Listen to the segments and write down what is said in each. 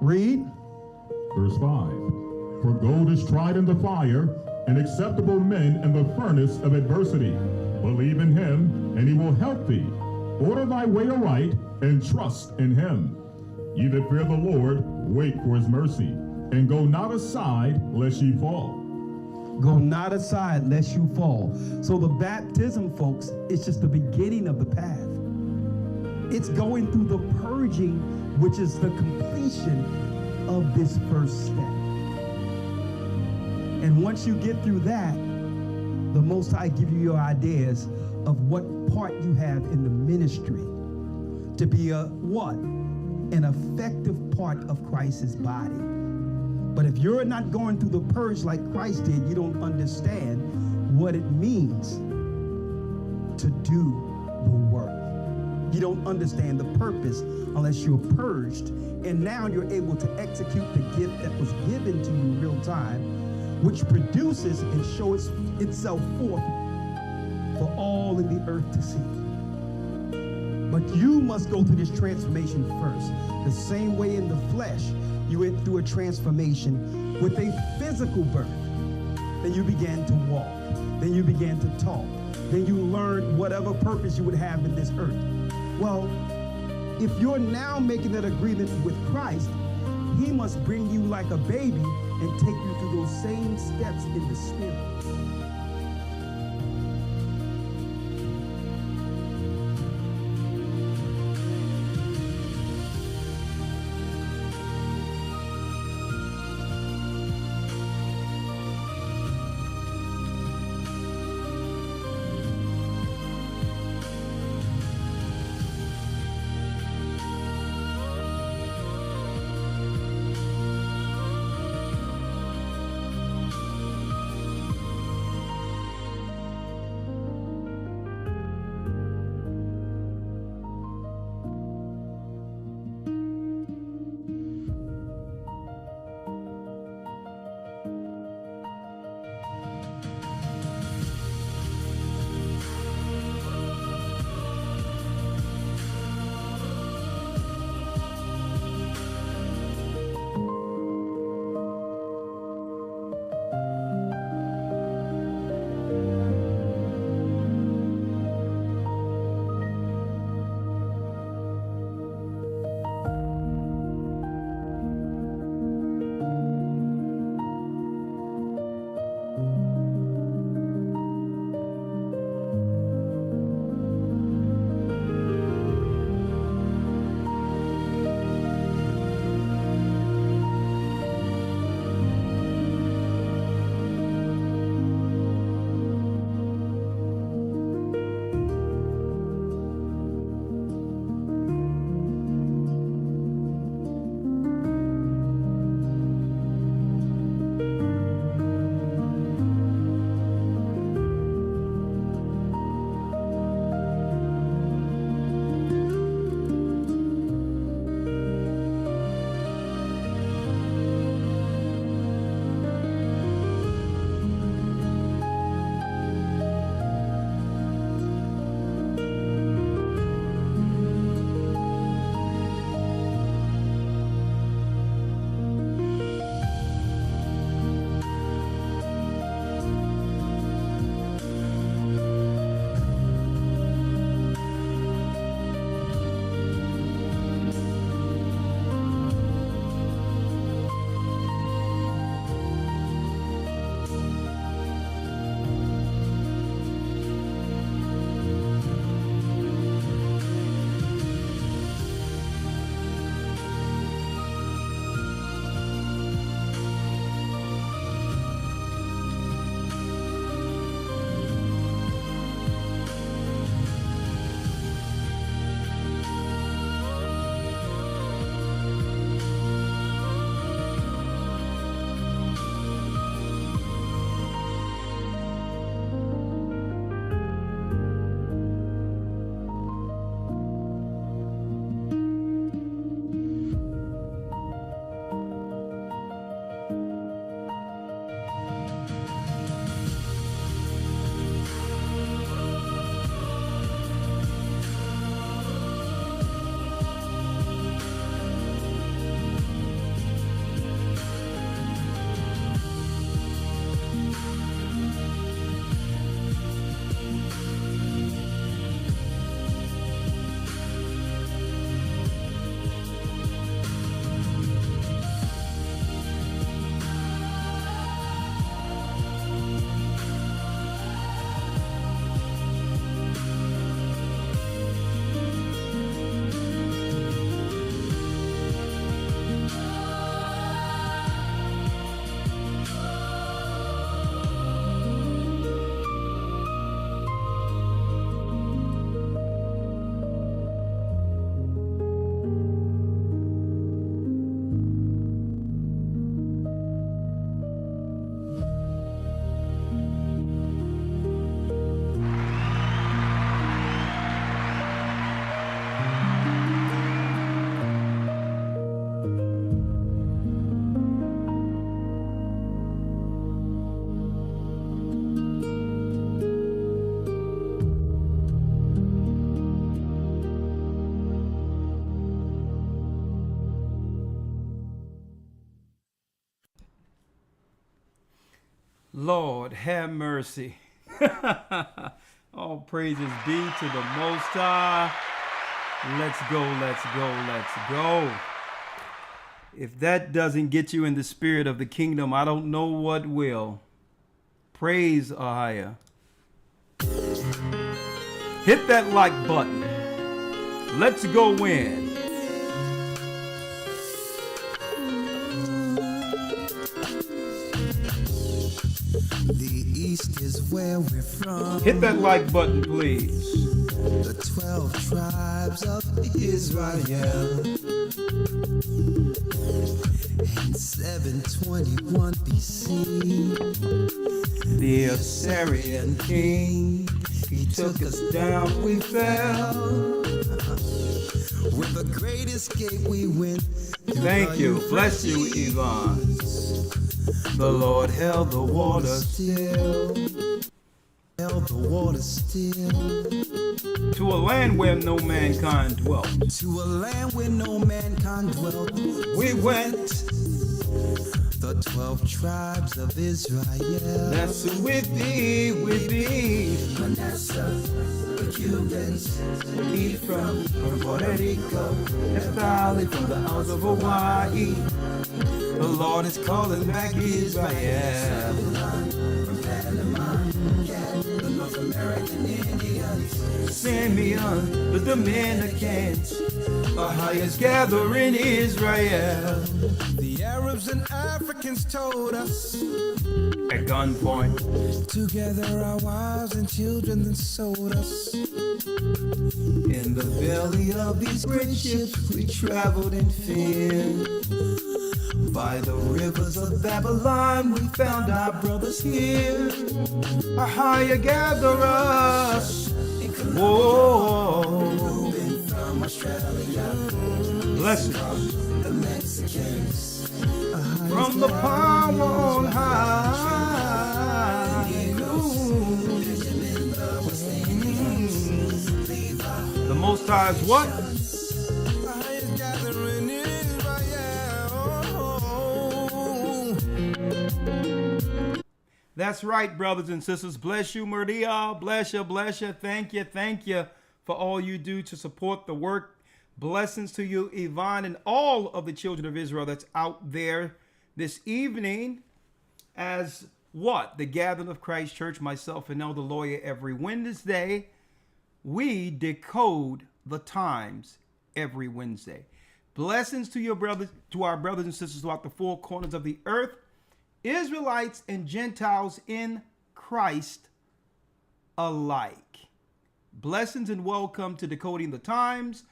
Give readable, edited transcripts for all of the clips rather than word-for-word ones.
Read. Verse 5. For gold is tried in the fire, and acceptable men in the furnace of adversity. Believe in him, and he will help thee. Order thy way aright, and trust in him. Ye that fear the Lord, wait for his mercy, and go not aside lest ye fall. Go not aside lest you fall. So the baptism, folks, is just the beginning of the path. It's going through the purging, which is the completion of this first step. And once you get through that, the Most High give you your ideas of what part you have in the ministry to be a what? An effective part of Christ's body. But if you're not going through the purge like Christ did, you don't understand what it means to do the work. You don't understand the purpose unless you're purged. And now you're able to execute the gift that was given to you real time, which produces and shows itself forth for all in the earth to see. But you must go through this transformation first. The same way in the flesh, you went through a transformation with a physical birth. Then you began to walk. Then you began to talk. Then you learned whatever purpose you would have in this earth. Well, if you're now making that agreement with Christ, he must bring you like a baby and take you through those same steps in the Spirit. Lord, have mercy. All praises be to the Most High. Let's go, let's go, let's go. If that doesn't get you in the spirit of the kingdom, I don't know what will. Praise Ahia. Hit that like button. Let's go in. The East is where we're from. Hit that like button, please. The 12 tribes of Israel. In 721 BC, the Assyrian king, he took us down, we fell. With the great escape we went. Thank you. Bless you, Yvonne. The Lord held the water still. Held the water still. To a land where no mankind dwelt. To a land where no mankind dwelt. We went. The 12 tribes of Israel. That's who we be, we be. Manasseh, the Cubans, we from Puerto Rico, Naphtali from the Isles of Hawaii. The Lord is calling back Israel. From Panama, the North American Indians, Simeon, the Dominicans, Ahia's gathering Israel. The Arabs and Africans told us At gunpoint. together our wives and children then sold us. In the belly of these great ships we traveled in fear. By the rivers of Babylon we found our brothers here. Ahia, gather us. Whoa. From Australia, Bless you. the Mexicans, From the power on high. The Most High is what? gathering Israel. That's right, brothers and sisters. Bless you, Murdia. Bless you, bless you. Thank you for all you do to support the work. Blessings to you, Yvonne, and all of the children of Israel that's out there this evening as what? The Gathering of Christ Church, myself and Elder Lawyer, every Wednesday. We decode the times every Wednesday. Blessings to your brothers, to our brothers and sisters throughout the four corners of the earth, Israelites and Gentiles in Christ alike. Blessings and welcome to Decoding the Times,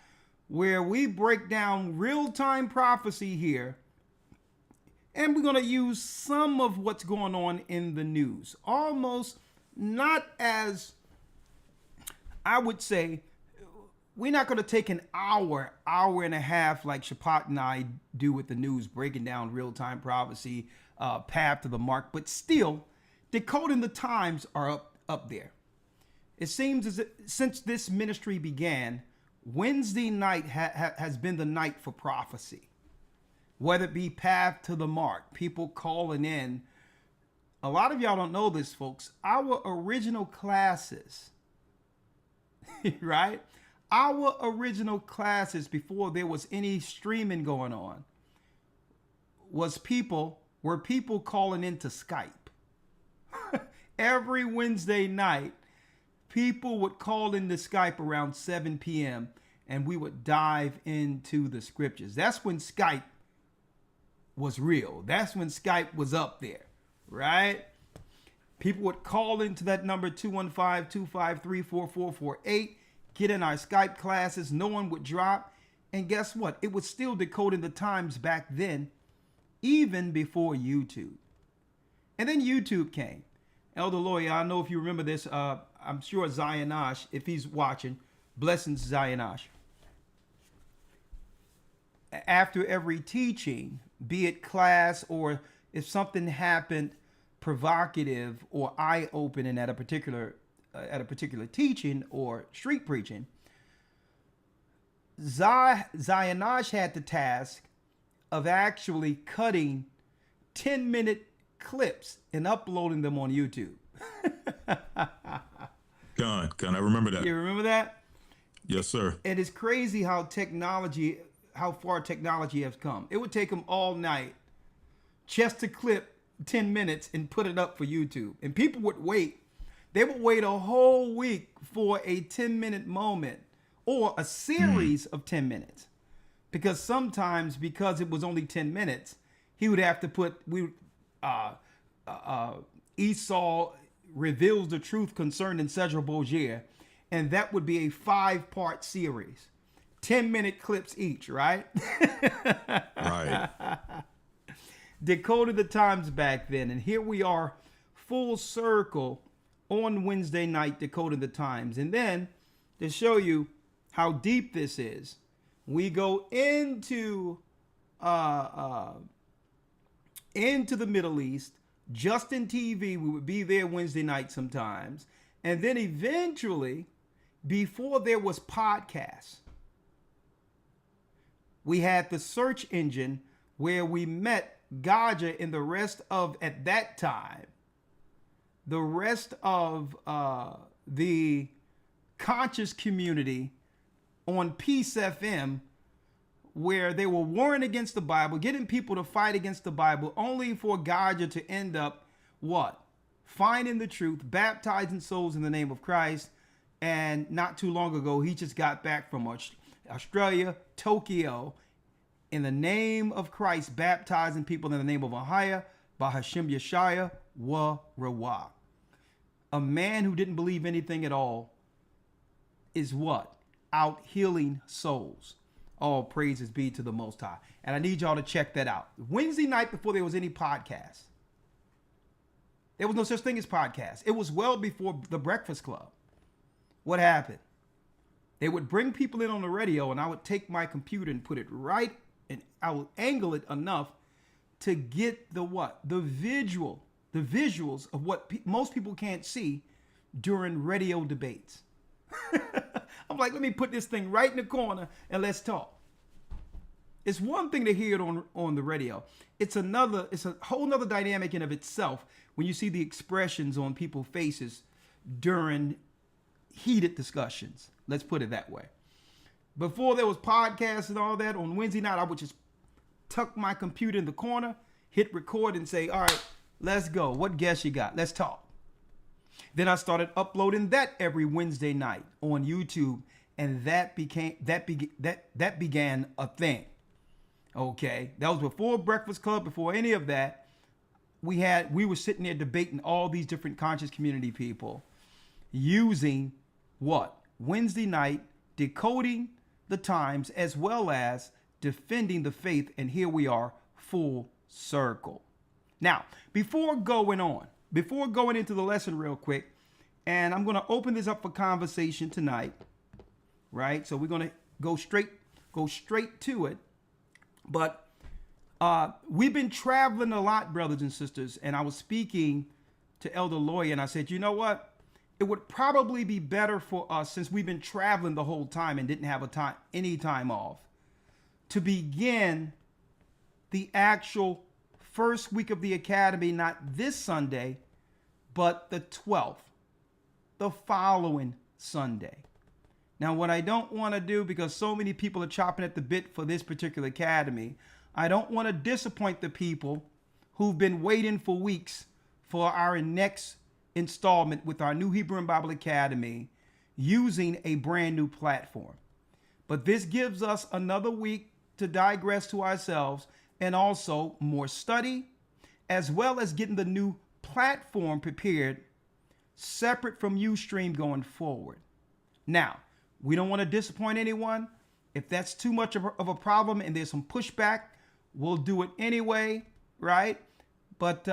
where we break down real-time prophecy here. And we're going to use some of what's going on in the news. Almost not as, I would say, we're not going to take an hour and a half like Shapat and I do with the news, breaking down real-time prophecy, path to the mark. But still, Decoding the Times are up there. It seems as if since this ministry began, Wednesday night has been the night for prophecy. Whether it be path to the mark, people calling in. A lot of y'all don't know this, folks. Our original classes, right? Our original classes before there was any streaming going on were people calling into Skype. Every Wednesday night, people would call into Skype around 7 p.m. and we would dive into the scriptures. That's when Skype was real. That's when Skype was up there, right? People would call into that number 215-253-4448, get in our Skype classes. No one would drop. And guess what? It was still decoding the times back then, even before YouTube. And then YouTube came. Elder Lawyer, I know if you remember this, I'm sure Zionash, if he's watching, blessings Zionash. After every teaching, be it class or if something happened provocative or eye-opening at a particular teaching or street preaching, Zionash had the task of actually cutting 10-minute clips and uploading them on YouTube. Con, I remember that. You remember that? Yes, sir. And it's crazy how far technology has come. It would take them all night just to clip 10 minutes and put it up for YouTube. And people would wait. They would wait a whole week for a 10-minute moment or a series of 10 minutes. Because sometimes, because it was only 10 minutes, he would have to put, Esau reveals the truth concerning Cesar Borgia, and that would be a 5-part series, 10-minute clips each, right? Right. Decoded the times back then, and here we are, full circle on Wednesday night, decoding the times. And then to show you how deep this is, we go into the Middle East. Justin TV, we would be there Wednesday night sometimes. And then eventually, before there was podcasts, we had the search engine where we met Gaja and the rest of, at that time, the rest of the conscious community on Peace FM, where they were warring against the Bible, getting people to fight against the Bible, only for Gaja to end up what? Finding the truth, baptizing souls in the name of Christ. And not too long ago, he just got back from Australia, Tokyo, in the name of Christ, baptizing people in the name of Ahia, Bahashim Yeshaya, Wa Rawa. A man who didn't believe anything at all is what? Out healing souls. All praises be to the Most High. And I need y'all to check that out. Wednesday night, before there was any podcast. There was no such thing as podcast. It was well before the Breakfast Club. What happened? They would bring people in on the radio, and I would take my computer and put it right, and I would angle it enough to get the what? The visuals of what most people can't see during radio debates. I'm like, let me put this thing right in the corner and let's talk. It's one thing to hear it on the radio. It's a whole nother dynamic in of itself when you see the expressions on people's faces during heated discussions. Let's put it that way. Before there was podcasts and all that, on Wednesday night, I would just tuck my computer in the corner, hit record and say, all right, let's go. What guess you got? Let's talk. Then I started uploading that every Wednesday night on YouTube, and that began a thing. Okay, that was before Breakfast Club, before any of that. We were sitting there debating all these different conscious community people using what? Wednesday night, decoding the times, as well as defending the faith, and here we are, full circle. Now, before going into the lesson real quick, and I'm going to open this up for conversation tonight, right? So we're going to go straight to it. But we've been traveling a lot, brothers and sisters, and I was speaking to Elder Lawyer, and I said, you know what? It would probably be better for us, since we've been traveling the whole time and didn't have any time off, to begin the actual first week of the academy, not this Sunday, but the 12th, the following Sunday. Now, what I don't want to do, because so many people are chopping at the bit for this particular academy, I don't want to disappoint the people who've been waiting for weeks for our next installment with our new Hebrew and Bible Academy using a brand new platform. But this gives us another week to digress to ourselves, and also more study, as well as getting the new platform prepared separate from Ustream going forward. Now, we don't want to disappoint anyone. If that's too much of a problem and there's some pushback, we'll do it anyway, right? But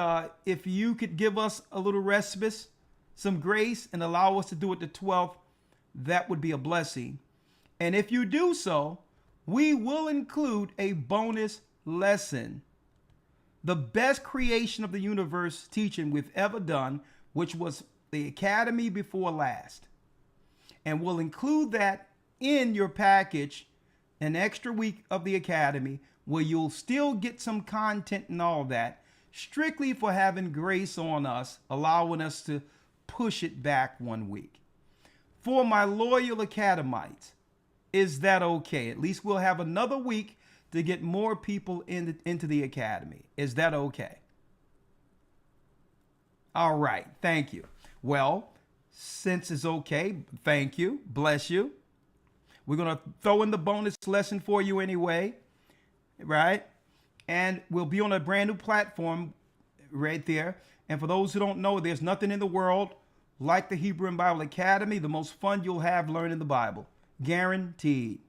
if you could give us a little respite, some grace, and allow us to do it the 12th, that would be a blessing. And if you do so, we will include a bonus lesson, the best creation of the universe teaching we've ever done, which was the Academy before last. And we'll include that in your package, an extra week of the Academy, where you'll still get some content and all that, strictly for having grace on us, allowing us to push it back 1 week. For my loyal Academites, is that okay? At least we'll have another week to get more people into the Academy. Is that okay? All right. Thank you. Well, since it's okay, thank you. Bless you. We're going to throw in the bonus lesson for you anyway, right? And we'll be on a brand new platform right there. And for those who don't know, there's nothing in the world like the Hebrew and Bible Academy. The most fun you'll have learning the Bible. Guaranteed.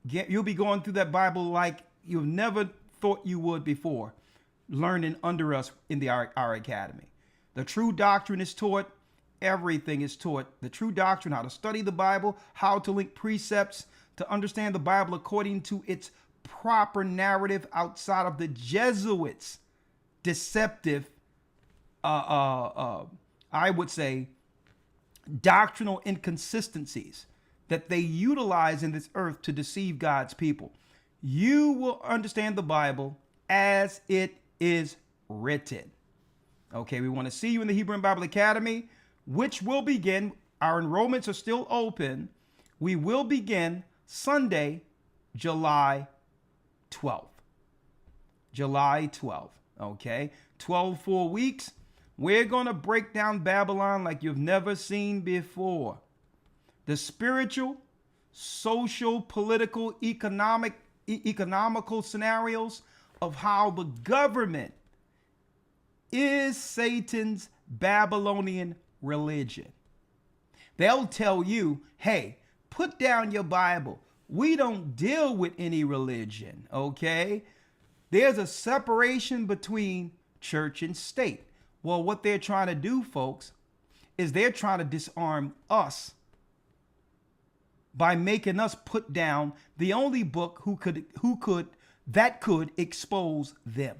You'll be going through that Bible like you've never thought you would before, learning under us in our academy. The true doctrine is taught. Everything is taught. The true doctrine, how to study the Bible, how to link precepts, to understand the Bible according to its proper narrative outside of the Jesuits' deceptive, I would say, doctrinal inconsistencies that they utilize in this earth to deceive God's people. You will understand the Bible as it is written. Okay, we want to see you in the Hebrew and Bible Academy, which will begin. Our enrollments are still open. We will begin Sunday, July 12th. July 12th. Okay, 12 full weeks. We're going to break down Babylon like you've never seen before. The spiritual, social, political, economical scenarios of how the government is Satan's Babylonian religion. They'll tell you, hey, put down your Bible. We don't deal with any religion, okay? There's a separation between church and state. Well, what they're trying to do, folks, is they're trying to disarm us by making us put down the only book that could expose them.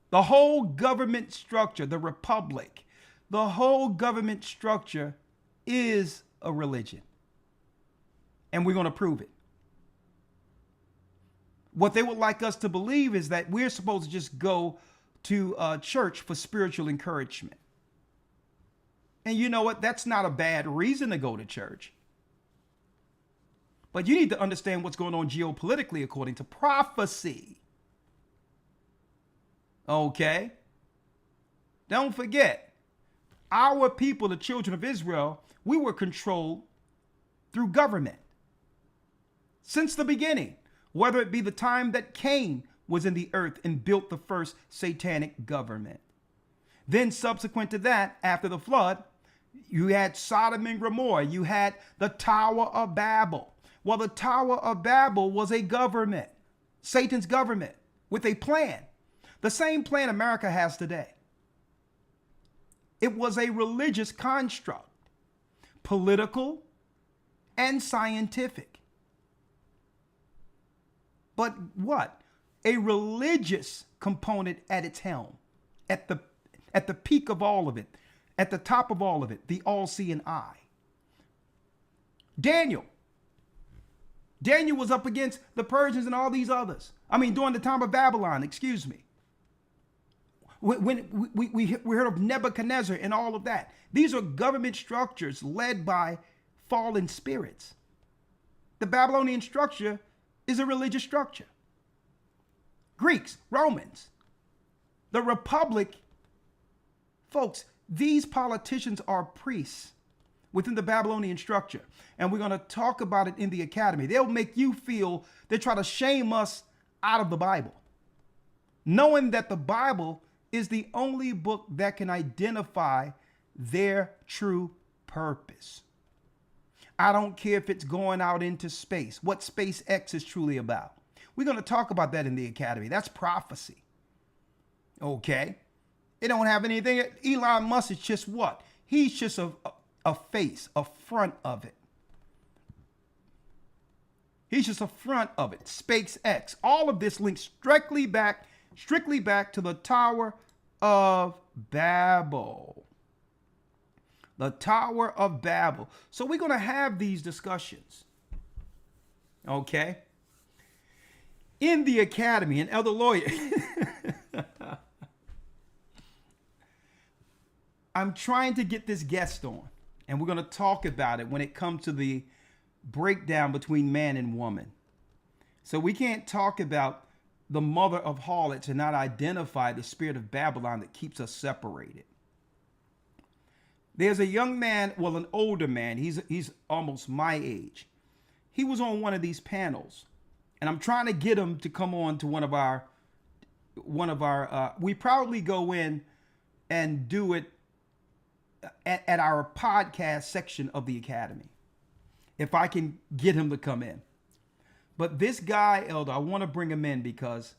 The whole government structure, the republic, the whole government structure is a religion. And we're going to prove it. What they would like us to believe is that we're supposed to just go to church for spiritual encouragement. And you know what? That's not a bad reason to go to church. But you need to understand what's going on geopolitically according to prophecy. Okay? Don't forget, our people, the children of Israel, we were controlled through government. Since the beginning, whether it be the time that Cain was in the earth and built the first satanic government. Then subsequent to that, after the flood, you had Sodom and Gomorrah. You had the Tower of Babel. Well, the Tower of Babel was a government, Satan's government, with a plan. The same plan America has today. It was a religious construct, political and scientific. But what? A religious component at its helm, at the peak of all of it, at the top of all of it, the all-seeing eye. Daniel was up against the Persians and all these others. During the time of Babylon, excuse me. When we heard of Nebuchadnezzar and all of that. These are government structures led by fallen spirits. The Babylonian structure is a religious structure. Greeks, Romans, the Republic, folks, these politicians are priests within the Babylonian structure. And we're going to talk about it in the academy. They'll make you feel they try to shame us out of the Bible, knowing that the Bible is the only book that can identify their true purpose. I don't care if it's going out into space, what SpaceX is truly about. We're going to talk about that in the academy. That's prophecy. Okay? It don't have anything. Elon Musk is just what? He's just a face, a front of it. He's just a front of it. SpaceX. All of this links strictly back to the Tower of Babel. The Tower of Babel. So we're going to have these discussions. Okay? in the academy, and Elder Lawyer, I'm trying to get this guest on, and we're going to talk about it when it comes to the breakdown between man and woman. So we can't talk about the mother of harlots and not identify the spirit of Babylon that keeps us separated. There's a young man, well, an older man. He's almost my age. He was on one of these panels, and I'm trying to get him to come on to one of our. We probably go in and do it at our podcast section of the academy, if I can get him to come in. But this guy, Elder, I want to bring him in because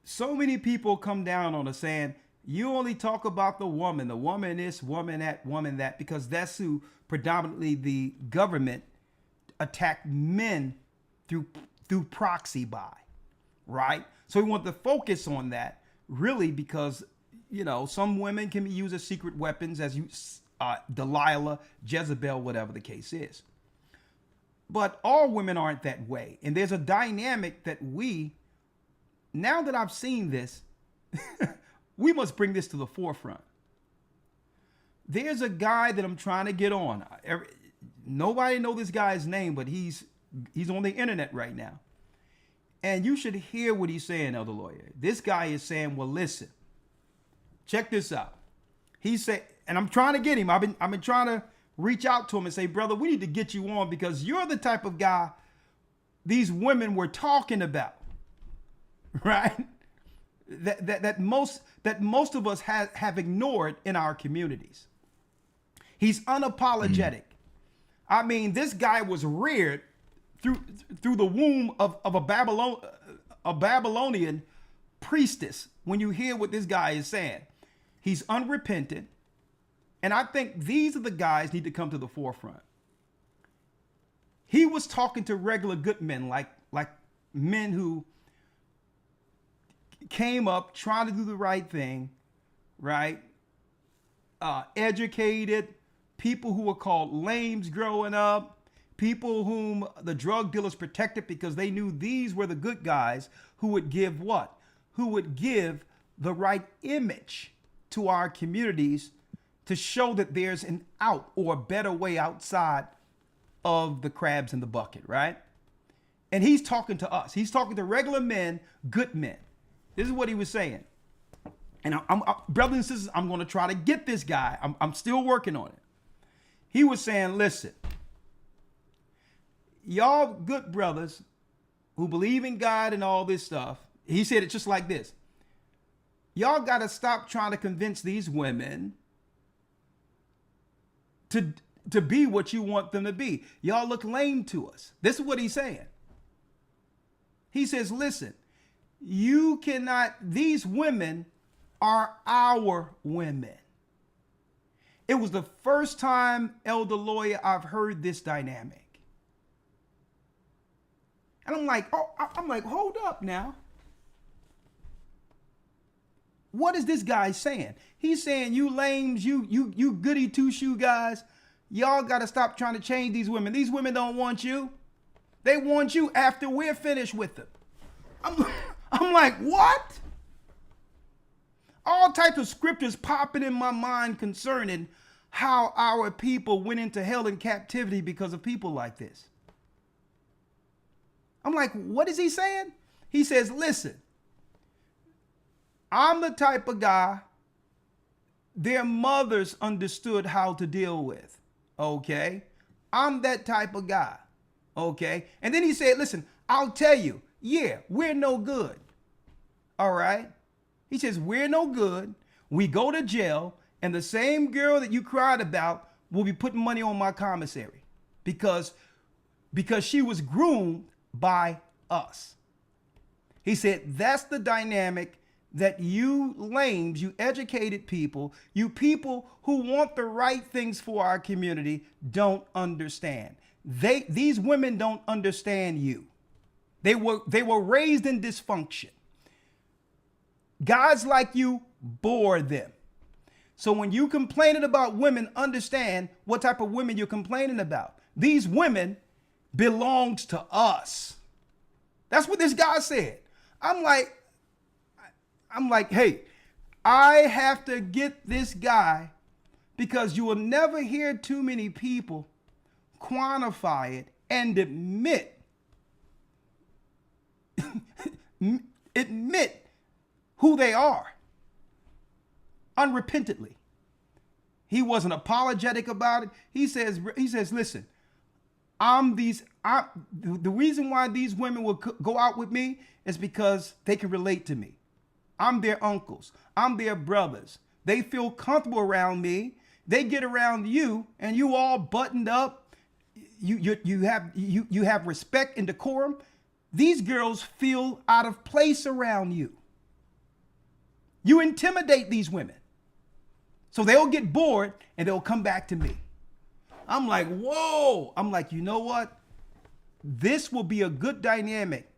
so many people come down on us saying, you only talk about the woman this, woman that, woman that, because that's who predominantly the government attack men through proxy by, right? So we want to focus on that really because, you know, some women can be used as secret weapons, as Delilah, Jezebel, whatever the case is. But all women aren't that way. And there's a dynamic that now that I've seen this, we must bring this to the forefront. There's a guy that I'm trying to get on. Nobody know this guy's name, but he's on the internet right now. And you should hear what he's saying, Elder Lawyer. This guy is saying, well, listen, check this out. He said, and I'm trying to get him. I've been trying to reach out to him and say, brother, we need to get you on because you're the type of guy these women were talking about, right? That most of us have ignored in our communities. He's unapologetic. I mean, this guy was reared through the womb of a Babylonian priestess. When you hear what this guy is saying, he's unrepentant. And I think these are the guys need to come to the forefront. He was talking to regular good men, like men who came up trying to do the right thing, right? Educated, people who were called lames growing up, people whom the drug dealers protected because they knew these were the good guys who would give what? Who would give the right image to our communities to show that there's an out or a better way outside of the crabs in the bucket, right? And he's talking to us. He's talking to regular men, good men. This is what he was saying. And brothers and sisters, I'm going to try to get this guy. I'm still working on it. He was saying, listen, y'all good brothers who believe in God and all this stuff. He said it just like this. Y'all got to stop trying to convince these women to be what you want them to be. Y'all look lame to us. This is what he's saying. He says, listen, you cannot, these women are our women. It was the first time, Elder Lawyer, I've heard this dynamic. And I'm like, hold up now. What is this guy saying? He's saying, you lames, you goody two-shoe guys, y'all got to stop trying to change these women. These women don't want you. They want you after we're finished with them. I'm like, what? All types of scriptures popping in my mind concerning how our people went into hell and captivity because of people like this. I'm like, what is he saying? He says, listen, I'm the type of guy their mothers understood how to deal with. Okay. I'm that type of guy. Okay. And then he said, listen, I'll tell you, yeah, we're no good. All right. He says, we're no good. We go to jail, and the same girl that you cried about will be putting money on my commissary because she was groomed by us. He said, that's the dynamic that you lames, you educated people, you people who want the right things for our community don't understand. These women don't understand you. They were raised in dysfunction. Guys like you bore them. So when you complaining about women, understand what type of women you're complaining about. These women belongs to us. That's what this guy said. I'm like, hey, I have to get this guy, because you will never hear too many people quantify it and admit who they are unrepentantly. He wasn't apologetic about it. He says, listen, the reason why these women will go out with me is because they can relate to me. I'm their uncles. I'm their brothers. They feel comfortable around me. They get around you, and you all buttoned up. You have respect and decorum. These girls feel out of place around you. You intimidate these women. So they'll get bored and they'll come back to me. I'm like, whoa. I'm like, you know what? This will be a good dynamic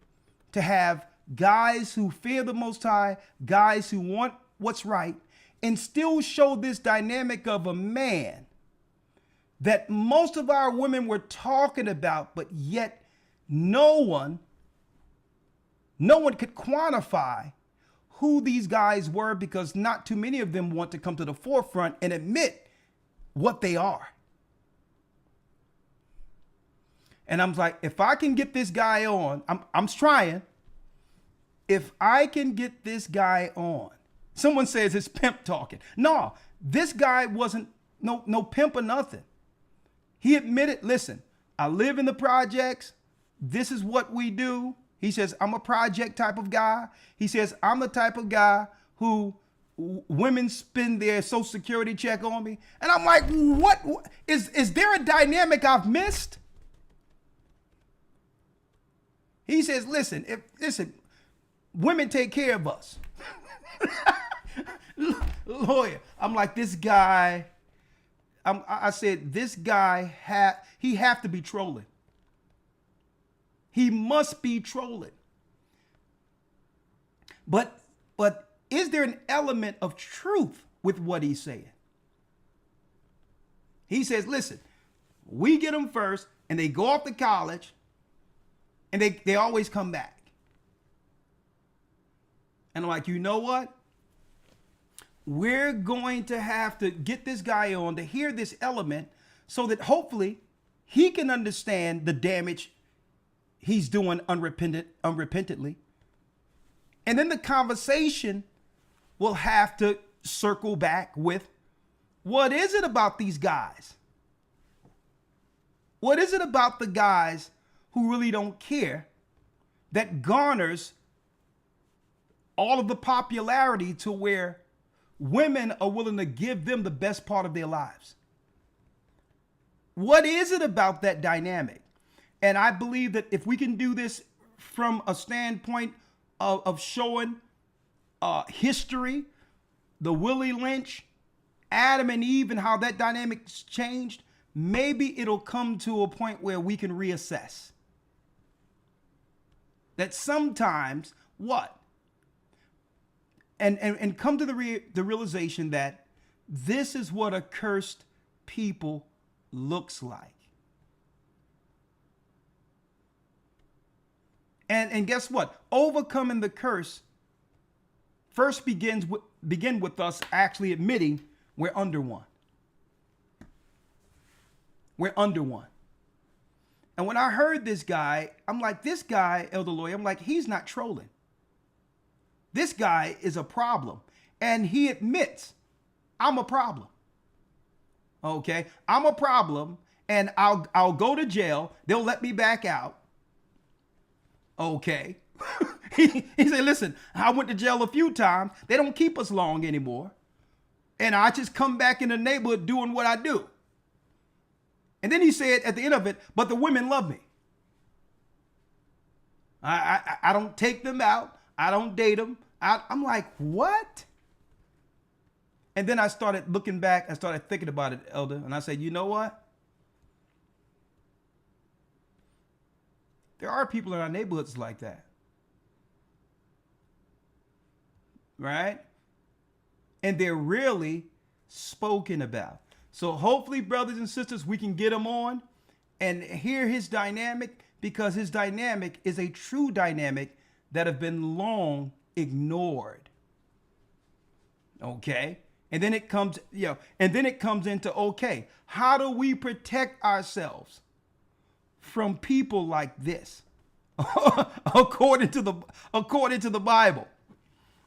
to have guys who fear the Most High, guys who want what's right, and still show this dynamic of a man that most of our women were talking about, but yet no one could quantify who these guys were, because not too many of them want to come to the forefront and admit what they are. And I'm like, if I can get this guy on, I'm trying. If I can get this guy on, someone says it's pimp talking. No, this guy wasn't no pimp or nothing. He admitted, listen, I live in the projects. This is what we do. He says, I'm a project type of guy. He says, I'm the type of guy who women spend their Social Security check on me. And I'm like, what? Is there a dynamic I've missed? He says, listen, women take care of us. Lawyer. I'm like, this guy, I said, this guy, he have to be trolling. He must be trolling. But is there an element of truth with what he's saying? He says, listen, we get them first and they go off to college and they always come back. And I'm like, you know what? We're going to have to get this guy on to hear this element so that hopefully he can understand the damage he's doing unrepentantly. And then the conversation will have to circle back with, what is it about these guys? What is it about the guys who really don't care that garners all of the popularity to where women are willing to give them the best part of their lives? What is it about that dynamic? And I believe that if we can do this from a standpoint of showing history, the Willie Lynch, Adam and Eve, and how that dynamic's changed, maybe it'll come to a point where we can reassess. That sometimes what? And come to the realization that this is what a cursed people looks like. And guess what? Overcoming the curse first begin with us actually admitting we're under one. We're under one. And when I heard this guy, I'm like, this guy, Elder Lawyer, I'm like, he's not trolling. This guy is a problem. And he admits, I'm a problem. Okay? I'm a problem, and I'll go to jail. They'll let me back out. Okay. He said, listen, I went to jail a few times. They don't keep us long anymore. And I just come back in the neighborhood doing what I do. And then he said at the end of it, but the women love me. I don't take them out. I don't date them. I'm like, what? And then I started looking back. I started thinking about it, Elder. And I said, you know what? There are people in our neighborhoods like that. Right? And they're really spoken about. So hopefully, brothers and sisters, we can get them on and hear his dynamic, because his dynamic is a true dynamic that have been long ignored. Okay? And then it comes, into, okay, how do we protect ourselves from people like this? according to the Bible.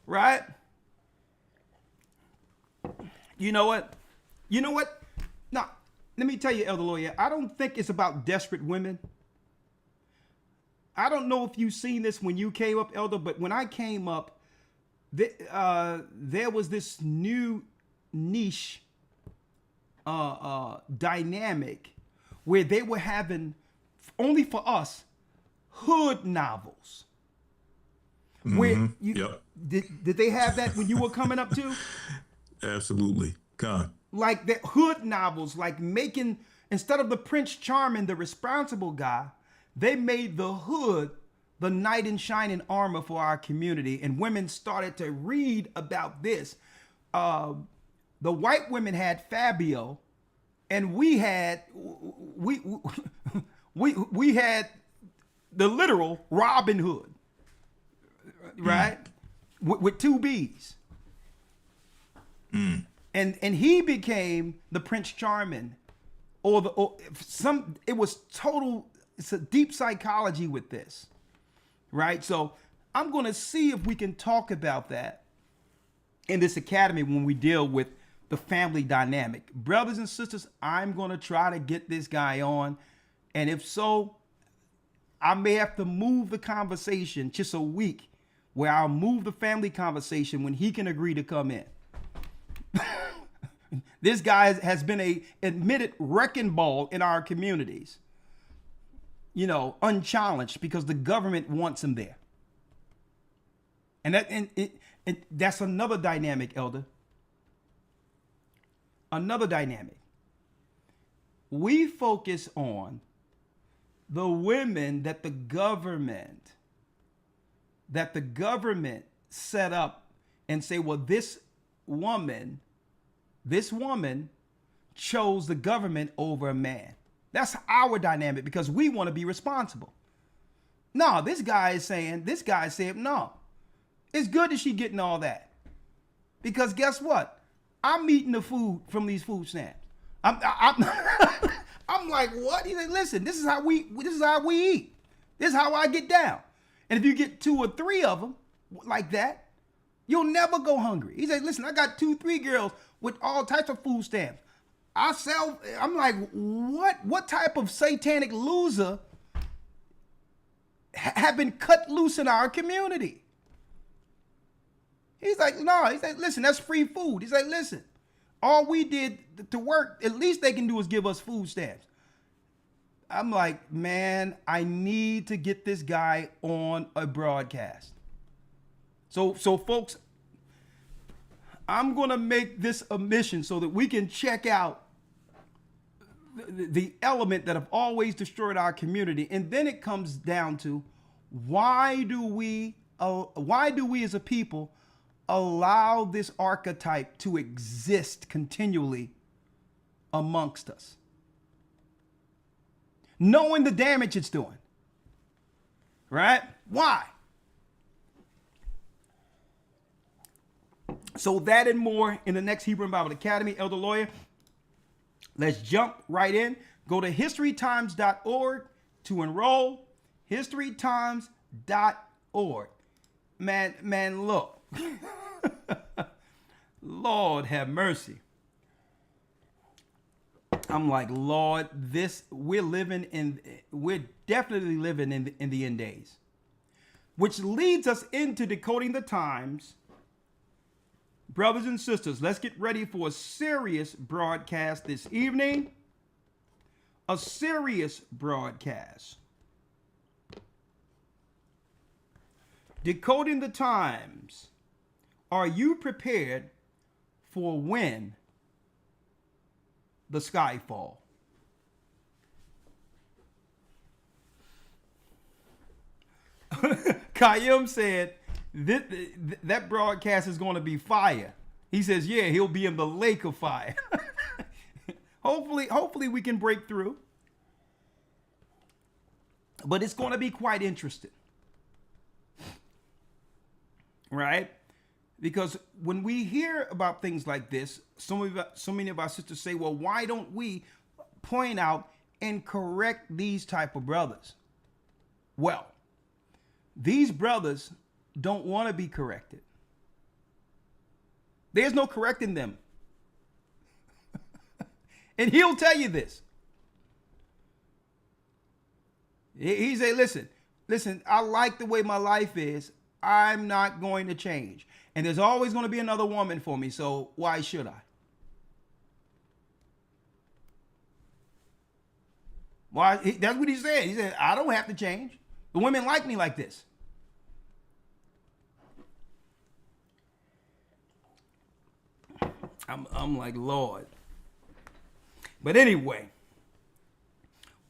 Right? You know what? Now, let me tell you, Elder Lawyer, I don't think it's about desperate women. I don't know if you've seen this when you came up, Elder, but when I came up, there was this new niche dynamic where they were having, only for us, hood novels. Where did they have that when you were coming up too? Absolutely. God. Like the hood novels, like making, instead of the Prince Charming, the responsible guy, they made the hood the knight in shining armor for our community. And women started to read about this. The white women had Fabio, and we had we had the literal Robin Hood, right? With two B's. And he became the Prince Charming, it's a deep psychology with this, right? So I'm going to see if we can talk about that in this academy when we deal with the family dynamic. Brothers and sisters, I'm going to try to get this guy on. And if so, I may have to move the conversation just a week, where I'll move the family conversation when he can agree to come in. This guy has been a admitted wrecking ball in our communities, unchallenged, because the government wants him there. And that's another dynamic, Elder. Another dynamic. We focus on the women that the government set up and say, well, this woman chose the government over a man. That's our dynamic, because we want to be responsible. No, this guy said, no, it's good that she getting all that. Because guess what? I'm eating the food from these food stamps. I'm like, what? He said, listen, this is how we eat. This is how I get down. And if you get 2 or 3 of them like that, you'll never go hungry. He said, listen, I got 2, 3 girls with all types of food stamps. I'm like, what type of satanic loser have been cut loose in our community? He's like, no, he said, listen, that's free food. He's like, listen, all we did to work, at least they can do is give us food stamps. I'm like, man, I need to get this guy on a broadcast. So folks, I'm going to make this a mission so that we can check out the element that have always destroyed our community. And then it comes down to, why do we as a people allow this archetype to exist continually amongst us, knowing the damage it's doing? Right? Why? So that and more in the next Hebrew and Bible Academy. Elder Lawyer, let's jump right in. Go to historytimes.org to enroll. historytimes.org. Man, look. Lord have mercy. I'm like, Lord, we're definitely living in the end days. Which leads us into decoding the times. Brothers and sisters, let's get ready for a serious broadcast this evening. A serious broadcast. Decoding the times. Are you prepared for when the sky fall? Kayum said that broadcast is going to be fire. He says, yeah, he'll be in the lake of fire. Hopefully we can break through. But it's going to be quite interesting. Right? Because when we hear about things like this, so many of our sisters say, well, why don't we point out and correct these type of brothers? Well, these brothers don't want to be corrected. There's no correcting them. And he'll tell you this. He say, listen, I like the way my life is. I'm not going to change. And there's always going to be another woman for me, so why should I? Why? That's what he said. He said, I don't have to change. The women like me like this. I'm like, Lord. But anyway,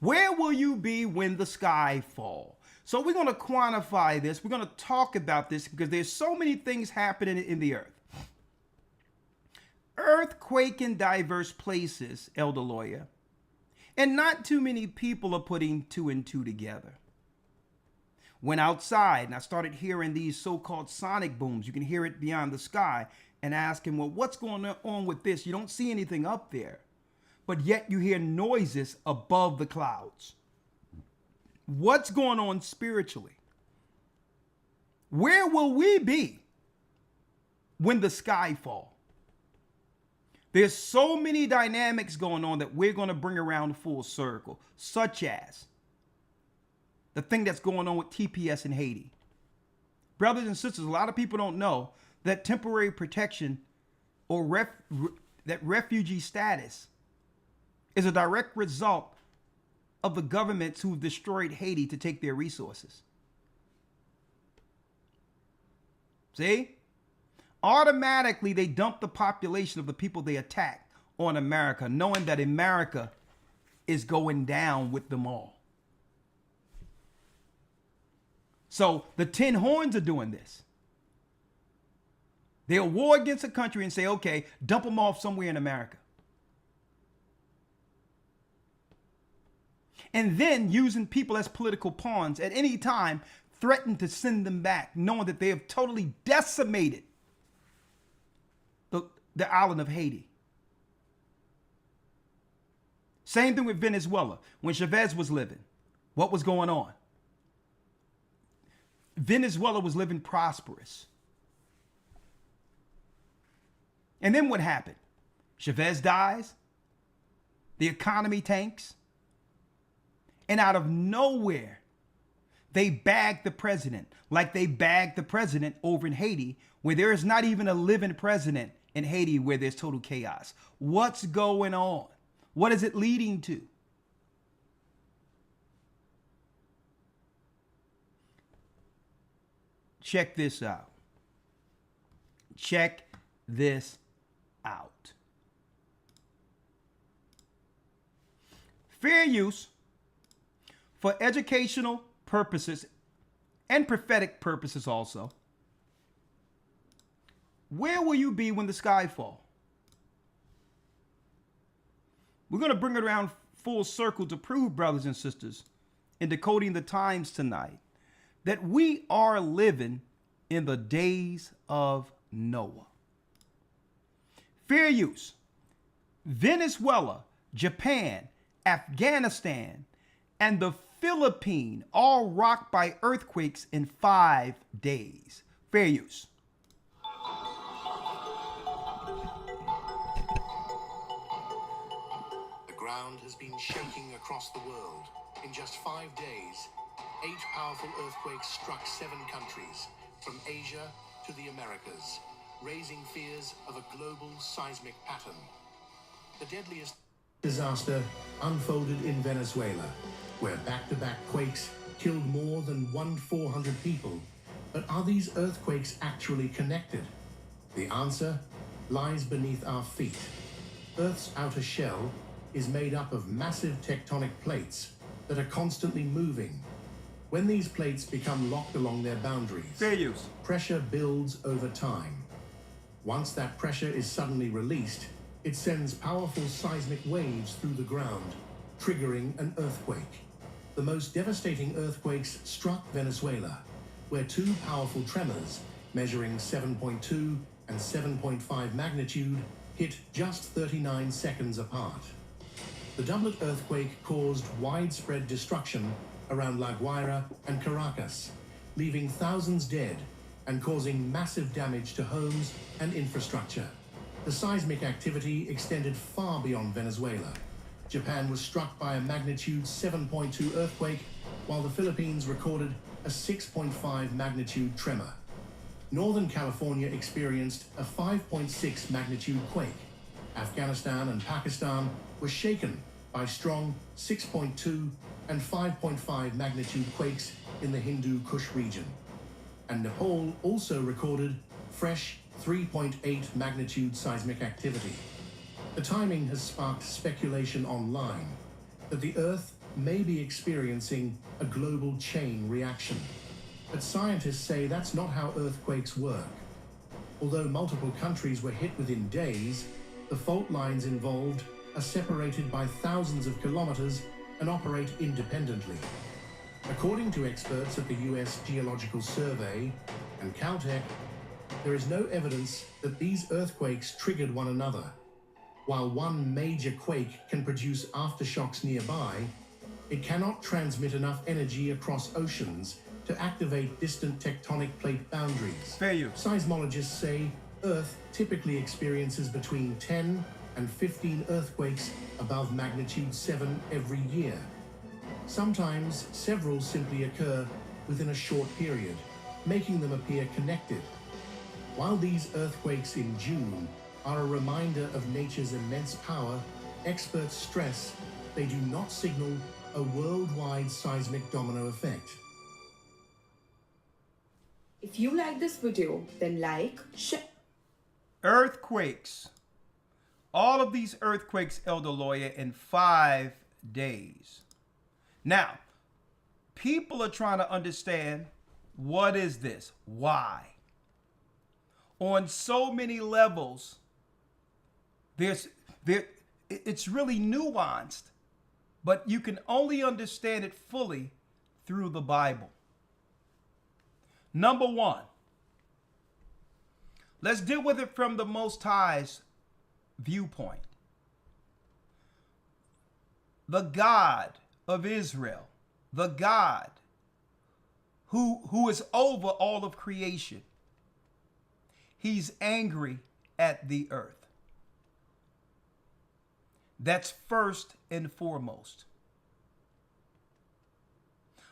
where will you be when the sky falls? So we're going to quantify this. We're going to talk about this because there's so many things happening in the earth. Earthquake in diverse places, Elder Lawyer. And not too many people are putting two and two together. Went outside and I started hearing these so-called sonic booms. You can hear it beyond the sky and ask him, well, what's going on with this? You don't see anything up there, but yet you hear noises above the clouds. What's going on spiritually? Where will we be when the sky falls? There's so many dynamics going on that we're going to bring around full circle, such as the thing that's going on with TPS in Haiti. Brothers and sisters, a lot of people don't know that temporary protection or that refugee status is a direct result of the governments who've destroyed Haiti to take their resources. See? Automatically, they dump the population of the people they attack on America, knowing that America is going down with them all. So the 10 horns are doing this. They'll war against a country and say, okay, dump them off somewhere in America. And then using people as political pawns at any time, threaten to send them back, knowing that they have totally decimated the island of Haiti. Same thing with Venezuela. When Chavez was living, what was going on? Venezuela was living prosperous. And then what happened? Chavez dies. The economy tanks. And out of nowhere, they bag the president like they bagged the president over in Haiti, where there is not even a living president in Haiti, where there's total chaos. What's going on? What is it leading to? Check this out. Check this out. Fair use for educational purposes and prophetic purposes also. Where will you be when the sky falls? We're going to bring it around full circle to prove, brothers and sisters, in decoding the times tonight, that we are living in the days of Noah. Fair use. Venezuela, Japan, Afghanistan, and the Philippines all rocked by earthquakes in 5 days. Fair use. The ground has been shaking across the world. In just 5 days, 8 powerful earthquakes struck 7 countries, from Asia to the Americas, raising fears of a global seismic pattern. The deadliest disaster unfolded in Venezuela, where back-to-back quakes killed more than 1,400 people. But are these earthquakes actually connected? The answer lies beneath our feet. Earth's outer shell is made up of massive tectonic plates that are constantly moving. When these plates become locked along their boundaries, fair use, pressure builds over time. Once that pressure is suddenly released, it sends powerful seismic waves through the ground, triggering an earthquake. the most devastating earthquakes struck Venezuela, where two powerful tremors, measuring 7.2 and 7.5 magnitude, hit just 39 seconds apart. The doublet earthquake caused widespread destruction around La Guaira and Caracas, leaving thousands dead and causing massive damage to homes and infrastructure. The seismic activity extended far beyond Venezuela. Japan was struck by a magnitude 7.2 earthquake, while the Philippines recorded a 6.5 magnitude tremor. Northern California experienced a 5.6 magnitude quake. Afghanistan and Pakistan were shaken by strong 6.2 and 5.5 magnitude quakes in the Hindu Kush region. And Nepal also recorded fresh 3.8 magnitude seismic activity. The timing has sparked speculation online that the Earth may be experiencing a global chain reaction. But scientists say that's not how earthquakes work. Although multiple countries were hit within days, the fault lines involved are separated by thousands of kilometers and operate independently. According to experts at the US Geological Survey and Caltech, there is no evidence that these earthquakes triggered one another. While one major quake can produce aftershocks nearby, it cannot transmit enough energy across oceans to activate distant tectonic plate boundaries. Fair use. Seismologists say Earth typically experiences between 10 and 15 earthquakes above magnitude 7 every year. Sometimes several simply occur within a short period, making them appear connected. While these earthquakes in June are a reminder of nature's immense power, experts stress they do not signal a worldwide seismic domino effect. If you like this video, then like, share. Earthquakes. All of these earthquakes, Elder Lawyer, in 5 days. Now, people are trying to understand, what is this? Why? On so many levels, it's really nuanced, but you can only understand it fully through the Bible. Number one, let's deal with it from the Most High's viewpoint. The God of Israel, the God who is over all of creation, he's angry at the earth. That's first and foremost.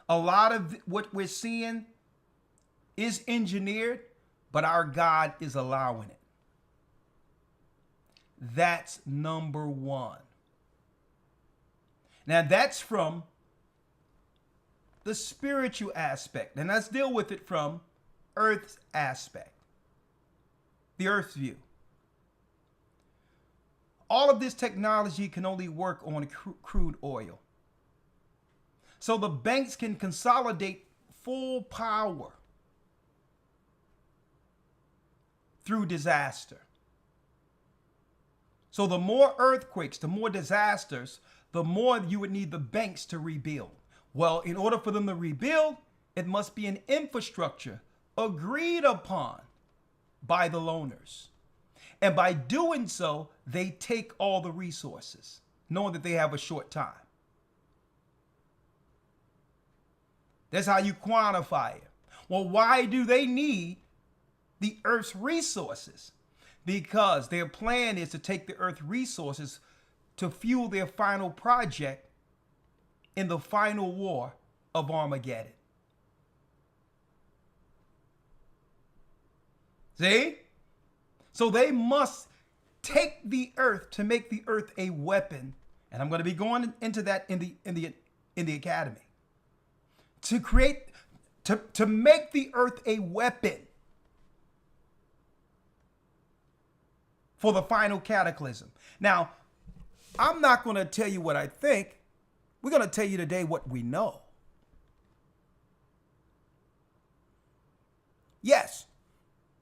A lot of what we're seeing is engineered, but our God is allowing it. That's number one. Now that's from the spiritual aspect. And let's deal with it from Earth's aspect. The Earth's view. All of this technology can only work on crude oil. So the banks can consolidate full power through disaster. So the more earthquakes, the more disasters, the more you would need the banks to rebuild. Well, in order for them to rebuild, it must be an infrastructure agreed upon by the loaners. And by doing so, they take all the resources, knowing that they have a short time. That's how you quantify it. Well, why do they need the Earth's resources? Because their plan is to take the Earth's resources to fuel their final project in the final war of Armageddon. See? So they must take the earth to make the earth a weapon. And I'm going to be going into that in the academy. To make the earth a weapon for the final cataclysm. Now, I'm not going to tell you what I think. We're going to tell you today what we know. Yes,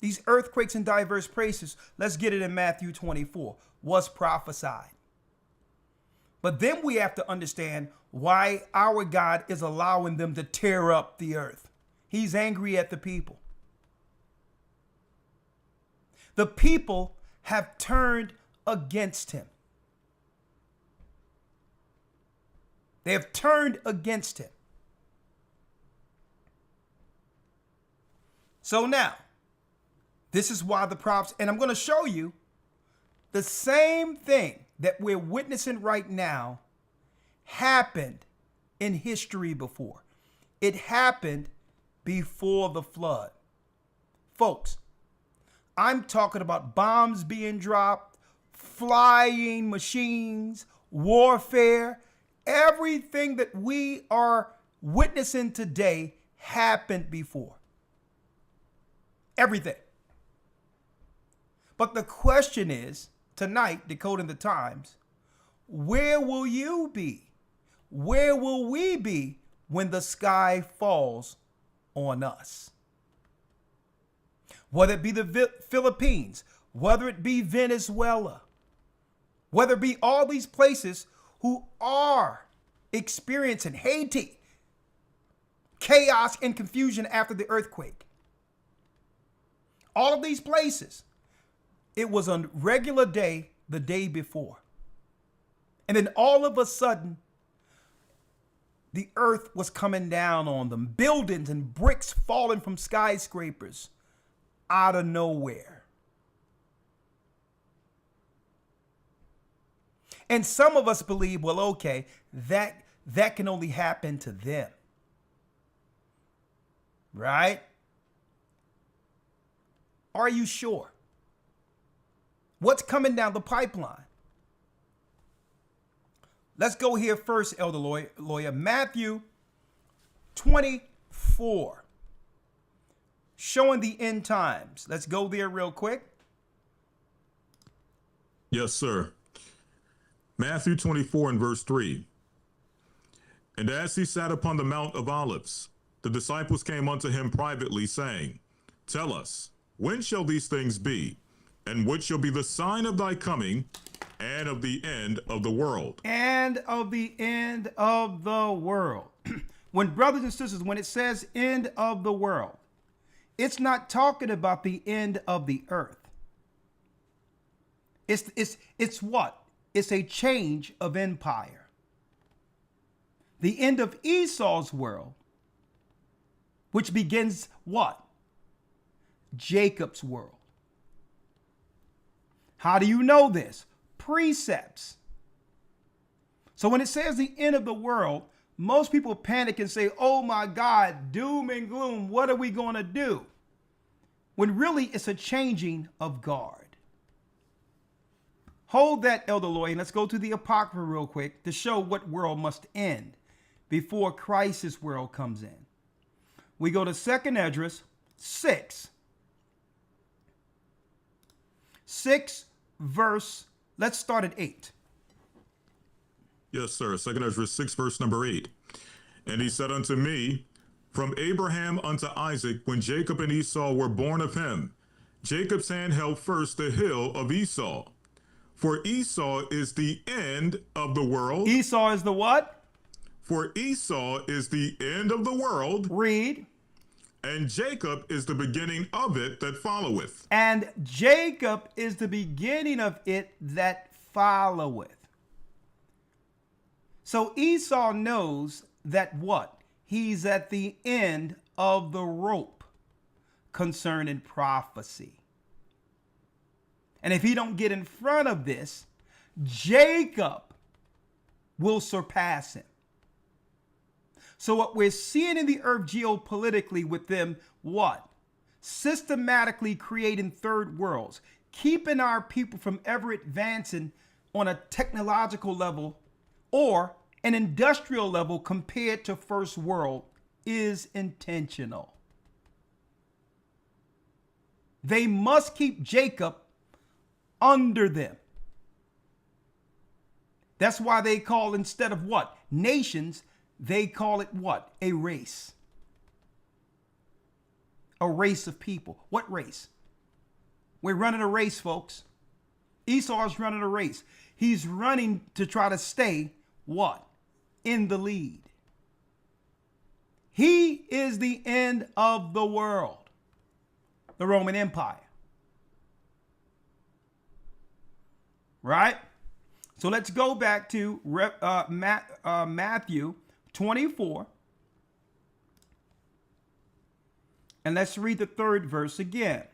these earthquakes in diverse places, let's get it in Matthew 24, was prophesied. But then we have to understand, why our God is allowing them to tear up the earth. He's angry at the people. The people have turned against him. They have turned against him. So now, this is why the prophets, and I'm going to show you the same thing that we're witnessing right now happened in history before. It happened before the flood. Folks, I'm talking about bombs being dropped, flying machines, warfare. Everything that we are witnessing today happened before. Everything. But the question is, tonight, Decoding the Times, where will you be? Where will we be when the sky falls on us? Whether it be the Philippines, whether it be Venezuela, whether it be all these places who are experiencing Haiti, chaos and confusion after the earthquake. All of these places, it was a regular day the day before. And then all of a sudden, the earth was coming down on them. Buildings and bricks falling from skyscrapers out of nowhere. And some of us believe, well, okay, that can only happen to them. Right? Are you sure? What's coming down the pipeline? Let's go here first, Elder Lawyer. Matthew 24. Showing the end times. Let's go there real quick. Yes, sir. Matthew 24 and verse 3. And as he sat upon the Mount of Olives, the disciples came unto him privately, saying, Tell us, when shall these things be? And what shall be the sign of thy coming and of the end of the world? And of the end of the world. When, brothers and sisters, when it says end of the world, it's not talking about the end of the earth. It's what? It's a change of empire. The end of Esau's world, which begins what? Jacob's world. How do you know this? Precepts. So when it says the end of the world, most people panic and say, oh my God, doom and gloom, what are we going to do? When really it's a changing of guard. Hold that, Elder Lawyer, and let's go to the Apocrypha real quick to show what world must end before Christ's world comes in. We go to 2nd Esdras 6. 6 verse, let's start at 8. Yes, sir. 2nd Esdras 6, verse number 8. And he said unto me, From Abraham unto Isaac, when Jacob and Esau were born of him, Jacob's hand held first the hill of Esau. For Esau is the end of the world. Esau is the what? For Esau is the end of the world. Read. And Jacob is the beginning of it that followeth. And Jacob is the beginning of it that followeth. So Esau knows that what? He's at the end of the rope concerning prophecy. And if he don't get in front of this, Jacob will surpass him. So what we're seeing in the earth geopolitically with them, what? Systematically creating third worlds, keeping our people from ever advancing on a technological level or an industrial level compared to first world is intentional. They must keep Jacob under them. That's why they call, instead of what? Nations, they call it what? A race. A race of people. What race? We're running a race, folks. Esau's running a race. He's running to try to stay what? in the lead. He is the end of the world, the Roman Empire. Right? So let's go back to Matthew 24. And let's read the 3rd verse again.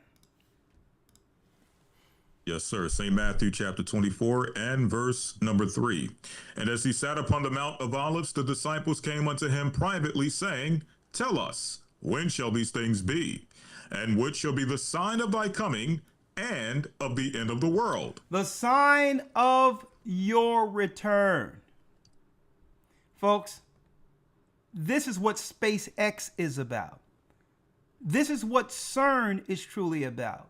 Yes, sir. St. Matthew chapter 24 and verse number 3. And as he sat upon the Mount of Olives, the disciples came unto him privately, saying, Tell us, when shall these things be? And what shall be the sign of thy coming and of the end of the world? The sign of your return. Folks, this is what SpaceX is about. This is what CERN is truly about.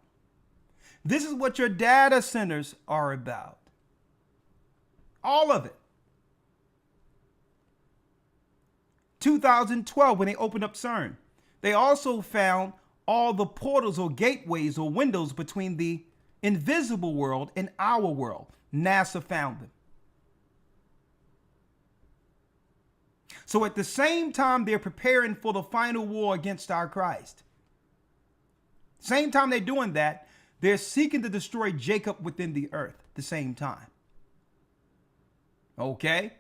This is what your data centers are about. All of it. 2012, when they opened up CERN, they also found all the portals or gateways or windows between the invisible world and our world. NASA found them. So at the same time, they're preparing for the final war against our Christ. Same time they're doing that, they're seeking to destroy Jacob within the earth at the same time. Okay?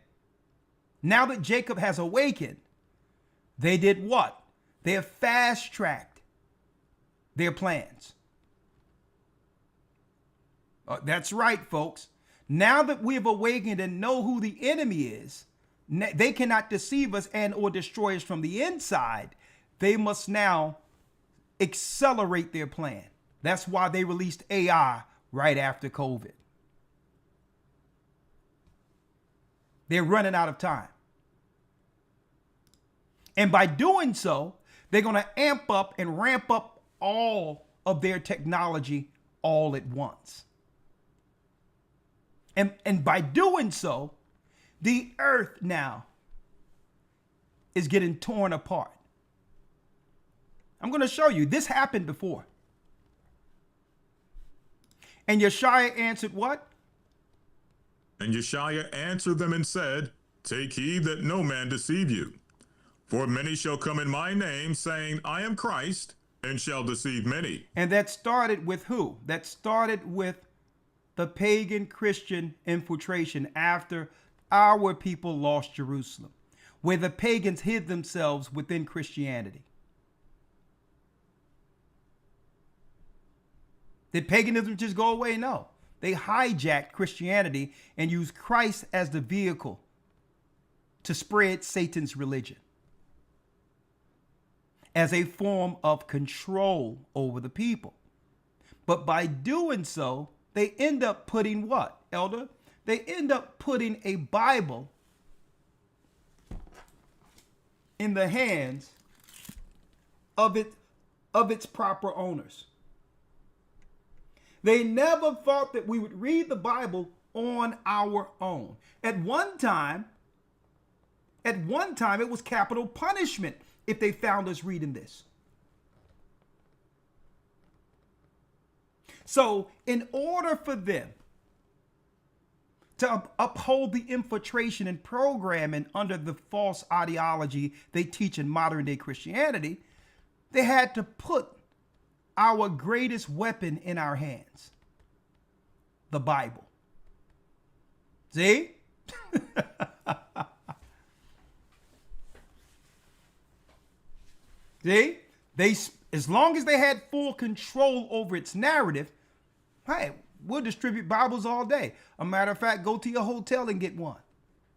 Now that Jacob has awakened, they did what? They have fast-tracked their plans. That's right, folks. Now that we've awakened and know who the enemy is, they cannot deceive us and or destroy us from the inside. They must now accelerate their plan. That's why they released AI right after COVID. They're running out of time. And by doing so, they're going to amp up and ramp up all of their technology all at once. And by doing so, the earth now is getting torn apart. I'm going to show you. This happened before. And Yeshua answered what? And Yeshua answered them and said, Take heed that no man deceive you. For many shall come in my name, saying, I am Christ, and shall deceive many. And that started with who? That started with the pagan Christian infiltration after our people lost Jerusalem, where the pagans hid themselves within Christianity. Did paganism just go away? No. They hijacked Christianity and used Christ as the vehicle to spread Satan's religion as a form of control over the people. But by doing so, they end up putting what, Elder? They end up putting a Bible in the hands of its proper owners. They never thought that we would read the Bible on our own. At one time, it was capital punishment if they found us reading this. So in order for them to uphold the infiltration and programming under the false ideology they teach in modern day Christianity, they had to put our greatest weapon in our hands, the Bible. See? See? As long as they had full control over its narrative, hey, we'll distribute Bibles all day. A matter of fact, go to your hotel and get one.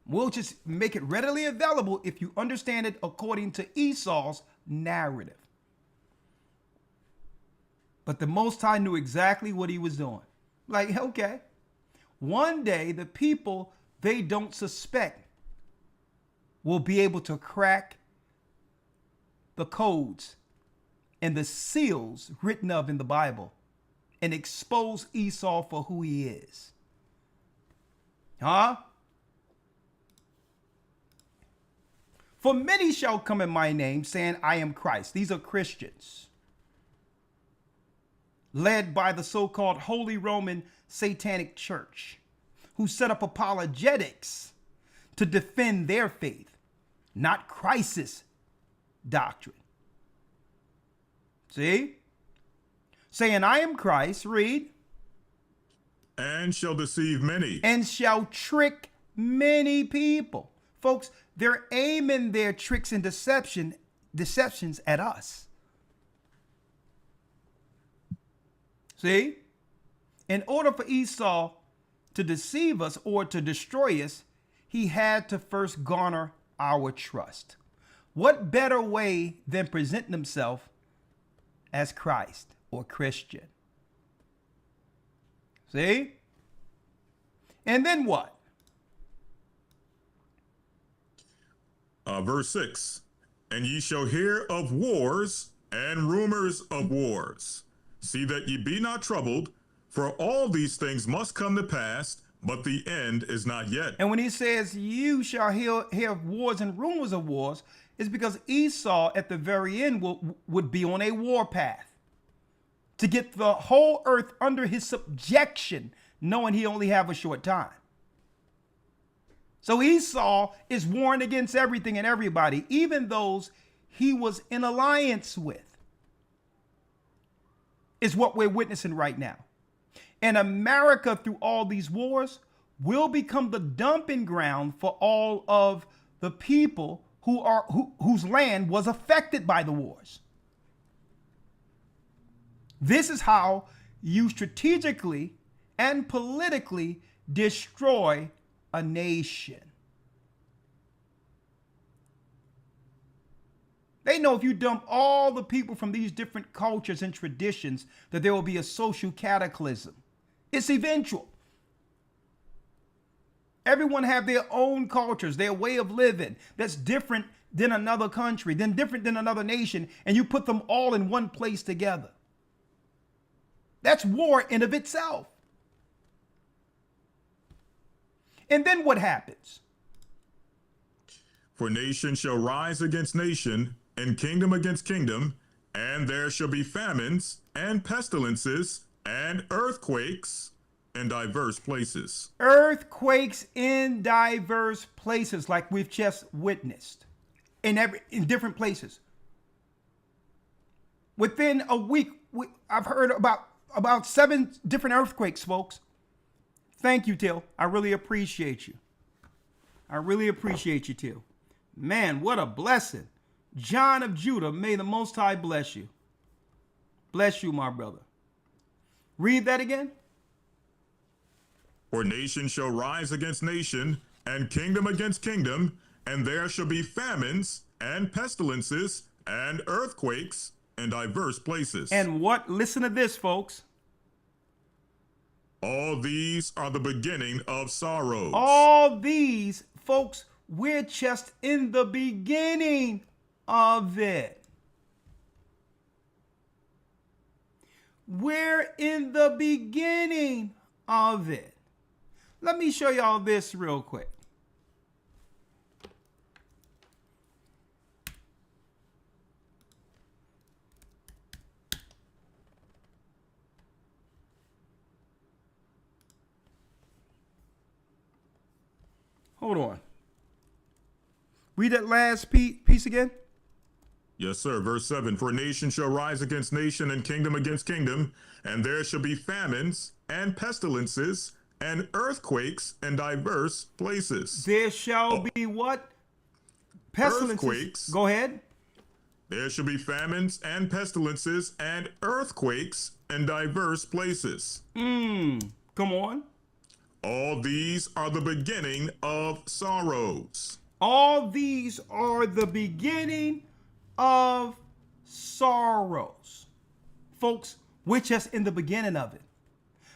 We'll just make it readily available if you understand it according to Esau's narrative. But the Most High knew exactly what he was doing. Like, okay, one day the people they don't suspect will be able to crack the codes and the seals written of in the Bible and expose Esau for who he is. Huh? For many shall come in my name, saying, I am Christ. These are Christians, led by the so-called Holy Roman Satanic Church, who set up apologetics to defend their faith, not Christ's doctrine. See? Saying, I am Christ, read. And shall deceive many. And shall trick many people. Folks, they're aiming their tricks and deceptions at us. See? In order for Esau to deceive us or to destroy us, he had to first garner our trust. What better way than presenting himself as Christ or Christian? See? And then what? Verse 6. And ye shall hear of wars and rumors of wars. See that ye be not troubled, for all these things must come to pass, but the end is not yet. And when he says you shall hear of wars and rumors of wars, it's because Esau at the very end would be on a war path to get the whole earth under his subjection, knowing he only have a short time. So Esau is warned against everything and everybody, even those he was in alliance with. Is what we're witnessing right now. And America, through all these wars, will become the dumping ground for all of the people whose land was affected by the wars. This is how you strategically and politically destroy a nation. They know if you dump all the people from these different cultures and traditions, that there will be a social cataclysm. It's eventual. Everyone have their own cultures, their way of living that's different than another country, then different than another nation, and you put them all in one place together. That's war in of itself. And then what happens? For nation shall rise against nation, and kingdom against kingdom, and there shall be famines, and pestilences, and earthquakes in diverse places. Earthquakes in diverse places, like we've just witnessed, in different places. Within a week, I've heard about 7 different earthquakes, folks. Thank you, Till. I really appreciate you. I really appreciate you, Till. Man, what a blessing. John of Judah, may the Most High bless you. Bless you, my brother. Read that again. For nation shall rise against nation, and kingdom against kingdom, and there shall be famines, and pestilences, and earthquakes in diverse places. And what? Listen to this, folks. All these are the beginning of sorrows. All these, folks, we're just in the beginning of it. We're in the beginning of it. Let me show y'all this real quick. Hold on. Read that last piece again. Yes, sir. Verse 7. For nation shall rise against nation, and kingdom against kingdom, and there shall be famines, and pestilences, and earthquakes in diverse places. There shall be what? Pestilences. Earthquakes. Go ahead. There shall be famines, and pestilences, and earthquakes in diverse places. Come on. All these are the beginning of sorrows. All these are the beginning of sorrows. Folks, we're just in the beginning of it.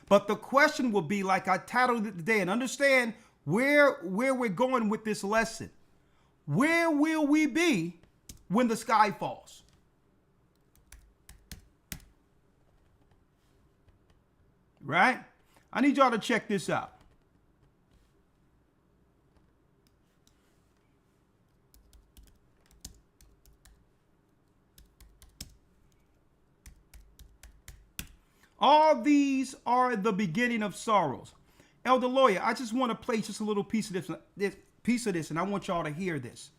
But the question will be, like I titled it today, and understand where we're going with this lesson. Where will we be when the sky falls? Right? I need y'all to check this out. All these are the beginning of sorrows. Elder Lawyer, I just want to play just a little piece of this, and I want y'all to hear this.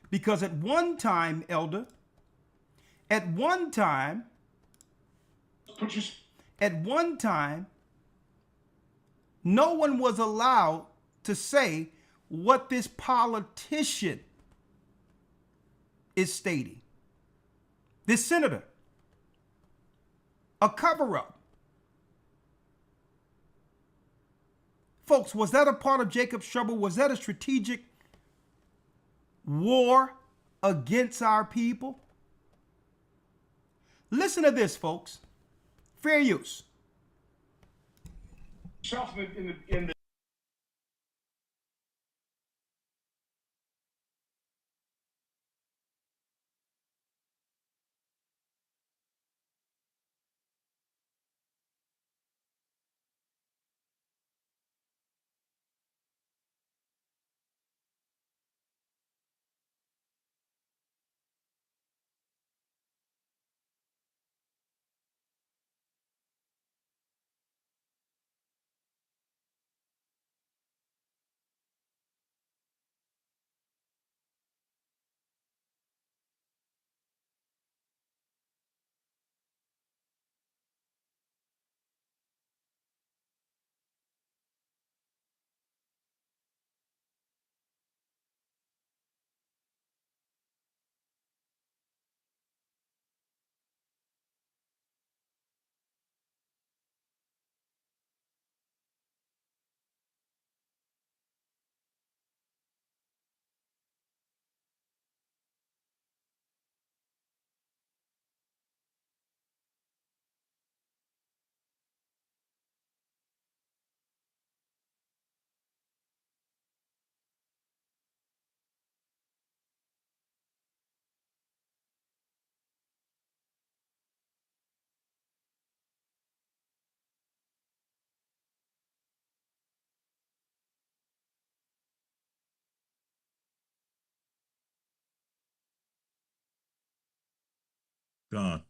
Because at one time, Elder, at one time, no one was allowed to say what this politician is stating. This senator. A cover-up. Folks, was that a part of Jacob's trouble? Was that a strategic war against our people? Listen to this, folks. Fair use. In the Gone.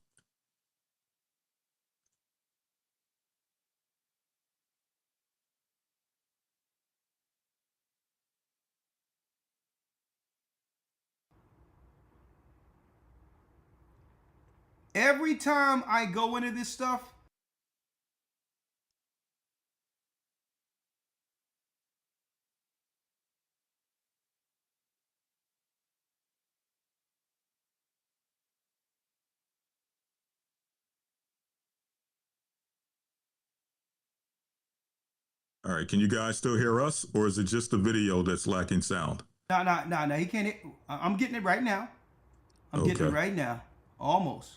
Every time I go into this stuff, All right. Can you guys still hear us, or is it just the video that's lacking sound? no, he can't. I'm getting it right now. I'm getting it Okay. right now. Almost.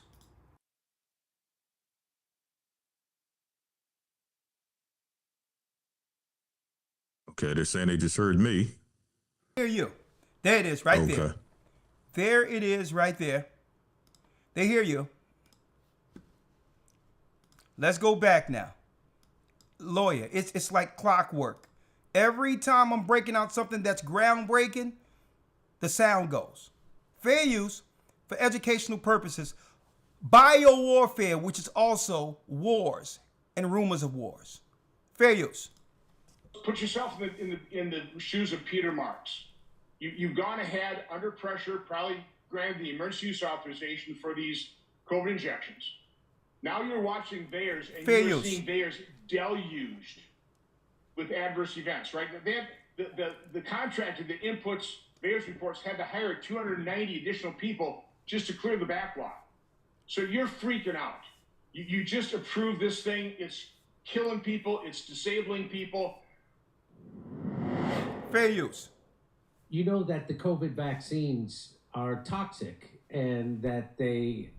Okay. They're saying they just heard me. Hear you. There it is, right Okay. there. There it is, right there. They hear you. Let's go back now. Lawyer, it's like clockwork. Every time I'm breaking out something that's groundbreaking, the sound goes. Fair use for educational purposes. Biowarfare, which is also wars and rumors of wars. Fair use. Put yourself in the shoes of Peter Marks. You've gone ahead under pressure, probably granted the emergency use authorization for these COVID injections. Now you're watching VAERS and Fair you're use. seeing VAERS deluged with adverse events, right? They have, the contractor that inputs VAERS reports had to hire 290 additional people just to clear the backlog. So you're freaking out. You just approved this thing. It's killing people. It's disabling people. Fair use. You know that the COVID vaccines are toxic and that they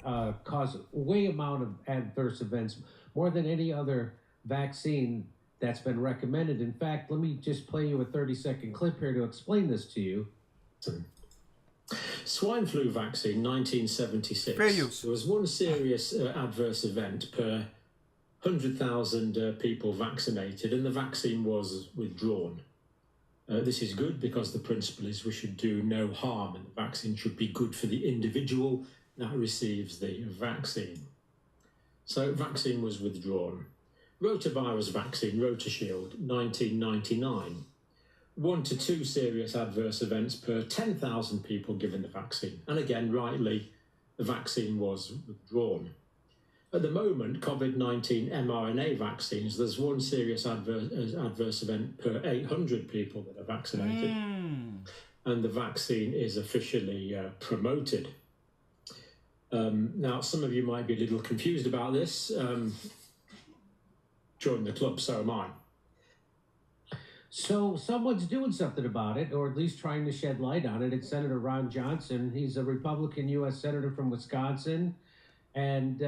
cause way amount of adverse events, more than any other vaccine that's been recommended. In fact, let me just play you a 30-second clip here to explain this to you. Swine flu vaccine, 1976. Fair use. There was one serious adverse event per 100,000 people vaccinated, and the vaccine was withdrawn. This is good because the principle is we should do no harm, and the vaccine should be good for the individual that receives the vaccine. So vaccine was withdrawn. Rotavirus vaccine, Rotashield, 1999. 1 to 2 serious adverse events per 10,000 people given the vaccine. And again, rightly, the vaccine was withdrawn. At the moment, COVID-19 mRNA vaccines, there's 1 serious adverse event per 800 people that are vaccinated. And the vaccine is officially promoted. Now, some of you might be a little confused about this. Join the club, so am I. So someone's doing something about it, or at least trying to shed light on it. It's Senator Ron Johnson. He's a Republican U.S. Senator from Wisconsin, and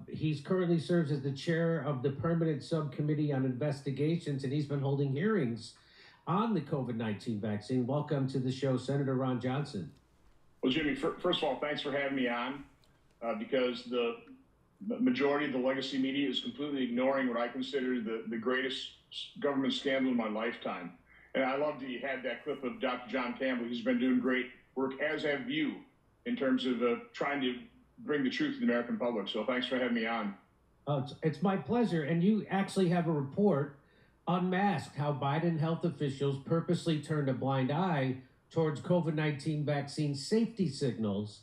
he's currently serves as the chair of the Permanent Subcommittee on Investigations, and he's been holding hearings on the COVID-19 vaccine. Welcome to the show, Senator Ron Johnson. Well, Jimmy, first of all, thanks for having me on, because the majority of the legacy media is completely ignoring what I consider the greatest government scandal in my lifetime. And I love that you had that clip of Dr. John Campbell. He's been doing great work, as have you, in terms of trying to bring the truth to the American public. So thanks for having me on. It's my pleasure. And you actually have a report, Unmasked, how Biden health officials purposely turned a blind eye towards COVID-19 vaccine safety signals.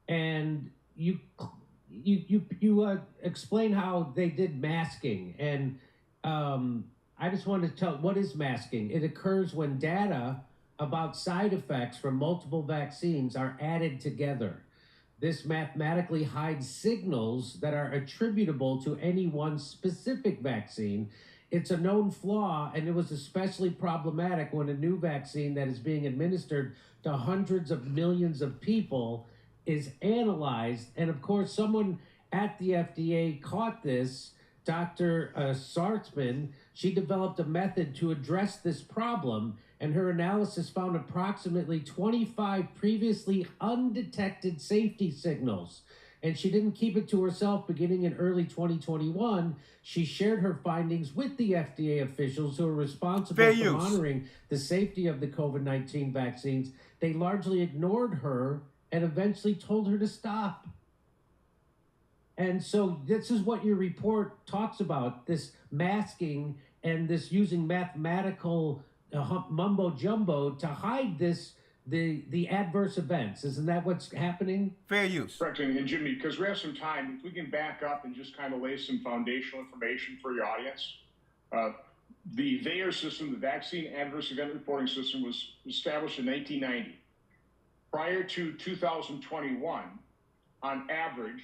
And you explain how they did masking. And I just wanted to tell, what is masking? It occurs when data about side effects from multiple vaccines are added together. This mathematically hides signals that are attributable to any one specific vaccine. It's a known flaw, and it was especially problematic when a new vaccine that is being administered to hundreds of millions of people is analyzed. And of course, someone at the FDA caught this, Dr. Sartzman. She developed a method to address this problem, and her analysis found approximately 25 previously undetected safety signals. And she didn't keep it to herself. Beginning in early 2021, she shared her findings with the FDA officials who are responsible for monitoring the safety of the COVID-19 vaccines. They largely ignored her and eventually told her to stop. And so this is what your report talks about, this masking and this using mathematical mumbo jumbo to hide this, the adverse events. Isn't that what's happening? Fair use. Correct. And Jimmy, because we have some time, if we can back up and just kind of lay some foundational information for your audience. The VAERS system, the Vaccine Adverse Event Reporting System, was established in 1990. Prior to 2021, on average,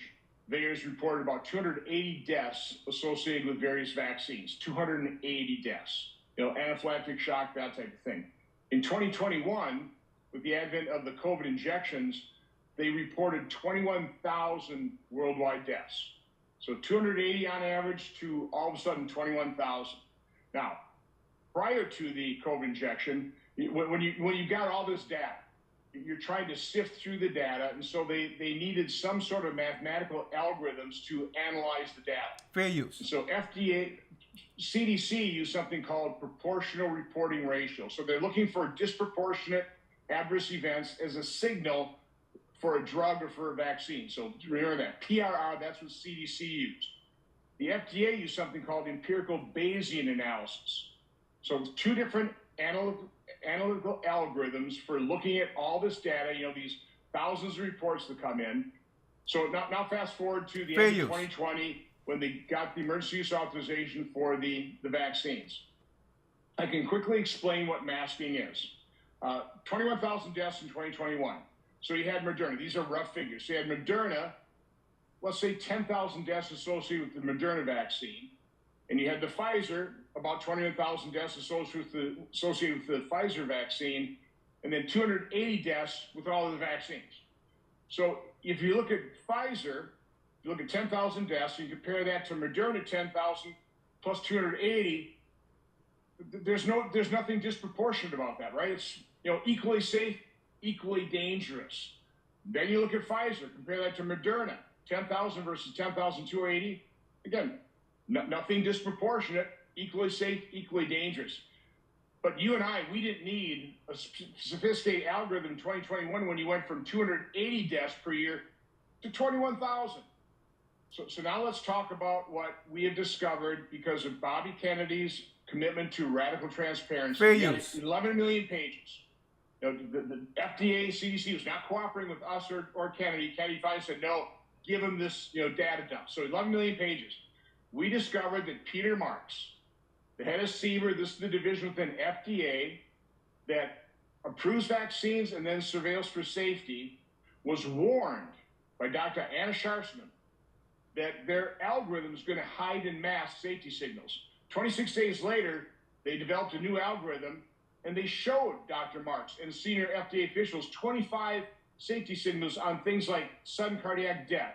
VAERS reported about 280 deaths associated with various vaccines, 280 deaths, anaphylactic shock, that type of thing. In 2021, with the advent of the COVID injections, they reported 21,000 worldwide deaths. So 280 on average to all of a sudden 21,000. Now, prior to the COVID injection, when you got all this data, you're trying to sift through the data, and so they needed some sort of mathematical algorithms to analyze the data. Fair use. So CDC used something called proportional reporting ratio. So they're looking for disproportionate adverse events as a signal for a drug or for a vaccine. So remember that. PRR, that's what CDC used. The FDA used something called empirical Bayesian analysis. So two different analytical algorithms for looking at all this data, these thousands of reports that come in. So now fast forward to the end of 2020 when they got the emergency use authorization for the vaccines. I can quickly explain what masking is. 21,000 deaths in 2021. So you had Moderna. These are rough figures. So you had Moderna, let's say 10,000 deaths associated with the Moderna vaccine. And you had the Pfizer, about 21,000 deaths associated with the Pfizer vaccine, and then 280 deaths with all of the vaccines. So if you look at Pfizer, you look at 10,000 deaths, and you compare that to Moderna, 10,000 plus 280, there's nothing disproportionate about that, right? It's equally safe, equally dangerous. Then you look at Pfizer, compare that to Moderna, 10,000 versus 10,280. Again, nothing disproportionate, equally safe, equally dangerous. But you and I, we didn't need a sophisticated algorithm in 2021 when you went from 280 deaths per year to 21,000. So now let's talk about what we have discovered because of Bobby Kennedy's commitment to radical transparency. Fair We got use. 11 million pages. You know, the FDA, CDC was not cooperating with us or Kennedy. Kennedy finally said, no, give him this data dump. So 11 million pages. We discovered that Peter Marks, the head of CBER, this is the division within FDA that approves vaccines and then surveils for safety, was warned by Dr. Anna Scharsman that their algorithm is going to hide and mask safety signals. 26 days later, they developed a new algorithm, and they showed Dr. Marks and senior FDA officials 25 safety signals on things like sudden cardiac death,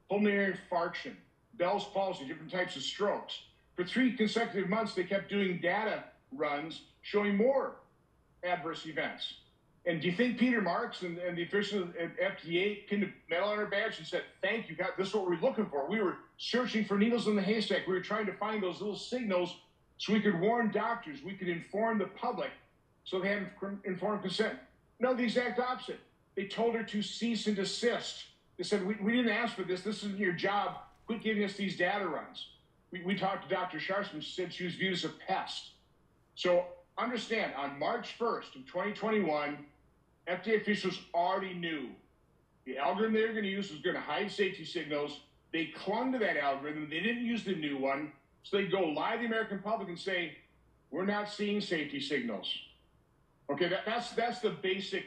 pulmonary infarction, Bell's palsy, different types of strokes. For 3 consecutive months, they kept doing data runs showing more adverse events. And do you think Peter Marks and the officials at FDA pinned a medal on our badge and said, thank you, God, this is what we're looking for. We were searching for needles in the haystack. We were trying to find those little signals so we could warn doctors, we could inform the public so they had informed consent. No, the exact opposite. They told her to cease and desist. They said, we didn't ask for this. This isn't your job. Quit giving us these data runs. We talked to Dr. Scharsman. She said she was viewed as a pest. So understand, on March 1st of 2021, FDA officials already knew the algorithm they were going to use was going to hide safety signals. They clung to that algorithm. They didn't use the new one. So they go lie to the American public and say, we're not seeing safety signals. Okay, that's the basic,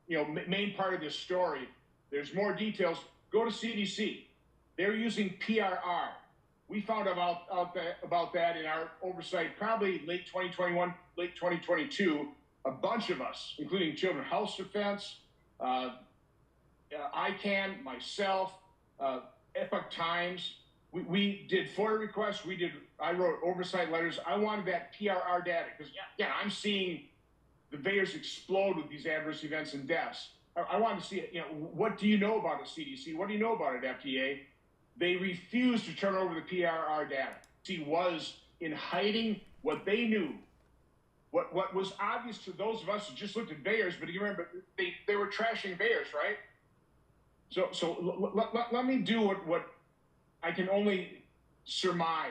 main part of this story. There's more details. Go to CDC. They're using PRR. We found about that in our oversight probably late 2021, late 2022. A bunch of us, including Children's Health Defense, ICANN, myself, Epoch Times, we did FOIA requests. I wrote oversight letters. I wanted that PRR data because, I'm seeing the VAERS explode with these adverse events and deaths. I wanted to see it. What do you know about the CDC? What do you know about it, FDA? They refused to turn over the PRR data. He was in hiding what they knew. What was obvious to those of us who just looked at VAERS, but you remember they were trashing VAERS, right? So let me do what I can only surmise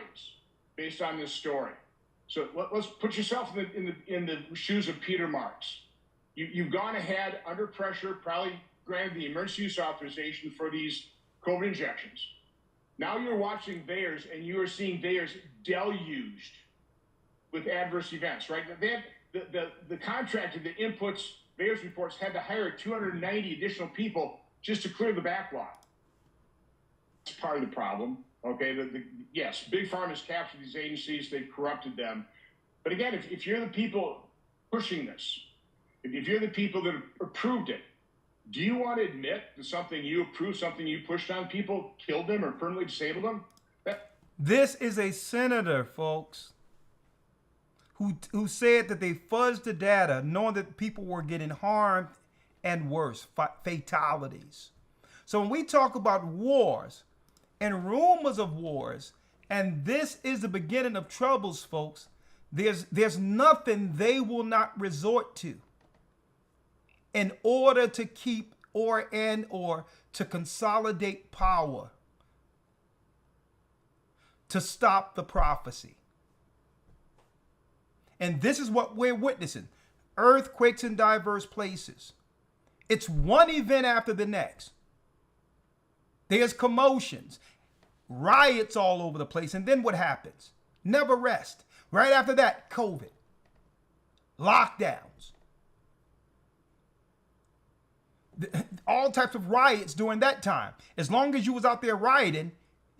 based on this story. So let's put yourself in the shoes of Peter Marks. You've gone ahead under pressure, probably granted the emergency use authorization for these COVID injections. Now you're watching VAERS and you are seeing VAERS deluged with adverse events, right? They had the contractor that inputs VAERS reports had to hire 290 additional people just to clear the backlog. It's part of the problem, okay? Yes, Big Pharma has captured these agencies, they've corrupted them. But again, if you're the people pushing this, if you're the people that approved it, do you want to admit that something you approved, something you pushed on people, killed them or permanently disabled them? This is a senator, folks, who said that they fudged the data knowing that people were getting harmed and worse, fatalities. So when we talk about wars and rumors of wars, and this is the beginning of troubles, folks, there's nothing they will not resort to in order to keep or to consolidate power, to stop the prophecy. And this is what we're witnessing. Earthquakes in diverse places. It's one event after the next. There's commotions, riots all over the place. And then what happens? Never rest. Right after that, COVID, lockdowns, all types of riots during that time. As long as you was out there rioting,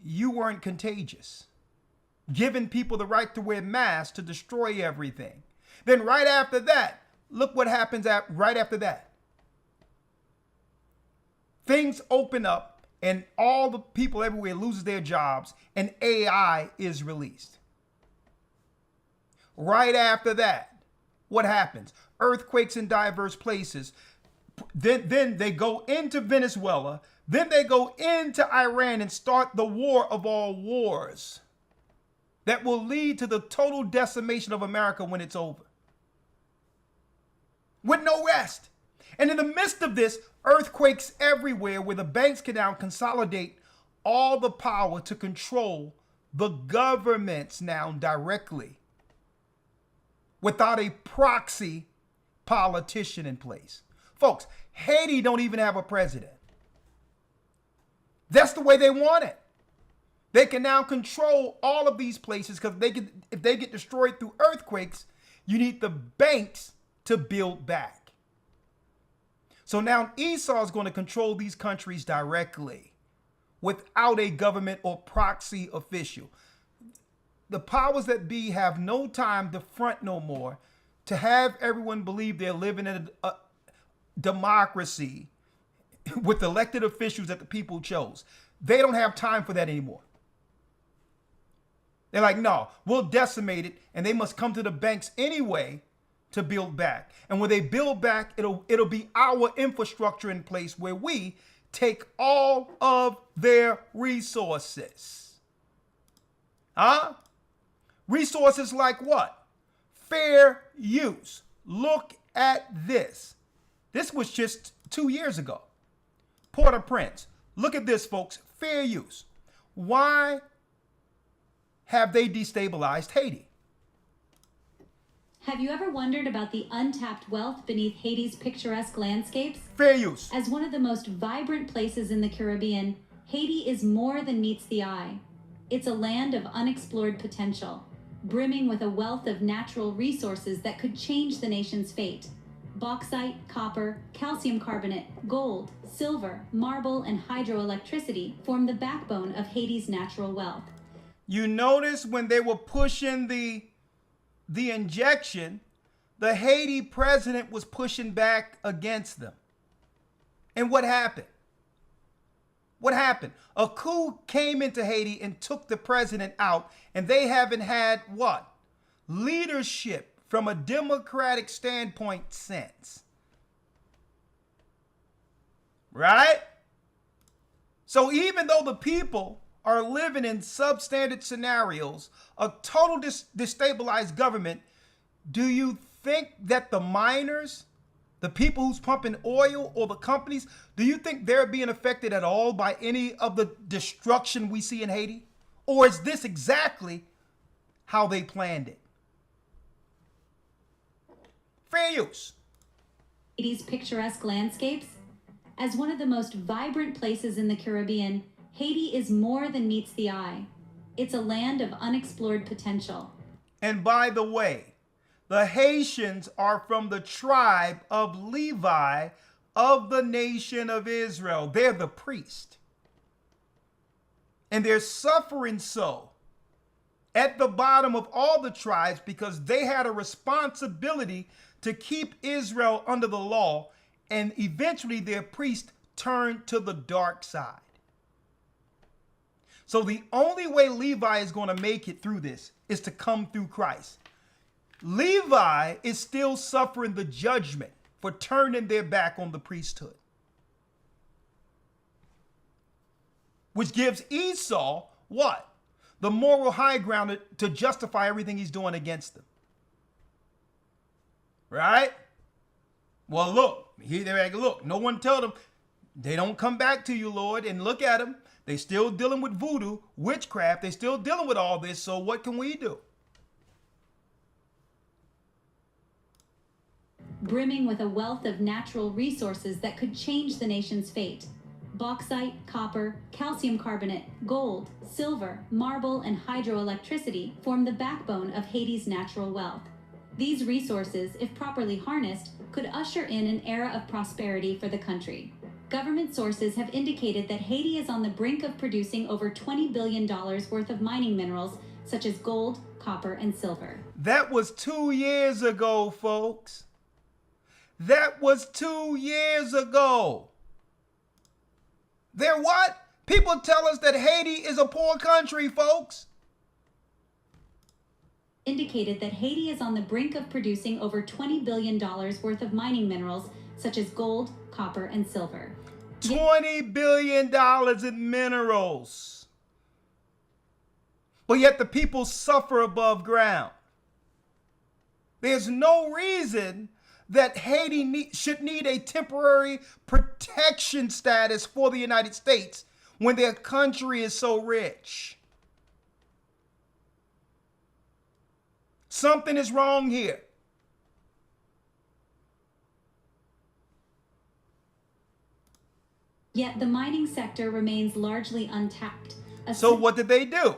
you weren't contagious, giving people the right to wear masks to destroy everything. Then right after that, look what happens right after that. Things open up and all the people everywhere loses their jobs and AI is released. Right after that, what happens? Earthquakes in diverse places. Then they go into Venezuela. Then they go into Iran and start the war of all wars that will lead to the total decimation of America when it's over. With no rest. And in the midst of this, earthquakes everywhere where the banks can now consolidate all the power to control the governments now directly without a proxy politician in place. Folks, Haiti don't even have a president. That's the way they want it. They can now control all of these places because if they get destroyed through earthquakes, you need the banks to build back. So now Esau is going to control these countries directly without a government or proxy official. The powers that be have no time to front no more, to have everyone believe they're living in a democracy with elected officials that the people chose. They don't have time for that anymore. They're like, no, we'll decimate it, and they must come to the banks anyway to build back. And when they build back, it'll be our infrastructure in place where we take all of their resources. Resources like what? Fair use. Look at this. This was just 2 years ago. Port-au-Prince. Look at this, folks. Fair use. Why have they destabilized Haiti? Have you ever wondered about the untapped wealth beneath Haiti's picturesque landscapes? Fair use. As one of the most vibrant places in the Caribbean, Haiti is more than meets the eye. It's a land of unexplored potential, brimming with a wealth of natural resources that could change the nation's fate. Bauxite, copper, calcium carbonate, gold, silver, marble, and hydroelectricity form the backbone of Haiti's natural wealth. You notice when they were pushing the injection, the Haiti president was pushing back against them. And what happened? What happened? A coup came into Haiti and took the president out, and they haven't had what? Leadership from a democratic standpoint since. Right? So even though the people are living in substandard scenarios, a total destabilized government, do you think that the miners, the people who's pumping oil, or the companies, do you think they're being affected at all by any of the destruction we see in Haiti? Or is this exactly how they planned it? Fair use. Haiti's picturesque landscapes. As one of the most vibrant places in the Caribbean, Haiti is more than meets the eye. It's a land of unexplored potential. And by the way, the Haitians are from the tribe of Levi of the nation of Israel. They're the priest. And they're suffering so at the bottom of all the tribes because they had a responsibility to keep Israel under the law, and eventually their priest turned to the dark side. So the only way Levi is going to make it through this is to come through Christ. Levi is still suffering the judgment for turning their back on the priesthood, which gives Esau what? The moral high ground to justify everything he's doing against them. Right? Well, look, they're like, look, no one tell them. They don't come back to you, Lord, and look at them. They still dealing with voodoo, witchcraft. They still dealing with all this. So what can we do? Brimming with a wealth of natural resources that could change the nation's fate. Bauxite, copper, calcium carbonate, gold, silver, marble, and hydroelectricity form the backbone of Haiti's natural wealth. These resources, if properly harnessed, could usher in an era of prosperity for the country. Government sources have indicated that Haiti is on the brink of producing over $20 billion worth of mining minerals such as gold, copper, and silver. That was 2 years ago, folks. That was 2 years ago. They're what? People tell us that Haiti is a poor country, folks. Indicated that Haiti is on the brink of producing over $20 billion worth of mining minerals such as gold, copper, and silver. $20 billion in minerals. But yet the people suffer above ground. There's no reason that Haiti should need a temporary protection status for the United States when their country is so rich? Something is wrong here. Yet the mining sector remains largely untapped. So what did they do?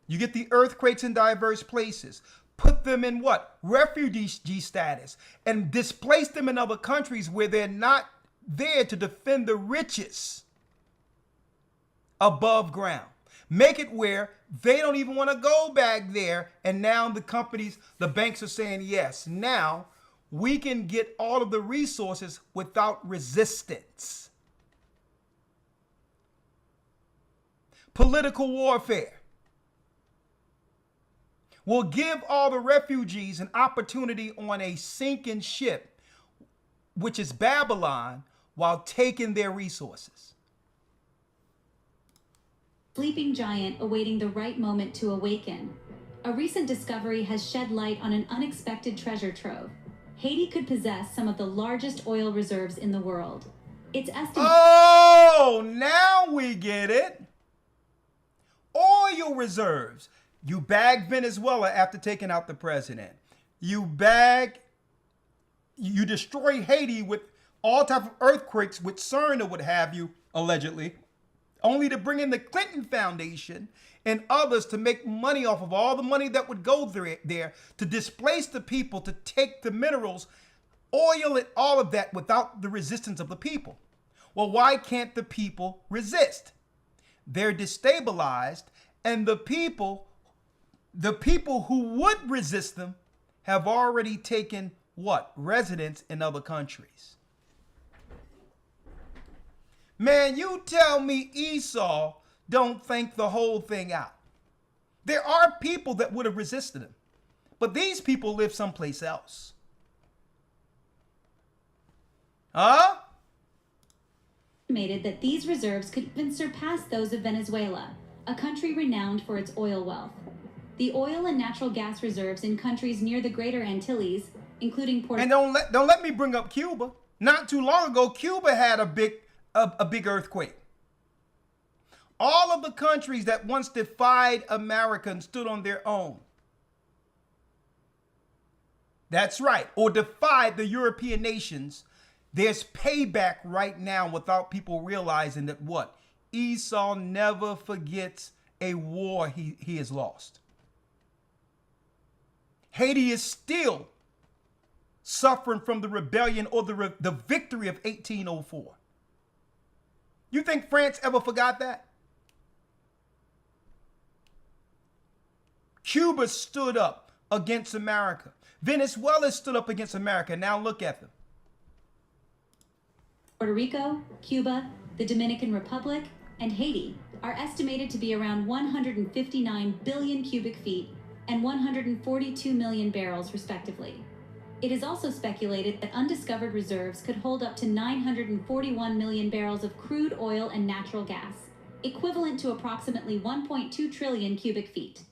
You get the earthquakes in diverse places. Put them in what? Refugee status. And displace them in other countries where they're not there to defend the riches above ground. Make it where they don't even want to go back there. And now the companies, the banks are saying, yes, now we can get all of the resources without resistance. Political warfare will give all the refugees an opportunity on a sinking ship, which is Babylon, while taking their resources. Sleeping giant awaiting the right moment to awaken. A recent discovery has shed light on an unexpected treasure trove. Haiti could possess some of the largest oil reserves in the world. It's estimated. Oh, now we get it. Oil reserves. You bag Venezuela after taking out the president. You destroy Haiti with all type of earthquakes with CERN or what have you, allegedly, only to bring in the Clinton Foundation and others to make money off of all the money that would go there to displace the people, to take the minerals, oil and all of that without the resistance of the people. Well, why can't the people resist? They're destabilized, and the people who would resist them have already taken what? Residence in other countries. Man, you tell me Esau don't think the whole thing out. There are people that would have resisted him, but these people live someplace else. Huh? Estimated that these reserves could even surpass those of Venezuela, a country renowned for its oil wealth. The oil and natural gas reserves in countries near the Greater Antilles, including Puerto. And don't let me bring up Cuba. Not too long ago, Cuba had a big earthquake. All of the countries that once defied America and stood on their own. That's right, or defied the European nations. There's payback right now without people realizing that what? Esau never forgets a war he has lost. Haiti is still suffering from the rebellion or the victory of 1804. You think France ever forgot that? Cuba stood up against America. Venezuela stood up against America. Now look at them. Puerto Rico, Cuba, the Dominican Republic, and Haiti are estimated to be around 159 billion cubic feet and 142 million barrels, respectively. It is also speculated that undiscovered reserves could hold up to 941 million barrels of crude oil and natural gas, equivalent to approximately 1.2 trillion cubic feet.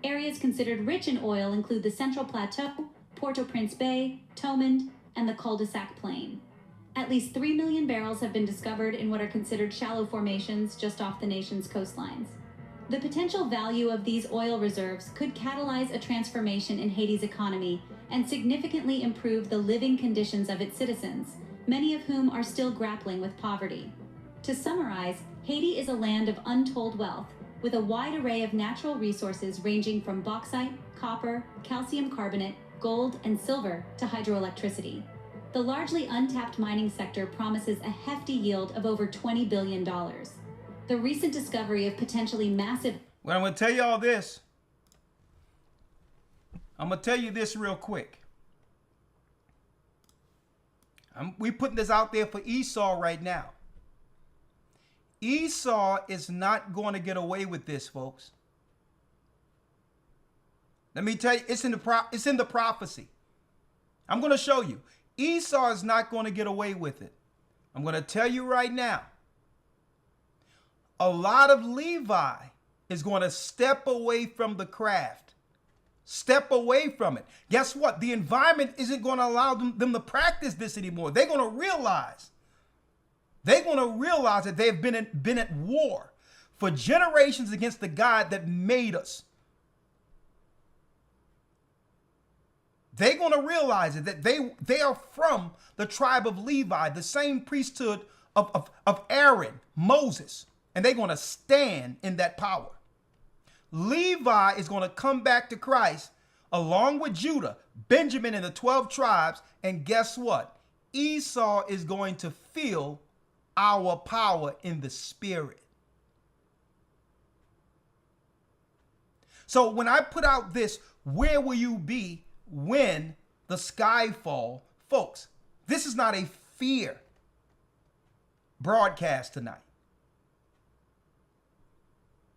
Areas considered rich in oil include the Central Plateau, Port-au-Prince Bay, Tomand, and the Cul-de-Sac Plain. At least 3 million barrels have been discovered in what are considered shallow formations just off the nation's coastlines. The potential value of these oil reserves could catalyze a transformation in Haiti's economy and significantly improve the living conditions of its citizens, many of whom are still grappling with poverty. To summarize, Haiti is a land of untold wealth, with a wide array of natural resources ranging from bauxite, copper, calcium carbonate, gold, and silver to hydroelectricity. The largely untapped mining sector promises a hefty yield of over $20 billion. The recent discovery of potentially massive... Well, I'm going to tell you all this. I'm going to tell you this real quick. We putting this out there for Esau right now. Esau is not going to get away with this, folks. Let me tell you, it's in the prophecy. I'm going to show you. Esau is not going to get away with it. I'm going to tell you right now. A lot of Levi is going to step away from the craft. Step away from it. Guess what? The environment isn't going to allow them to practice this anymore. They're going to realize They're going to realize that they've been at war for generations against the God that made us. They're going to realize it, that they are from the tribe of Levi, the same priesthood of Aaron, Moses, and they're going to stand in that power. Levi is going to come back to Christ along with Judah, Benjamin, and the 12 tribes. And guess what? Esau is going to feel our power in the spirit. So when I put out this, where will you be when the sky fall? Folks, this is not a fear broadcast tonight.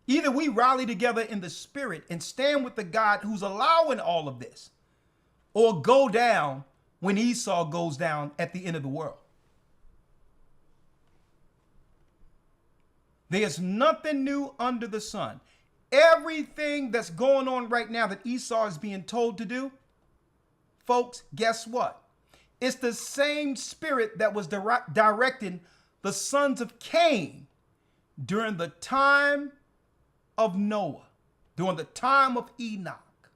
Either we rally together in the spirit and stand with the God who's allowing all of this, or go down when Esau goes down at the end of the world. There's nothing new under the sun. Everything that's going on right now that Esau is being told to do, folks, guess what? It's the same spirit that was directing the sons of Cain during the time of Noah, during the time of Enoch.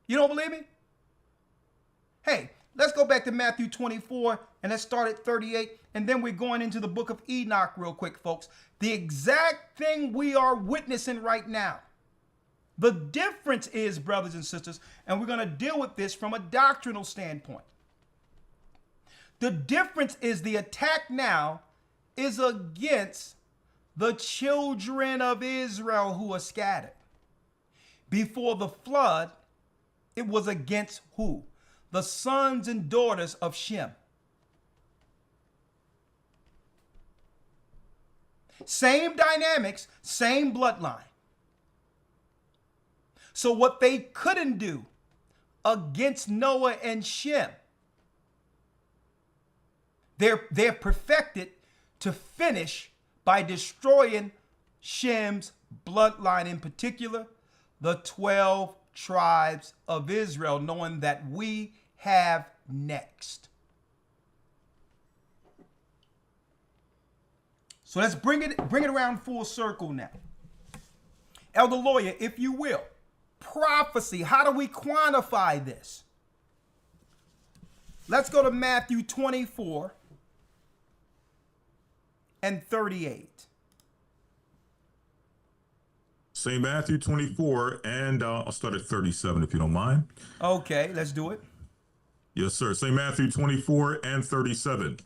You don't believe me? Hey, let's go back to Matthew 24 and let's start at 38. And then we're going into the book of Enoch real quick, folks. The exact thing we are witnessing right now. The difference is, brothers and sisters, and we're going to deal with this from a doctrinal standpoint. The difference is the attack now is against the children of Israel who are scattered. Before the flood, it was against who? The sons and daughters of Shem. Same dynamics, same bloodline. So what they couldn't do against Noah and Shem, they're perfected to finish by destroying Shem's bloodline, in particular, the 12 tribes of Israel, knowing that we have next. So let's bring it around full circle now. Elder Lawyer, if you will, prophecy, how do we quantify this? Let's go to Matthew 24 and 38. St. Matthew 24, and I'll start at 37 if you don't mind. Okay, let's do it. Yes, sir. St. Matthew 24 and 37.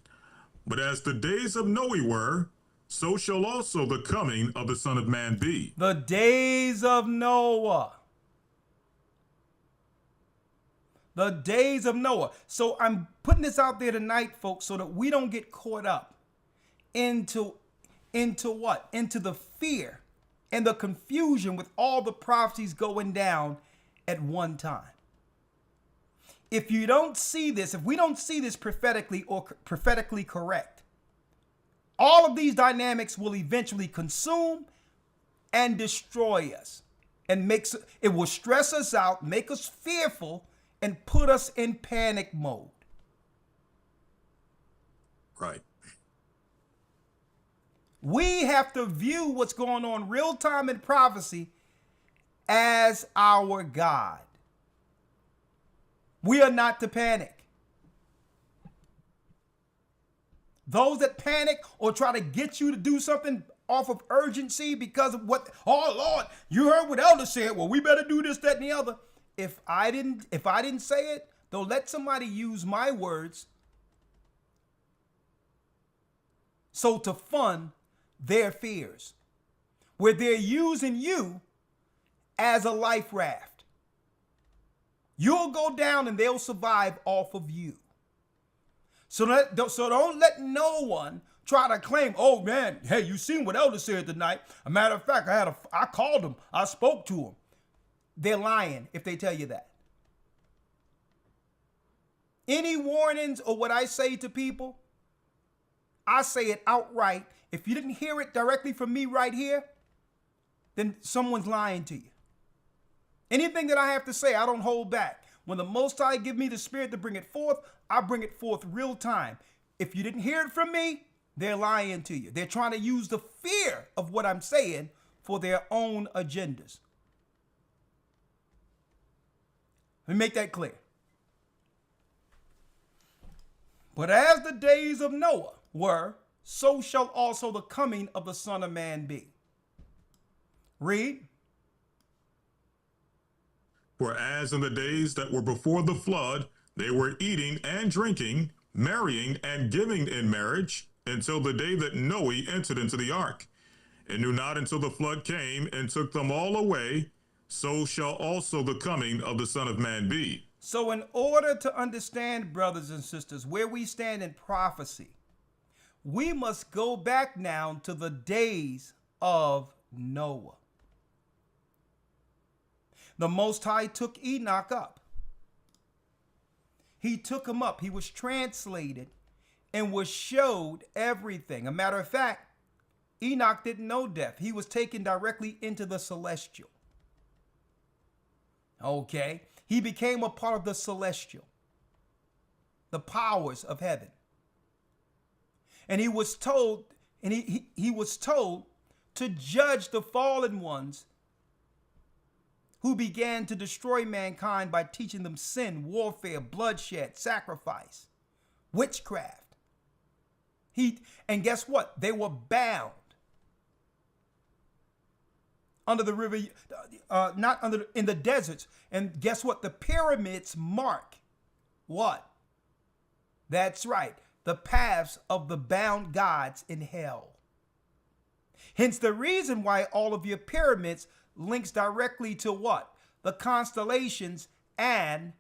But as the days of Noe were, so shall also the coming of the Son of Man be. The days of Noah. The days of Noah. So I'm putting this out there tonight, folks, so that we don't get caught up into what? Into the fear and the confusion with all the prophecies going down at one time. If you don't see this, if we don't see this prophetically or prophetically correct, all of these dynamics will eventually consume and destroy us, and it will stress us out, make us fearful, and put us in panic mode. Right. We have to view what's going on real time in prophecy as our God. We are not to panic. Those that panic or try to get you to do something off of urgency because of what, oh Lord, you heard what Elder said, well, we better do this, that, and the other. If I didn't say it, though, let somebody use my words so to fund their fears, where they're using you as a life raft. You'll go down and they'll survive off of you. So don't let no one try to claim, oh man, hey, you seen what Elder said tonight. A matter of fact, I called him, I spoke to him. They're lying if they tell you that. Any warnings or what I say to people, I say it outright. If you didn't hear it directly from me right here, then someone's lying to you. Anything that I have to say, I don't hold back. When the Most High give me the spirit to bring it forth, I bring it forth real time. If you didn't hear it from me, they're lying to you. They're trying to use the fear of what I'm saying for their own agendas. Let me make that clear. But as the days of Noah were, so shall also the coming of the Son of Man be. Read. For as in the days that were before the flood, they were eating and drinking, marrying and giving in marriage, until the day that Noah entered into the ark, and knew not until the flood came and took them all away, so shall also the coming of the Son of Man be. So in order to understand, brothers and sisters, where we stand in prophecy, we must go back now to the days of Noah. The Most High took Enoch up. He took him up. He was translated and was showed everything. A matter of fact, Enoch didn't know death. He was taken directly into the celestial. Okay. He became a part of the celestial, the powers of heaven. And he was told, he was told to judge the fallen ones who began to destroy mankind by teaching them sin, warfare, bloodshed, sacrifice, witchcraft. And guess what? They were bound under the river, in the deserts. And guess what? The pyramids mark what? That's right, the paths of the bound gods in hell. Hence the reason why all of your pyramids links directly to what? The constellations and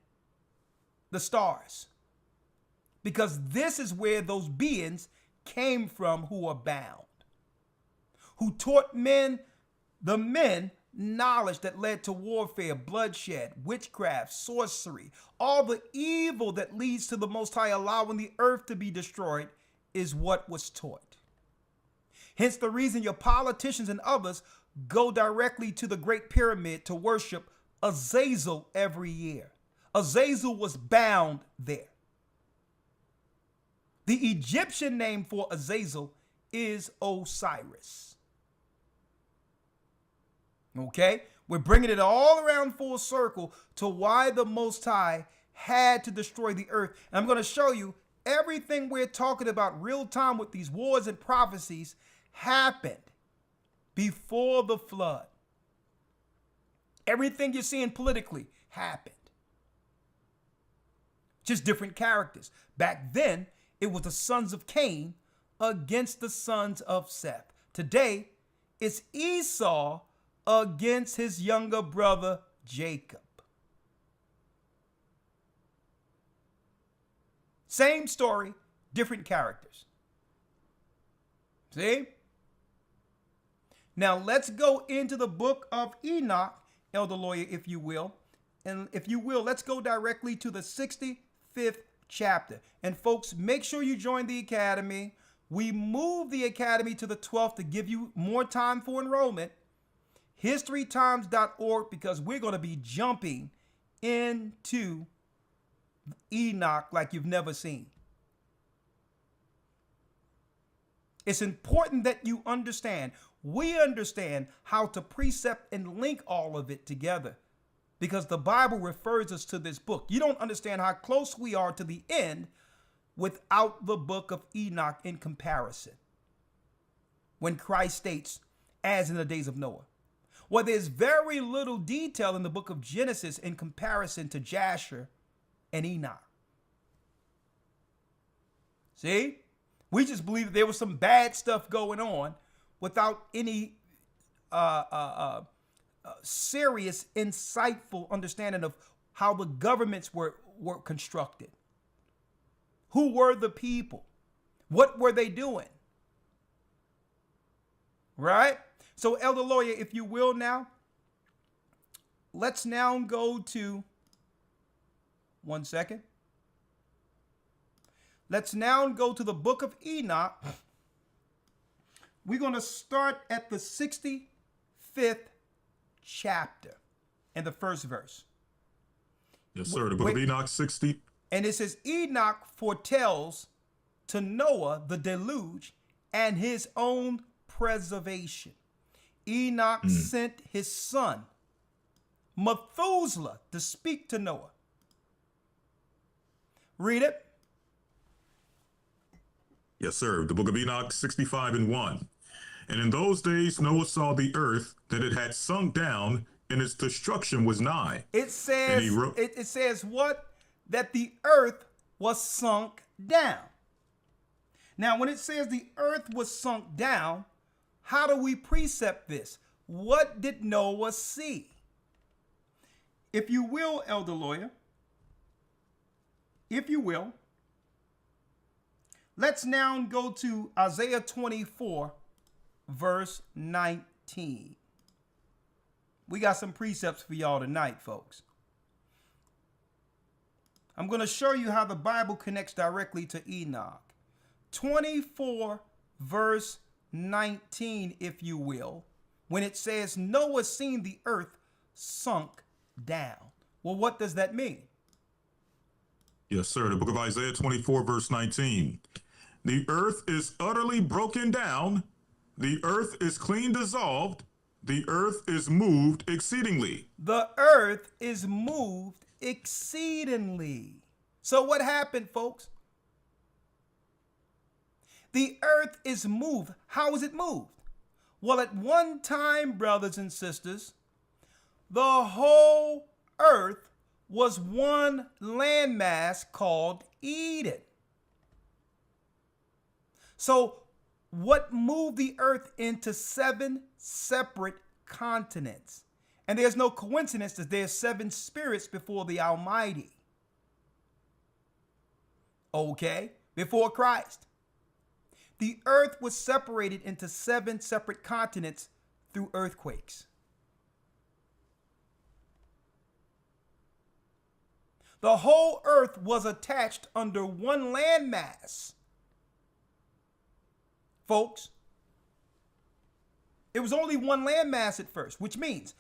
the stars. Because this is where those beings came from who are bound, who taught the men knowledge that led to warfare, bloodshed, witchcraft, sorcery. All the evil that leads to the Most High allowing the earth to be destroyed is what was taught. Hence the reason your politicians and others go directly to the Great Pyramid to worship Azazel every year. Azazel was bound there. The Egyptian name for Azazel is Osiris. Okay? We're bringing it all around full circle to why the Most High had to destroy the earth. And I'm going to show you everything we're talking about real time with these wars and prophecies happened before the flood. Everything you're seeing politically happened. Just different characters. Back then, it was the sons of Cain against the sons of Seth. Today, it's Esau against his younger brother, Jacob. Same story, different characters. See? Now let's go into the book of Enoch, Elder Lawyer, if you will. And if you will, let's go directly to the 65th chapter. And folks, make sure you join the academy. We moved the academy to the 12th to give you more time for enrollment. historytimes.org, because we're going to be jumping into Enoch like you've never seen. It's important that you understand. We understand how to precept and link all of it together because the Bible refers us to this book. You don't understand how close we are to the end without the book of Enoch in comparison. When Christ states, as in the days of Noah. Well, there's very little detail in the book of Genesis in comparison to Jasher and Enoch. See? We just believe that there was some bad stuff going on without any serious, insightful understanding of how the governments were constructed. Who were the people? What were they doing? Right? So, Elder Lawyer, if you will now, let's now go to, one second. Let's now go to the book of Enoch. We're going to start at the 65th chapter and the first verse. Yes, sir. The book of Enoch 60. And it says, Enoch foretells to Noah the deluge and his own preservation. Enoch sent his son Methuselah to speak to Noah. Read it. Yes, sir. The book of Enoch 65:1. And in those days Noah saw the earth, that it had sunk down, and its destruction was nigh. It says, And he wrote- it says what? That the earth was sunk down. Now, when it says the earth was sunk down, how do we precept this? What did Noah see? If you will, Elder Lawyer, if you will, let's now go to Isaiah 24, verse 19. We got some precepts for y'all tonight, folks. I'm going to show you how the Bible connects directly to Enoch. 24, verse 19, if you will, when it says Noah seen the earth sunk down. Well, what does that mean? Yes, sir. The book of Isaiah 24, verse 19. The earth is utterly broken down. The earth is clean dissolved. The earth is moved exceedingly. The earth is moved exceedingly. So what happened, folks? The earth is moved. How is it moved? Well, at one time, brothers and sisters, the whole earth was one landmass called Eden. So what moved the earth into 7 separate continents? And there's no coincidence that there's 7 spirits before the Almighty. Okay, before Christ. The earth was separated into 7 separate continents through earthquakes. The whole earth was attached under one landmass. Folks, it was only one landmass at first, which means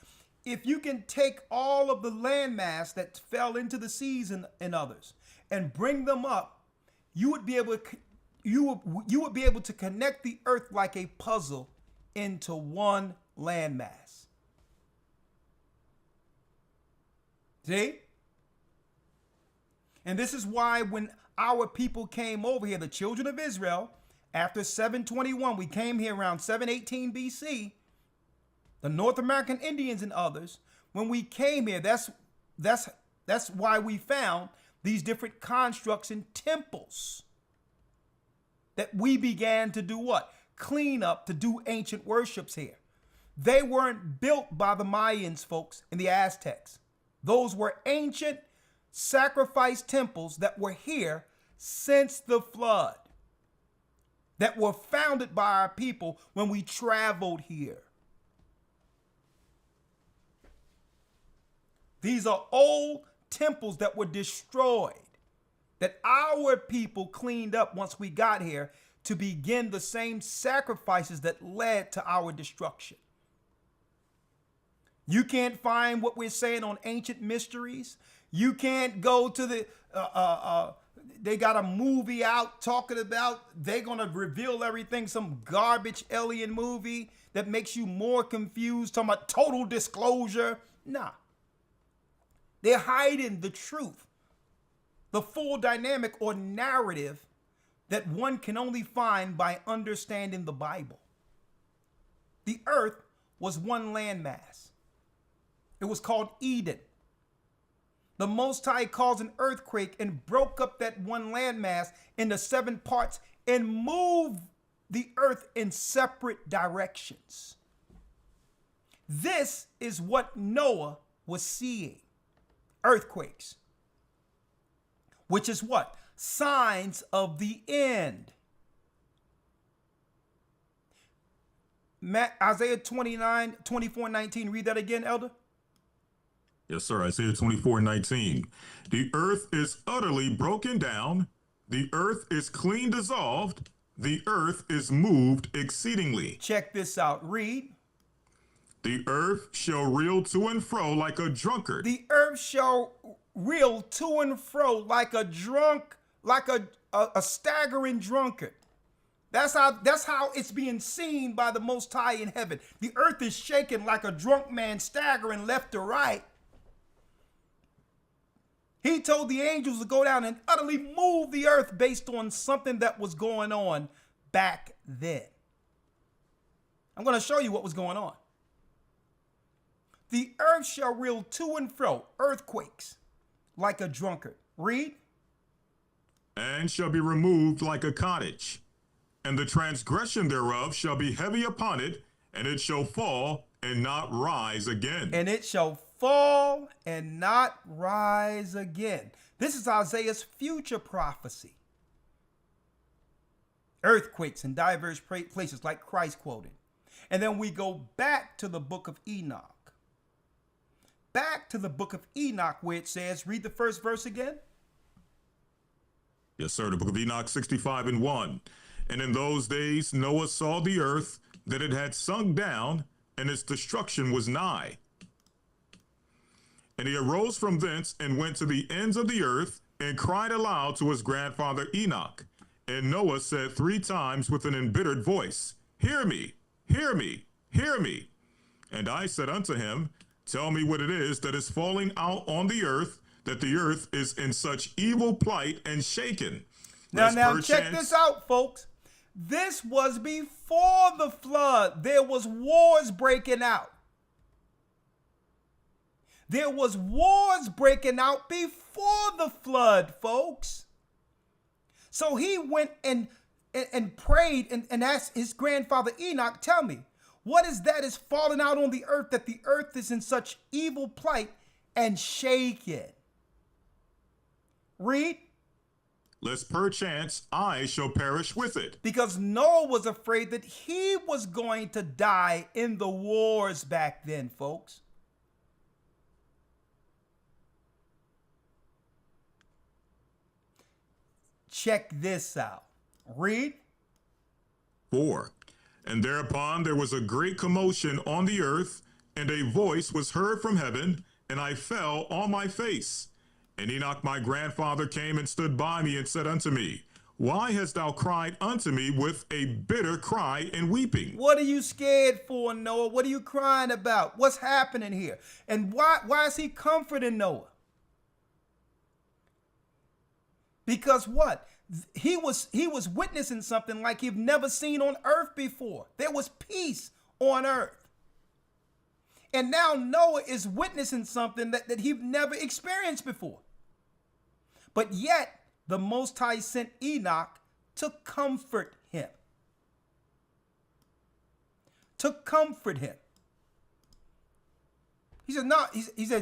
if you can take all of the landmass that fell into the seas and others and bring them up, you would be able to connect the earth like a puzzle into one landmass. See? And this is why when our people came over here, the children of Israel, after 721, we came here around 718 BC, the North American Indians and others, when we came here, that's why we found these different constructs and temples that we began to do what? Clean up, to do ancient worships here. They weren't built by the Mayans, folks, and the Aztecs. Those were ancient sacrifice temples that were here since the flood, that were founded by our people when we traveled here. These are old temples that were destroyed, that our people cleaned up once we got here to begin the same sacrifices that led to our destruction. You can't find what we're saying on ancient mysteries. You can't go to the, they got a movie out talking about they're going to reveal everything, some garbage alien movie that makes you more confused, talking about total disclosure. Nah. They're hiding the truth, the full dynamic or narrative that one can only find by understanding the Bible. The earth was one landmass. It was called Eden. The Most High caused an earthquake and broke up that one landmass into 7 parts and moved the earth in separate directions. This is what Noah was seeing. Earthquakes. Which is what? Signs of the end. Isaiah 24:19. Read that again, Elder. Yes, sir. Isaiah 24:19. The earth is utterly broken down. The earth is clean dissolved. The earth is moved exceedingly. Check this out. Read. The earth shall reel to and fro like a drunkard. The earth shall reel to and fro like a like a staggering drunkard. That's how it's being seen by the Most High in heaven. The earth is shaking like a drunk man staggering left to right. He told the angels to go down and utterly move the earth based on something that was going on back then. I'm going to show you what was going on. The earth shall reel to and fro, earthquakes, like a drunkard. Read. And shall be removed like a cottage, and the transgression thereof shall be heavy upon it, and it shall fall and not rise again. And it shall fall and not rise again. This is Isaiah's future prophecy. Earthquakes in diverse places, like Christ quoted. And then we go back to the book of Enoch. Back to the book of Enoch, where it says, read the first verse again. Yes, sir. The book of Enoch 65:1. And in those days Noah saw the earth, that it had sunk down, and its destruction was nigh. And he arose from thence and went to the ends of the earth, and cried aloud to his grandfather Enoch. And Noah said 3 times with an embittered voice, Hear me, hear me, hear me. And I said unto him, Tell me what it is that is falling out on the earth, that the earth is in such evil plight and shaken. Now check this out, folks. This was before the flood. There was wars breaking out. There was wars breaking out before the flood, folks. So he went and prayed and asked his grandfather Enoch, tell me, what is that is falling out on the earth, that the earth is in such evil plight and shaken? Read. Lest perchance I shall perish with it. Because Noah was afraid that he was going to die in the wars back then, folks. Check this out. Read. 4. And thereupon there was a great commotion on the earth, and a voice was heard from heaven, and I fell on my face. And Enoch my grandfather came and stood by me and said unto me, Why hast thou cried unto me with a bitter cry and weeping? What are you scared for, Noah? What are you crying about? What's happening here? And why is he comforting Noah? Because what? He was witnessing something like he'd never seen on earth before. There was peace on earth. And now Noah is witnessing something that he'd never experienced before. But yet, the Most High sent Enoch to comfort him. To comfort him. He said,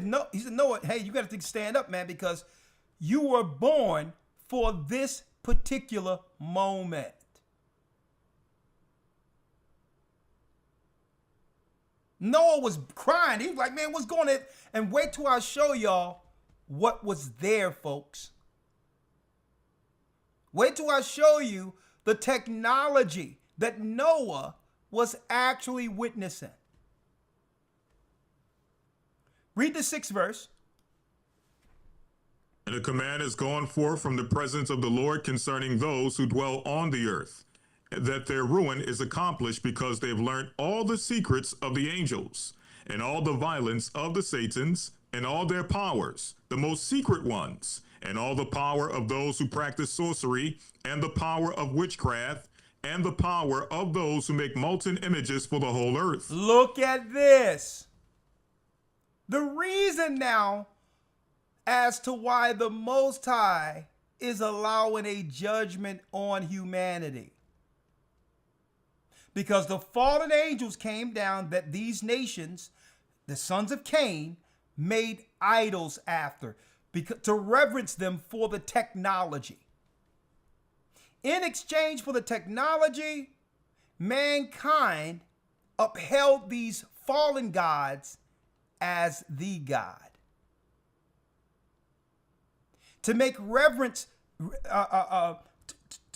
Noah, hey, you got to stand up, man, because you were born for this particular moment. Noah was crying. He was like, man, what's going on? And wait till I show y'all what was there, folks. Wait till I show you the technology that Noah was actually witnessing. Read the 6th verse. And a command is gone forth from the presence of the Lord concerning those who dwell on the earth, that their ruin is accomplished because they've learned all the secrets of the angels, and all the violence of the Satans, and all their powers, the most secret ones, and all the power of those who practice sorcery, and the power of witchcraft, and the power of those who make molten images for the whole earth. Look at this. The reason now as to why the Most High is allowing a judgment on humanity. Because the fallen angels came down that these nations, the sons of Cain, made idols after, to reverence them for the technology. In exchange for the technology, mankind upheld these fallen gods as the God. To make reverence,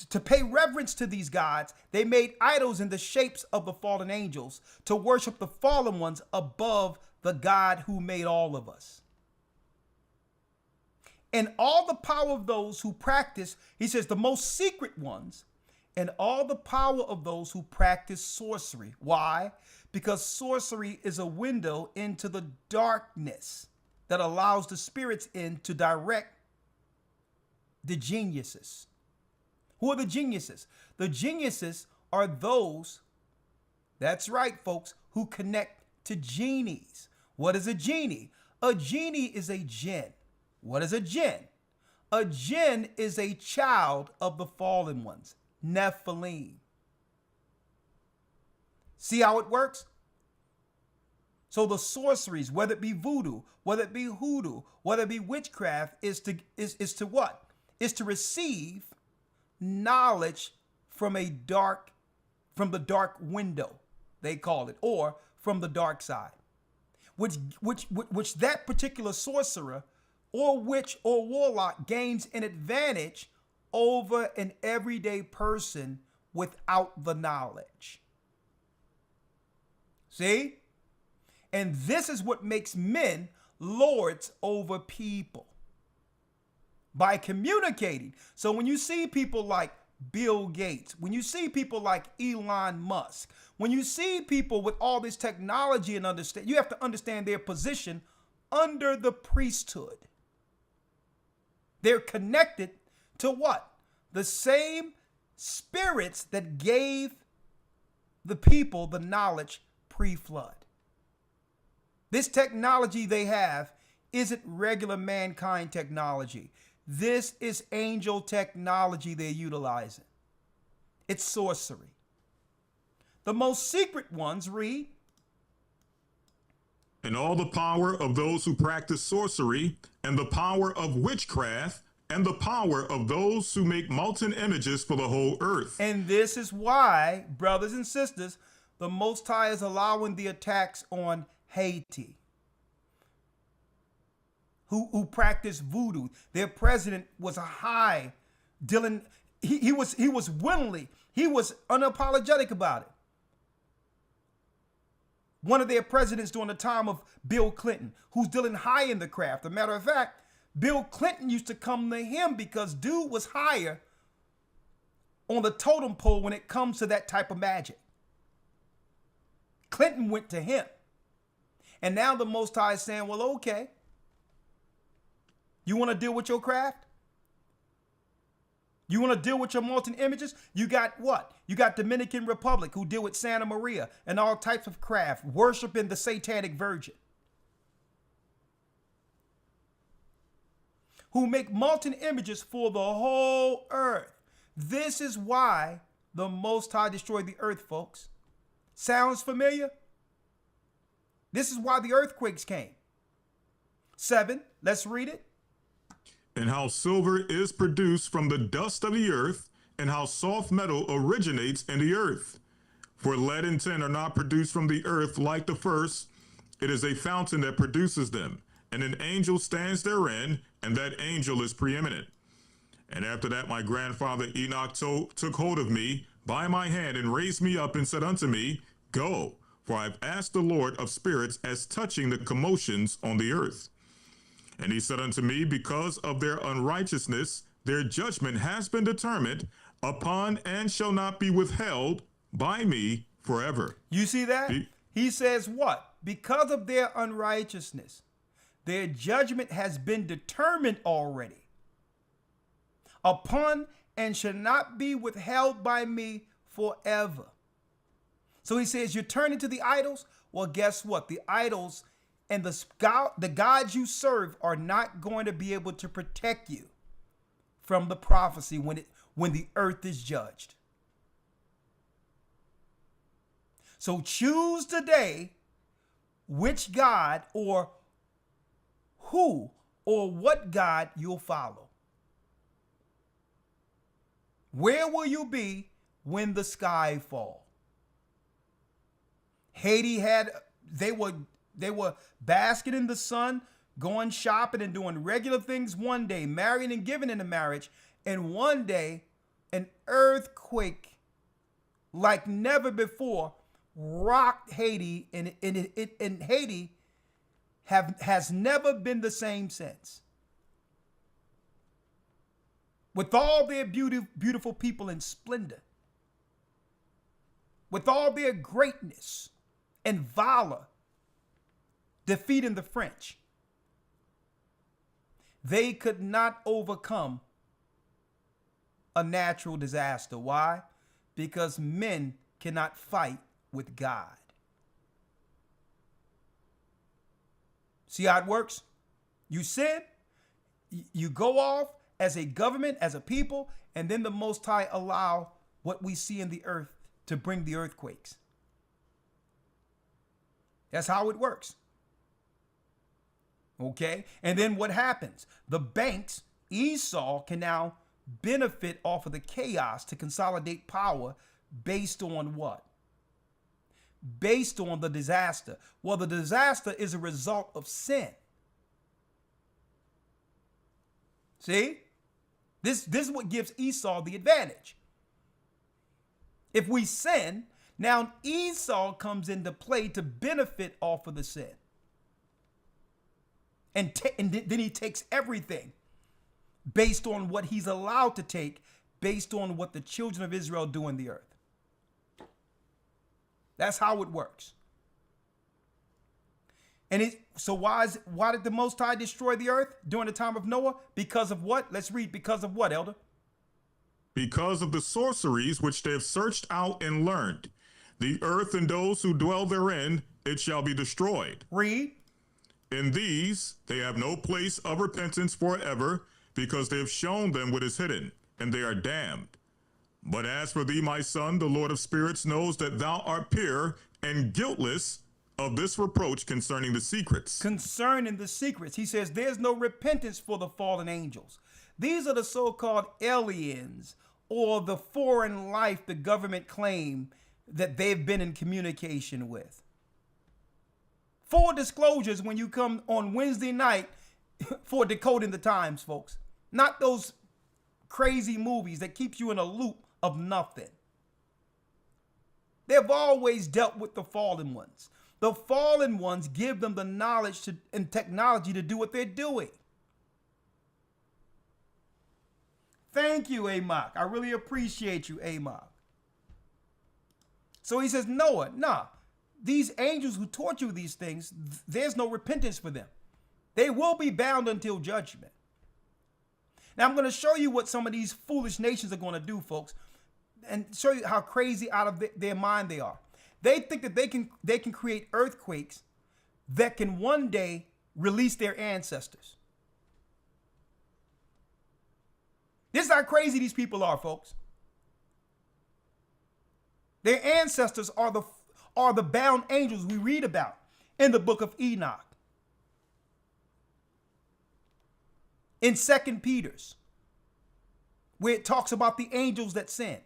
to pay reverence to these gods, they made idols in the shapes of the fallen angels to worship the fallen ones above the God who made all of us. And all the power of those who practice, he says, the most secret ones, and all the power of those who practice sorcery. Why? Because sorcery is a window into the darkness that allows the spirits in to direct the geniuses. Who are the geniuses? The geniuses are those, that's right, folks, who connect to genies. What is a genie? A genie is a jinn. What is a jinn? A jinn is a child of the fallen ones, Nephilim. See how it works? So the sorceries, whether it be voodoo, whether it be hoodoo, whether it be witchcraft, is to what? Is to receive knowledge from the dark window, they call it, or from the dark side, which that particular sorcerer or witch or warlock gains an advantage over an everyday person without the knowledge. See? And this is what makes men lords over people. By communicating. So when you see people like Bill Gates, when you see people like Elon Musk, when you see people with all this technology and understand, you have to understand their position under the priesthood. They're connected to what? The same spirits that gave the people the knowledge pre-flood. This technology they have isn't regular mankind technology. This is angel technology they're utilizing. It's sorcery. The most secret ones read, and all the power of those who practice sorcery, and the power of witchcraft, and the power of those who make molten images for the whole earth. And this is why, brothers and sisters, the Most High is allowing the attacks on Haiti, who practiced voodoo. Their president was a high Dylan. He was unapologetic about it. One of their presidents during the time of Bill Clinton, who's dealing high in the craft. As a matter of fact, Bill Clinton used to come to him because dude was higher on the totem pole when it comes to that type of magic. Clinton went to him. And now the Most High is saying, well, okay, you want to deal with your craft? You want to deal with your molten images? You got what? You got Dominican Republic, who deal with Santa Maria and all types of craft, worshiping the satanic virgin, who make molten images for the whole earth. This is why the Most High destroyed the earth, folks. Sounds familiar? This is why the earthquakes came. 7, let's read it. And how silver is produced from the dust of the earth, and how soft metal originates in the earth. For lead and tin are not produced from the earth like the first. It is a fountain that produces them, and an angel stands therein, and that angel is preeminent. And after that my grandfather Enoch took hold of me by my hand, and raised me up, and said unto me, Go, for I have asked the Lord of spirits as touching the commotions on the earth. And he said unto me, because of their unrighteousness, their judgment has been determined upon, and shall not be withheld by me forever. You see that? He says what? Because of their unrighteousness, their judgment has been determined already upon, and shall not be withheld by me forever. So he says, you're turning to the idols? Well, guess what? The idols and the gods you serve are not going to be able to protect you from the prophecy when the earth is judged. So choose today which God or who or what God you'll follow. Where will you be when the sky falls? Haiti they were basking in the sun, going shopping and doing regular things one day, marrying and giving in a marriage, and one day an earthquake like never before rocked Haiti, and Haiti has never been the same since. with all their beautiful people and splendor, with all their greatness and valor, defeating the French, they could not overcome a natural disaster. Why? Because men cannot fight with God. See how it works? You sin, you go off as a government, as a people, and then the Most High allow what we see in the earth to bring the earthquakes. That's how it works. Okay? And then what happens? The banks, Esau can now benefit off of the chaos to consolidate power based on what? Based on the disaster. Well, the disaster is a result of sin. See? This is what gives Esau the advantage. If we sin, now Esau comes into play to benefit off of the sin. And then he takes everything based on what he's allowed to take, based on what the children of Israel do in the earth. That's how it works. And so why did the Most High destroy the earth during the time of Noah? Because of what? Let's read. Because of what, Elder? Because of the sorceries which they have searched out and learned. The earth and those who dwell therein, it shall be destroyed. Read. In these they have no place of repentance forever, because they have shown them what is hidden, and they are damned. But as for thee, my son, the Lord of spirits knows that thou art pure and guiltless of this reproach concerning the secrets. Concerning the secrets. He says there's no repentance for the fallen angels. These are the so-called aliens or the foreign life the government claim that they've been in communication with. Full disclosures when you come on Wednesday night for Decoding the Times, folks. Not those crazy movies that keeps you in a loop of nothing. They've always dealt with the fallen ones. The fallen ones give them the knowledge and technology to do what they're doing. Thank you, Amok. I really appreciate you, Amok. So he says, Noah, nah, these angels who taught you these things, there's no repentance for them. They will be bound until judgment. Now I'm going to show you what some of these foolish nations are going to do, folks, and show you how crazy out of their mind they are. They think that they can create earthquakes that can one day release their ancestors. This is how crazy these people are, folks. Their ancestors are the bound angels we read about in the book of Enoch. In 2 Peter's, where it talks about the angels that sin.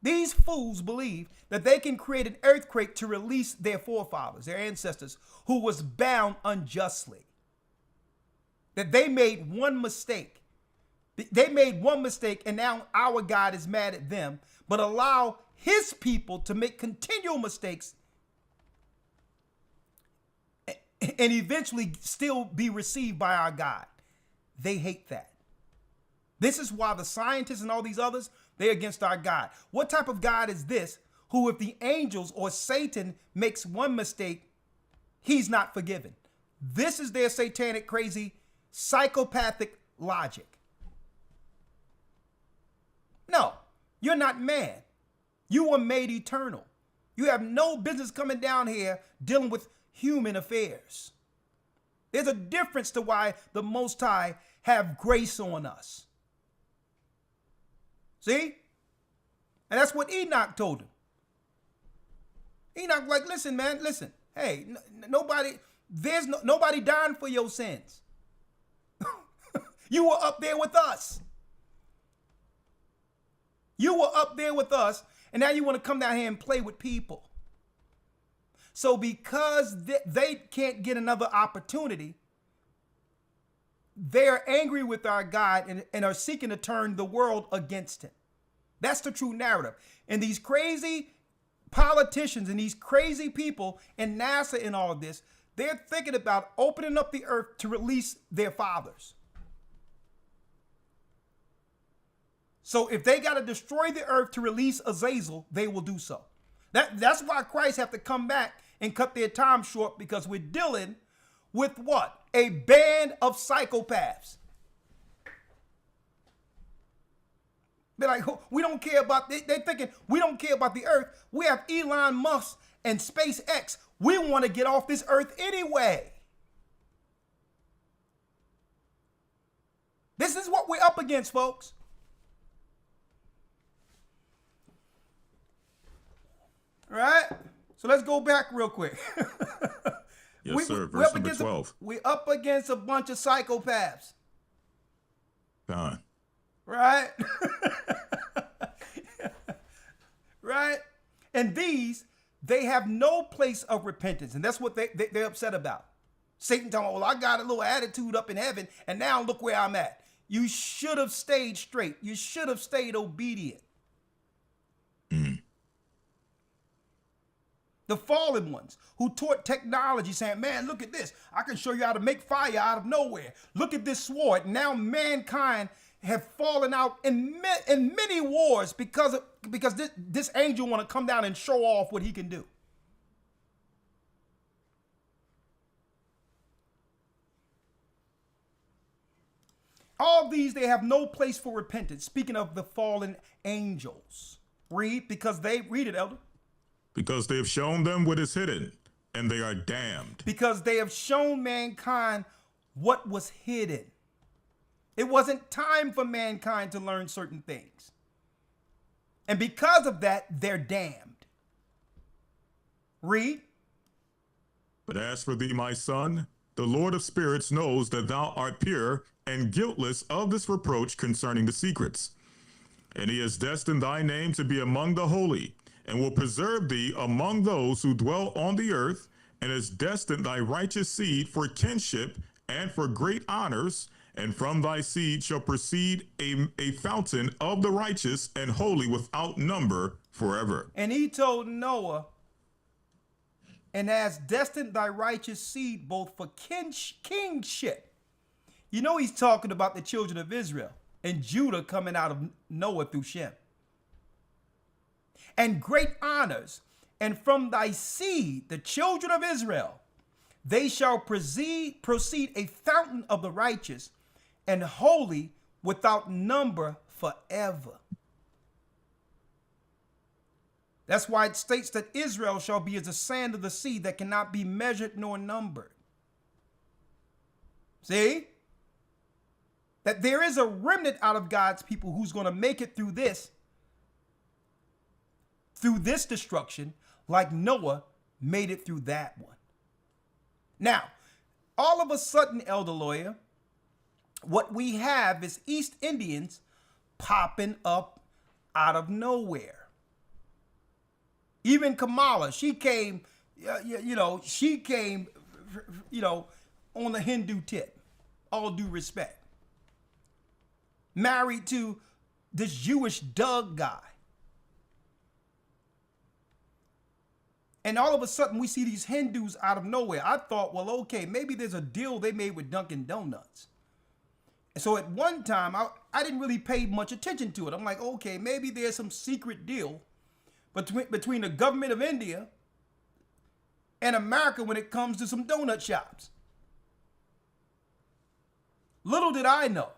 These fools believe that they can create an earthquake to release their forefathers, their ancestors, who was bound unjustly. That they made one mistake. They made one mistake, and now our God is mad at them, but allow his people to make continual mistakes and eventually still be received by our God. They hate that. This is why the scientists and all these others, they're against our God. What type of God is this who, if the angels or Satan makes one mistake, he's not forgiven? This is their satanic, crazy, psychopathic logic. No, you're not man. You were made eternal. You have no business coming down here dealing with human affairs. There's a difference to why the Most High have grace on us. See? And that's what Enoch told him. Enoch like, listen, man, listen. Hey, nobody dying for your sins. You were up there with us. You were up there with us, and now you want to come down here and play with people. So because they can't get another opportunity, they are angry with our God and are seeking to turn the world against him. That's the true narrative. And these crazy politicians and these crazy people and NASA and all of this, they're thinking about opening up the earth to release their fathers. So if they got to destroy the earth to release Azazel, they will do so. That's why Christ have to come back and cut their time short, because we're dealing with what? A band of psychopaths. They're like, "Oh, we don't care about, they're thinking we don't care about the earth. We have Elon Musk and SpaceX. We want to get off this earth anyway." This is what we're up against, folks. All right? So let's go back real quick. Yes, sir. Verse number 12. We're up against a bunch of psychopaths. Done. Right? Right? And these, they have no place of repentance. And that's what they're upset about. Satan talking, well, I got a little attitude up in heaven, and now look where I'm at. You should have stayed straight. You should have stayed obedient. The fallen ones who taught technology, saying, man, look at this. I can show you how to make fire out of nowhere. Look at this sword. Now mankind have fallen out in many wars because this angel want to come down and show off what he can do. All these, they have no place for repentance. Speaking of the fallen angels. Read, because they, read it, Elder. Because they have shown them what is hidden, and they are damned. Because they have shown mankind what was hidden. It wasn't time for mankind to learn certain things. And because of that, they're damned. Read. But as for thee, my son, the Lord of spirits knows that thou art pure and guiltless of this reproach concerning the secrets. And he has destined thy name to be among the holy, and will preserve thee among those who dwell on the earth, and has destined thy righteous seed for kinship and for great honors, and from thy seed shall proceed a fountain of the righteous and holy without number forever. And he told Noah, and has destined thy righteous seed both for kingship. You know he's talking about the children of Israel and Judah coming out of Noah through Shem. And great honors, and from thy seed, the children of Israel, they shall proceed a fountain of the righteous and holy without number forever. That's why it states that Israel shall be as the sand of the sea that cannot be measured nor numbered. See? That there is a remnant out of God's people who's going to make it through this destruction, like Noah made it through that one. Now, all of a sudden, Elder Lawyer, what we have is East Indians popping up out of nowhere. Even Kamala, she came, she came, on the Hindu tip, all due respect. Married to this Jewish Doug guy. And all of a sudden, we see these Hindus out of nowhere. I thought, well, okay, maybe there's a deal they made with Dunkin' Donuts. And so at one time, I didn't really pay much attention to it. I'm like, okay, maybe there's some secret deal between the government of India and America when it comes to some donut shops. Little did I know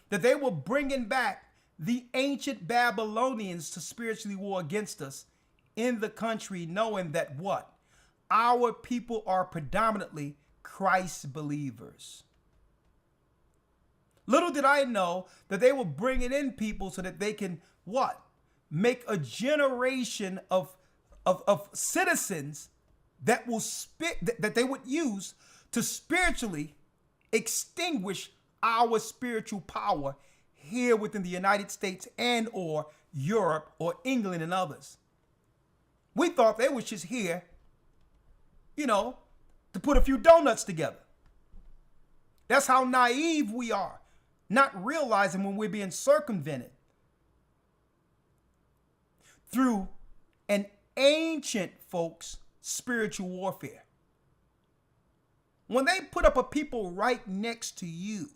that they were bringing back the ancient Babylonians to spiritually war against us in the country, knowing that what? Our people are predominantly Christ believers. Little did I know that they were bringing in people so that they can what? Make a generation of citizens that will that they would use to spiritually extinguish our spiritual power here within the United States and or Europe or England and others. We thought they was just here, to put a few donuts together. That's how naive we are, not realizing when we're being circumvented through an ancient, folks, spiritual warfare. When they put up a people right next to you,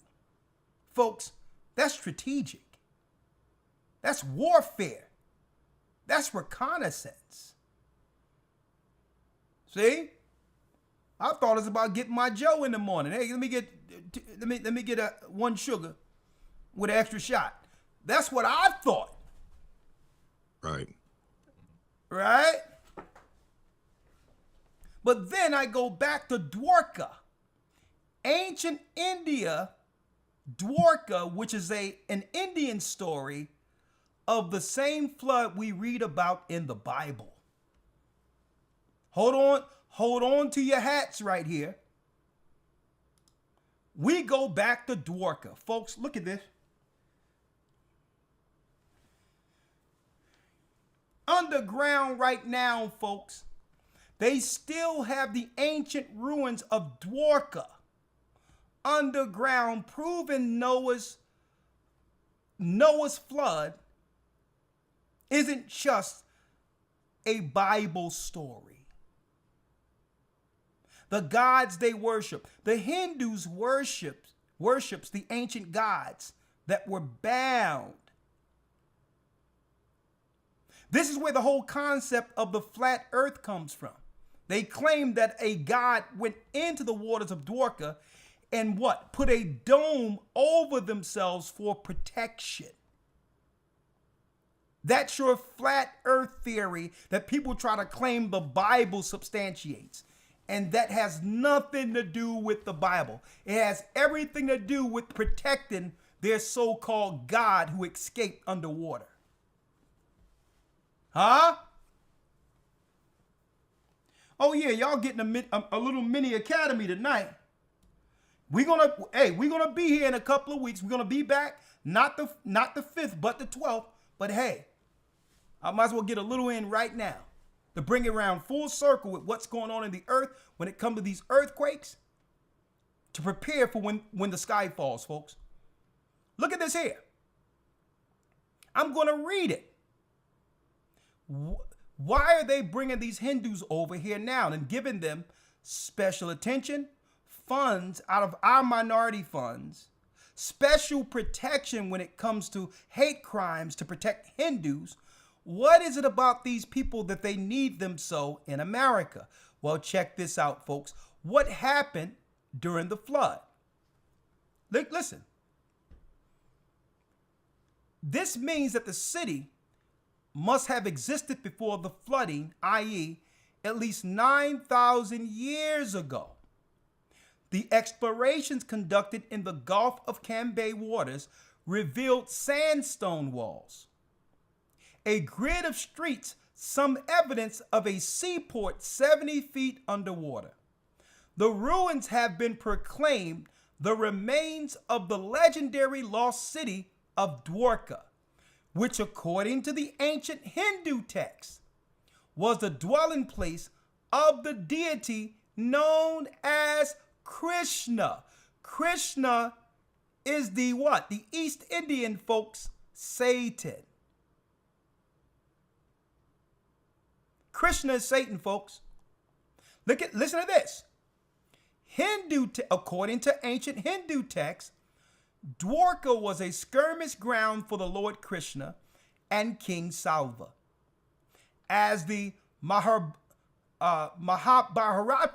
folks, that's strategic. That's warfare. That's reconnaissance. See? I thought it was about getting my Joe in the morning. Hey, let me get a 1 sugar with an extra shot. That's what I thought. Right. Right? But then I go back to Dwarka. Ancient India, Dwarka, which is an Indian story of the same flood we read about in the Bible. Hold on to your hats right here. We go back to Dwarka. Folks, look at this. Underground right now, folks, they still have the ancient ruins of Dwarka underground, proving Noah's flood isn't just a Bible story. The gods they worship, the Hindus worships the ancient gods that were bound. This is where the whole concept of the flat earth comes from. They claim that a god went into the waters of Dwarka and put a dome over themselves for protection. That's your flat earth theory that people try to claim the Bible substantiates. And that has nothing to do with the Bible. It has everything to do with protecting their so-called God who escaped underwater. Huh? Oh yeah, y'all getting a little mini academy tonight. We're gonna be here in a couple of weeks. We're gonna be back, not the 5th, but the 12th. But hey, I might as well get a little in right now to bring it around full circle with what's going on in the earth when it comes to these earthquakes, to prepare for when the sky falls, folks. Look at this here. I'm gonna read it. Why are they bringing these Hindus over here now and giving them special attention, funds out of our minority funds, special protection when it comes to hate crimes to protect Hindus? What is it about these people that they need them so in America? Well, check this out, folks. What happened during the flood? Listen. This means that the city must have existed before the flooding, i.e., at least 9,000 years ago. The explorations conducted in the Gulf of Cambay waters revealed sandstone walls, a grid of streets, some evidence of a seaport 70 feet underwater. The ruins have been proclaimed the remains of the legendary lost city of Dwarka, which according to the ancient Hindu texts was the dwelling place of the deity known as Krishna. Krishna is the East Indian folks' Satan. Krishna is Satan, folks. Listen to this. According to ancient Hindu texts, Dwarka was a skirmish ground for the Lord Krishna and King Salva. As the Mahabharata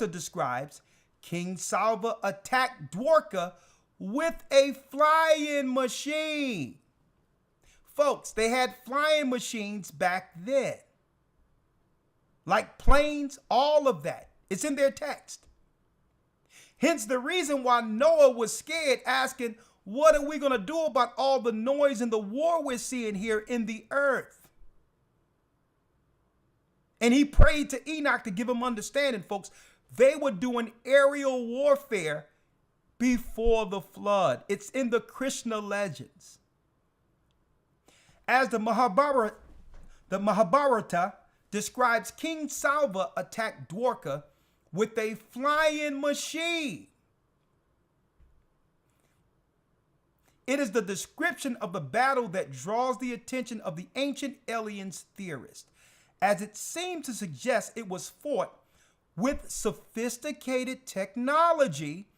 describes, King Salva attacked Dwarka with a flying machine. Folks, they had flying machines back then. Like planes, all of that. It's in their text. Hence the reason why Noah was scared, asking, what are we going to do about all the noise and the war we're seeing here in the earth? And he prayed to Enoch to give him understanding, folks. They were doing aerial warfare before the flood. It's in the Krishna legends. As the Mahabharata describes, King Salva attacked Dwarka with a flying machine. It is the description of the battle that draws the attention of the ancient aliens theorists, as it seems to suggest it was fought with sophisticated technology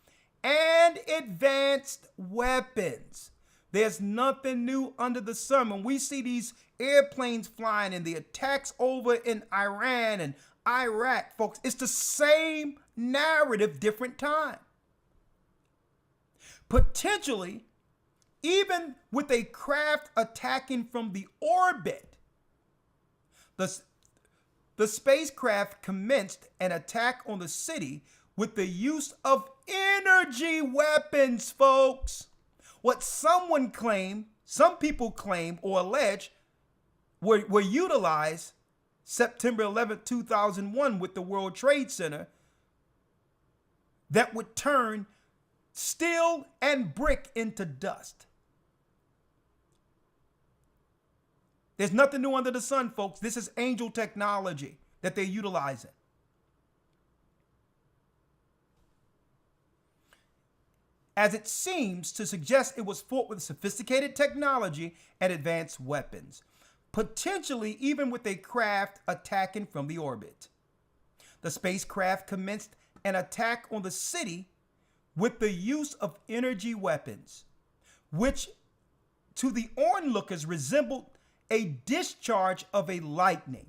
and advanced weapons. There's nothing new under the sun. When we see these airplanes flying and the attacks over in Iran and Iraq, folks, it's the same narrative, different time. Potentially, even with a craft attacking from the orbit, the spacecraft commenced an attack on the city with the use of energy weapons, folks. What some people claim or allege were utilized September 11th, 2001 with the World Trade Center that would turn steel and brick into dust. There's nothing new under the sun, folks. This is angel technology that they're utilizing. As it seems to suggest it was fought with sophisticated technology and advanced weapons, potentially even with a craft attacking from the orbit. The spacecraft commenced an attack on the city with the use of energy weapons, which to the onlookers resembled a discharge of a lightning.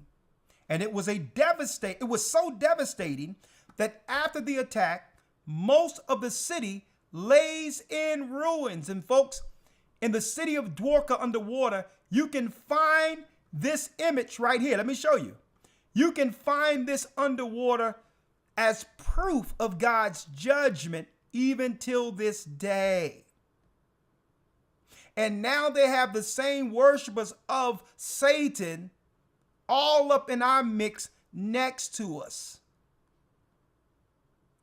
And it was so devastating that after the attack, most of the city lays in ruins. And folks, in the city of Dwarka underwater, you can find this image right here. Let me show you. You can find this underwater as proof of God's judgment even till this day. And now they have the same worshipers of Satan all up in our mix next to us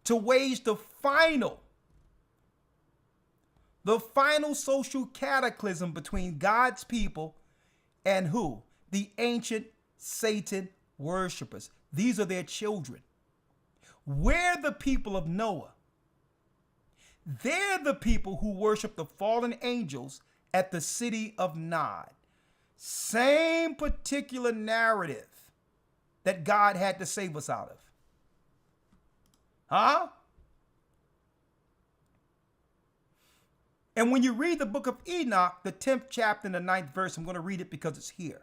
to wage the final social cataclysm between God's people and who? The ancient Satan worshipers. These are their children. We're the people of Noah. They're the people who worship the fallen angels at the city of Nod. Same particular narrative that God had to save us out of. Huh? And when you read the book of Enoch, the 10th chapter and the 9th verse, I'm going to read it because it's here.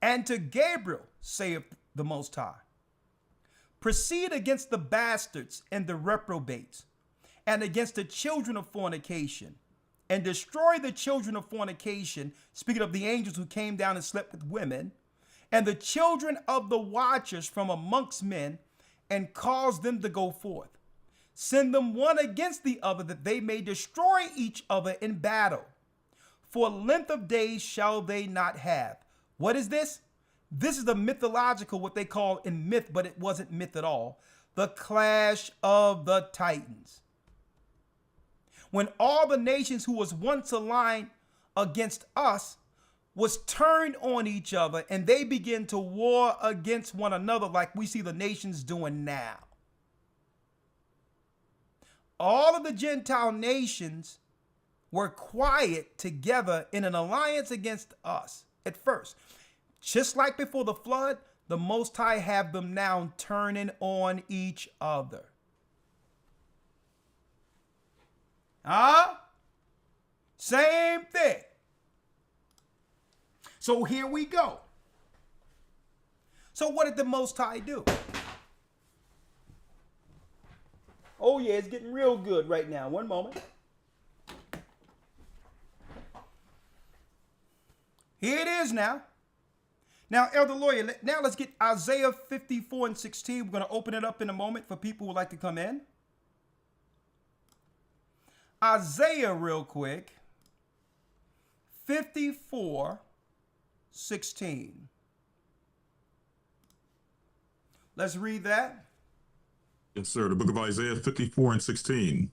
And to Gabriel, saith the Most High, proceed against the bastards and the reprobates, and against the children of fornication, and destroy the children of fornication, speaking of the angels who came down and slept with women, and the children of the watchers from amongst men, and cause them to go forth. Send them one against the other, that they may destroy each other in battle. For length of days shall they not have. What is this? This is the mythological, what they call in myth, but it wasn't myth at all. The clash of the Titans. When all the nations who was once aligned against us was turned on each other, and they begin to war against one another like we see the nations doing now. All of the Gentile nations were quiet together in an alliance against us at first. Just like before the flood, the Most High have them now turning on each other. Same thing. So here we go. So what did the Most High do? Oh yeah, it's getting real good right now. One moment. Here it is now. Now, Elder Lawyer, now let's get Isaiah 54 and 16. We're going to open it up in a moment for people who would like to come in. Isaiah, real quick. 54, 16. Let's read that. Yes, sir. The book of Isaiah 54 and 16.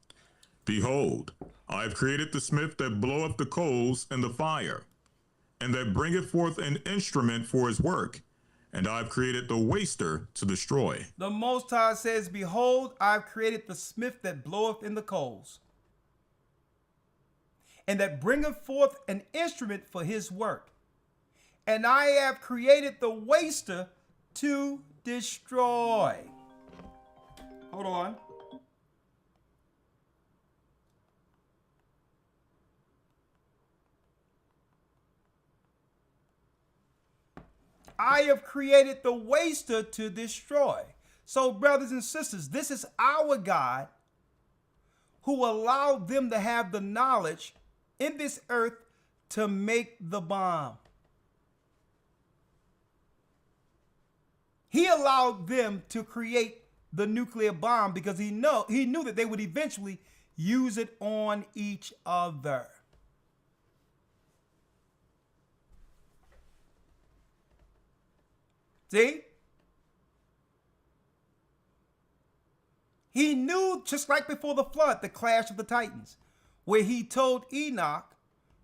Behold, I have created the smith that bloweth the coals in the fire, and that bringeth forth an instrument for his work, and I have created the waster to destroy. The Most High says, behold, I have created the smith that bloweth in the coals, and that bringeth forth an instrument for his work, and I have created the waster to destroy. Hold on. I have created the waster to destroy. So, brothers and sisters, this is our God who allowed them to have the knowledge in this earth to make the bomb. He allowed them to create the nuclear bomb because he knew that they would eventually use it on each other. See? He knew, just like before the flood, the clash of the Titans, where he told Enoch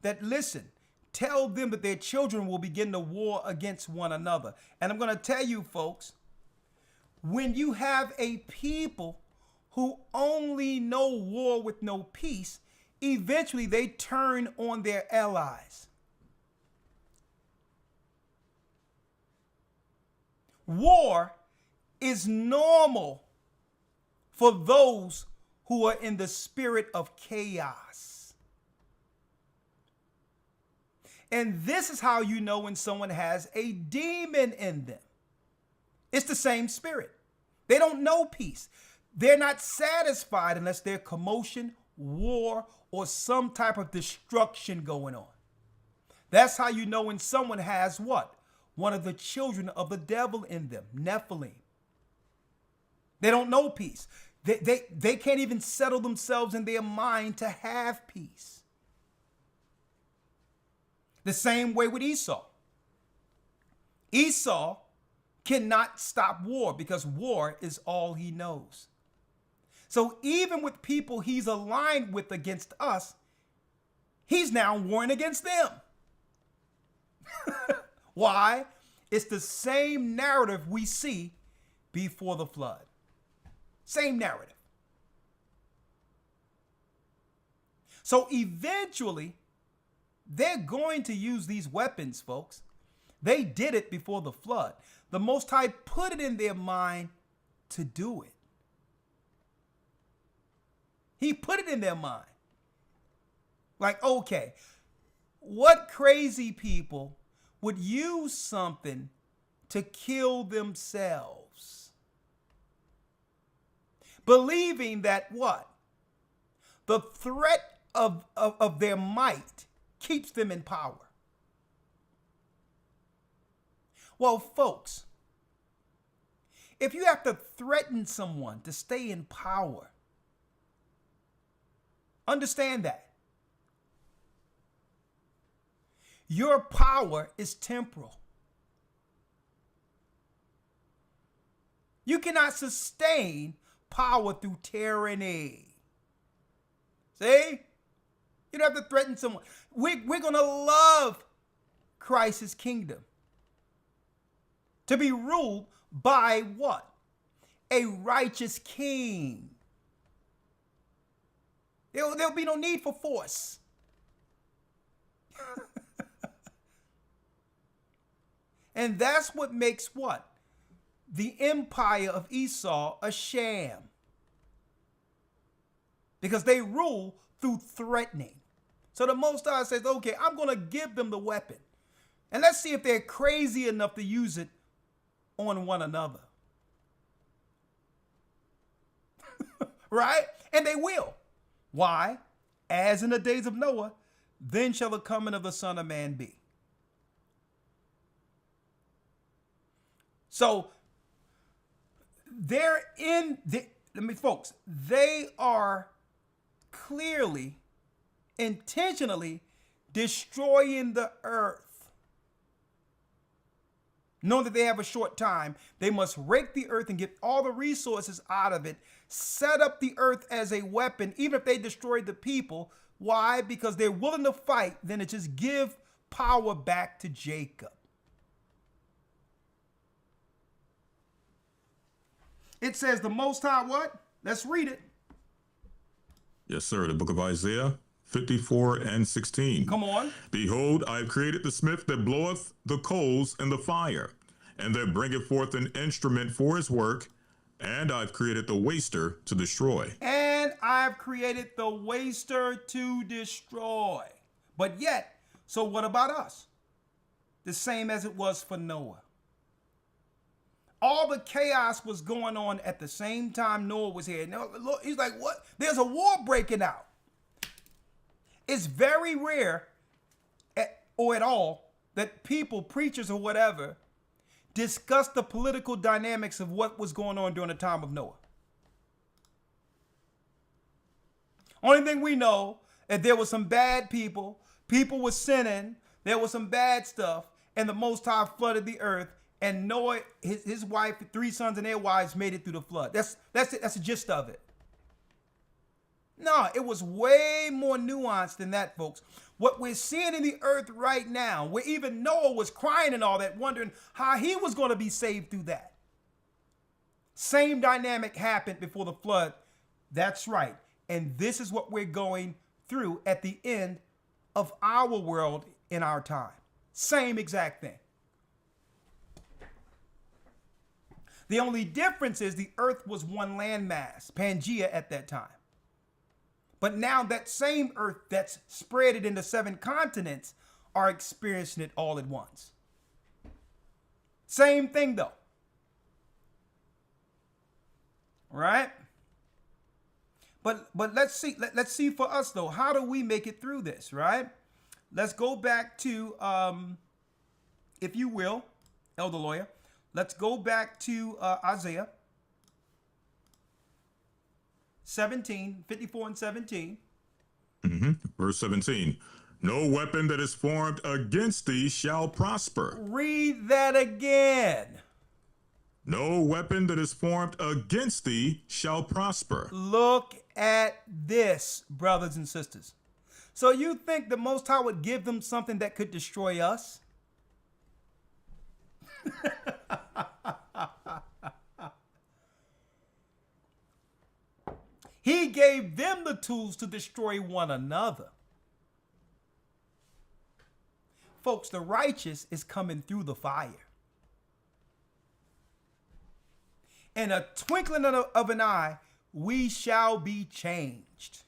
that, listen, tell them that their children will begin to war against one another. And I'm going to tell you, folks, when you have a people who only know war with no peace, eventually they turn on their allies. War is normal for those who are in the spirit of chaos. And this is how you know when someone has a demon in them. It's the same spirit. They don't know peace. They're not satisfied unless there's commotion, war, or some type of destruction going on. That's how you know when someone has what? One of the children of the devil in them, Nephilim. They don't know peace. They can't even settle themselves in their mind to have peace. The same way with Esau. Esau cannot stop war because war is all he knows. So even with people he's aligned with against us, he's now warring against them. Why? It's the same narrative we see before the flood. Same narrative. So eventually, they're going to use these weapons, folks. They did it before the flood. The Most High put it in their mind to do it. He put it in their mind. Like, okay, what crazy people would use something to kill themselves? Believing that what? The threat of their might keeps them in power. Well, folks, if you have to threaten someone to stay in power, understand that your power is temporal. You cannot sustain power through tyranny. See? You don't have to threaten someone. We're going to love Christ's kingdom to be ruled by what? A righteous king. There'll be no need for force. And that's what makes what? The empire of Esau a sham. Because they rule through threatening. So the Most High says, okay, I'm going to give them the weapon. And let's see if they're crazy enough to use it on one another. Right? And they will. Why? As in the days of Noah, then shall the coming of the Son of Man be. So they're folks, they are clearly, intentionally destroying the earth. Knowing that they have a short time, they must rake the earth and get all the resources out of it, set up the earth as a weapon, even if they destroy the people. Why? Because they're willing to fight, then it just give power back to Jacob. It says the Most High what? Let's read it. Yes, sir. The book of Isaiah 54 and 16. Come on. Behold, I have created the smith that bloweth the coals in the fire, and that bringeth forth an instrument for his work, and I've created the waster to destroy. And I've created the waster to destroy. But yet, so what about us? The same as it was for Noah. all the chaos was going on at the same time Noah was here. Now, he's like, what? There's a war breaking out. It's very rare or at all that people, preachers or whatever, discuss the political dynamics of what was going on during the time of Noah. Only thing we know is there were some bad people. People were sinning. There was some bad stuff. And the Most High flooded the earth. And Noah, his wife, 3 sons and their wives made it through the flood. That's it. That's the gist of it. No, it was way more nuanced than that, folks. What we're seeing in the earth right now, where even Noah was crying and all that, wondering how he was going to be saved through that. Same dynamic happened before the flood. That's right. And this is what we're going through at the end of our world in our time. Same exact thing. The only difference is the earth was one landmass, Pangea at that time. But now that same earth that's spread it into 7 continents are experiencing it all at once. Same thing though. Right? But let's see for us though, how do we make it through this, right? Let's go back to, if you will, Elder Lawyer, let's go back to Isaiah 17, 54 and 17. Verse 17. No weapon that is formed against thee shall prosper. Read that again. No weapon that is formed against thee shall prosper. Look at this, brothers and sisters. So you think the Most High would give them something that could destroy us? He gave them the tools to destroy one another. Folks, the righteous is coming through the fire. In a twinkling of an eye, we shall be changed.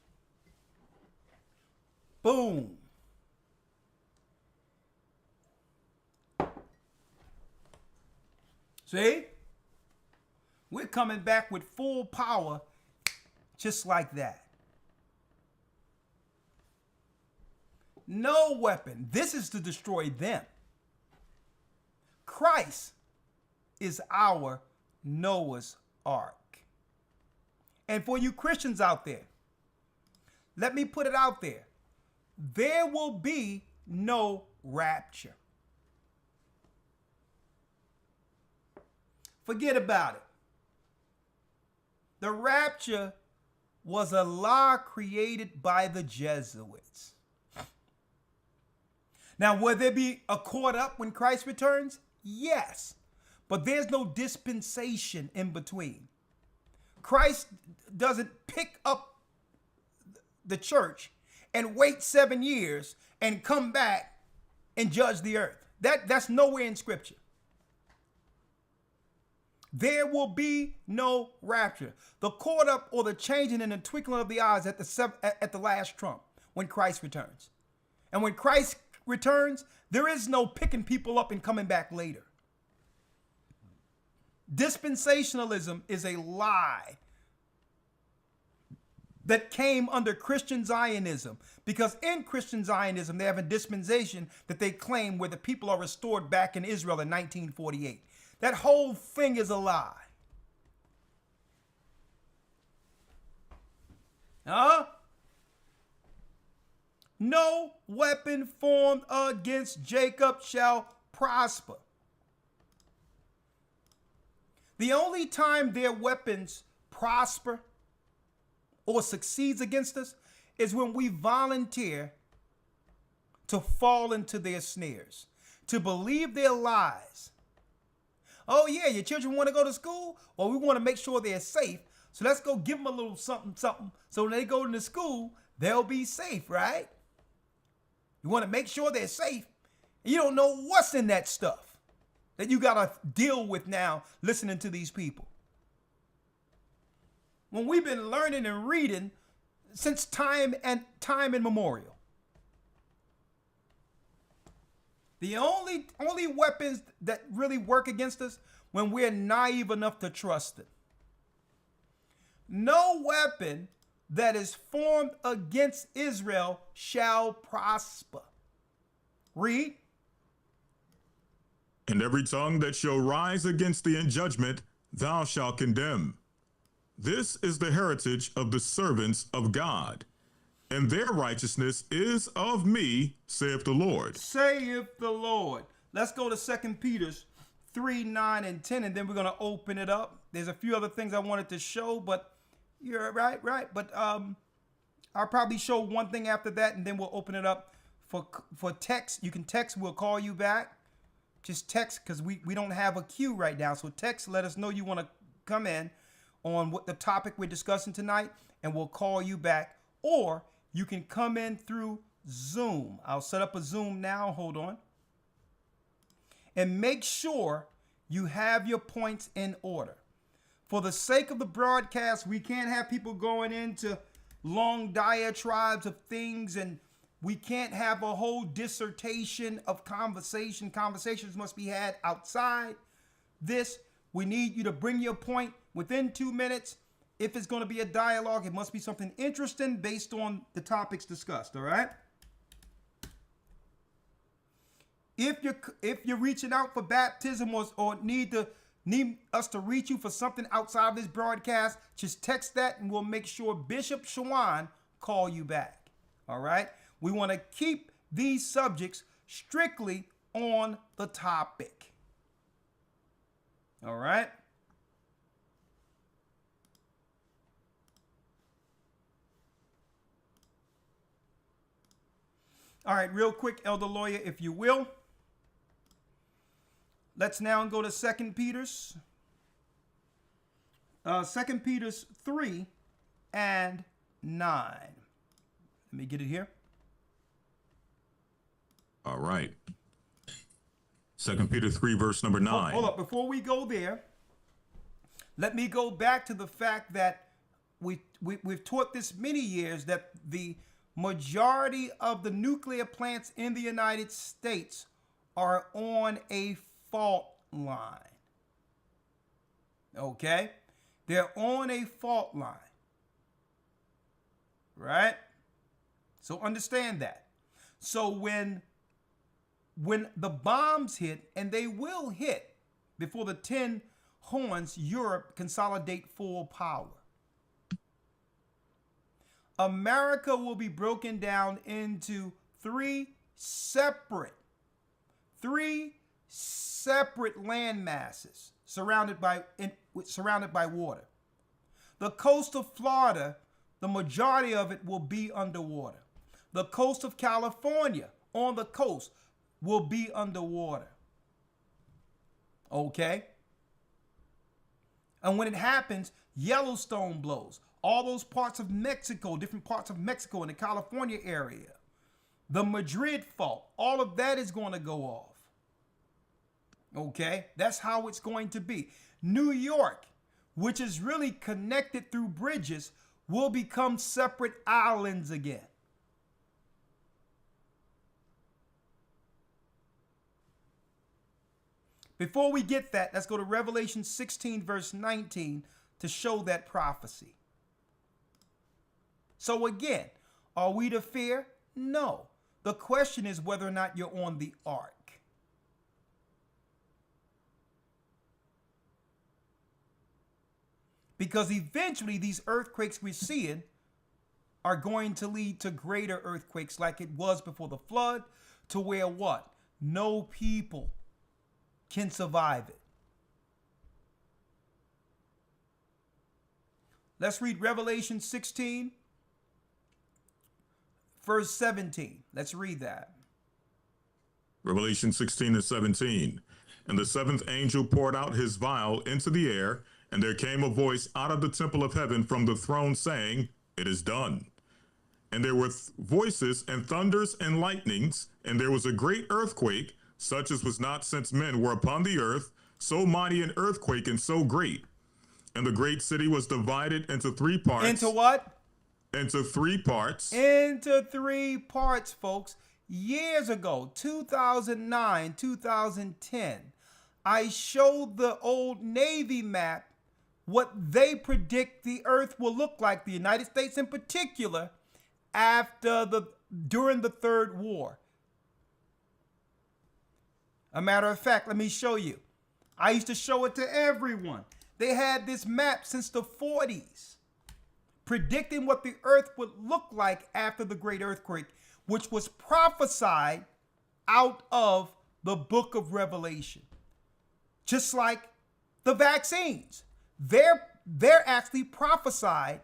Boom. See? We're coming back with full power just like that. No weapon. This is to destroy them. Christ is our Noah's Ark. And for you Christians out there, let me put it out there. There will be no rapture. Forget about it. The rapture was a lie created by the Jesuits. Now, will there be a caught up when Christ returns? Yes. But there's no dispensation in between. Christ doesn't pick up the church and wait 7 years and come back and judge the earth. That's nowhere in Scripture. There will be no rapture. The caught up or the changing in the twinkling of the eyes at the last trump when Christ returns. And when Christ returns, there is no picking people up and coming back later. Dispensationalism is a lie that came under Christian Zionism, because in Christian Zionism, they have a dispensation that they claim where the people are restored back in Israel in 1948. That whole thing is a lie. Huh? No weapon formed against Jacob shall prosper. The only time their weapons prosper or succeeds against us is when we volunteer to fall into their snares, to believe their lies. Oh yeah, your children want to go to school? Well, we want to make sure they're safe. So let's go give them a little something, something. So when they go to school, they'll be safe, right? You want to make sure they're safe. You don't know what's in that stuff that you got to deal with now listening to these people. When we've been learning and reading since time immemorial. The only weapons that really work against us when we're naive enough to trust it. No weapon that is formed against Israel shall prosper. Read. And every tongue that shall rise against thee in judgment, thou shalt condemn. This is the heritage of the servants of God, and their righteousness is of me, saith the Lord. Saith the Lord. Let's go to 2 Peter 3, 9, and 10, and then we're going to open it up. There's a few other things I wanted to show, but you're right. But I'll probably show one thing after that, and then we'll open it up for text. You can text. We'll call you back. Just text, because we don't have a queue right now. So text, let us know you want to come in on what the topic we're discussing tonight, and we'll call you back. Or you can come in through Zoom. I'll set up a Zoom now. Hold on. And make sure you have your points in order. For the sake of the broadcast, we can't have people going into long diatribes of things, and we can't have a whole dissertation of conversation. Conversations must be had outside this. We need you to bring your point within 2 minutes. If it's going to be a dialogue, it must be something interesting based on the topics discussed, all right? If you're reaching out for baptism or need us to reach you for something outside of this broadcast, just text that and we'll make sure Bishop Shawan call you back. All right? We want to keep these subjects strictly on the topic. All right? All right, real quick, Elder Lawyer, if you will. Let's now go to 2 Peter's. 2 Peter's 3 and 9. Let me get it here. All right. 2 Peter 3, verse number 9. Hold up. Before we go there, let me go back to the fact that we've taught this many years that the majority of the nuclear plants in the United States are on a fault line. Okay? They're on a fault line. Right? So understand that. So when the bombs hit, and they will hit before the 10 horns, Europe consolidate full power. America will be broken down into three separate land masses surrounded by water. The coast of Florida, the majority of it will be underwater. The coast of California, on the coast, will be underwater. Okay? And when it happens, Yellowstone blows. All those parts of Mexico, different parts of Mexico in the California area, the Madrid fault, all of that is going to go off. Okay? That's how it's going to be. New York, which is really connected through bridges, will become separate islands again. Before we get that, let's go to Revelation 16, verse 19 to show that prophecy. So again, are we to fear? No. The question is whether or not you're on the ark. Because eventually these earthquakes we're seeing are going to lead to greater earthquakes like it was before the flood, to where what? No people can survive it. Let's read Revelation 16, verse 17. Let's read that. Revelation 16 and 17. And the seventh angel poured out his vial into the air, and there came a voice out of the temple of heaven from the throne saying, "It is done." And there were voices and thunders and lightnings, and there was a great earthquake, such as was not since men were upon the earth, so mighty an earthquake and so great. And the great city was divided into 3 parts. Into what? Into 3 parts. Into 3 parts, folks. Years ago, 2009, 2010, I showed the old Navy map what they predict the earth will look like, the United States in particular, during the Third War. A matter of fact, let me show you. I used to show it to everyone. They had this map since the 40s, predicting what the earth would look like after the great earthquake, which was prophesied out of the book of Revelation. Just like the vaccines. They're actually prophesied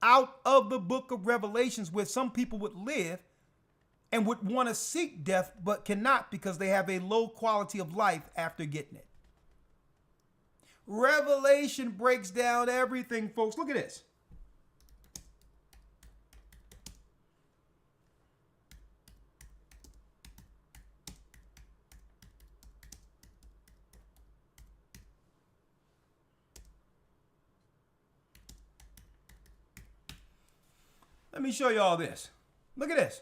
out of the book of Revelations, where some people would live and would want to seek death but cannot because they have a low quality of life after getting it. Revelation breaks down everything, folks. Look at this. Let me show you all this. Look at this.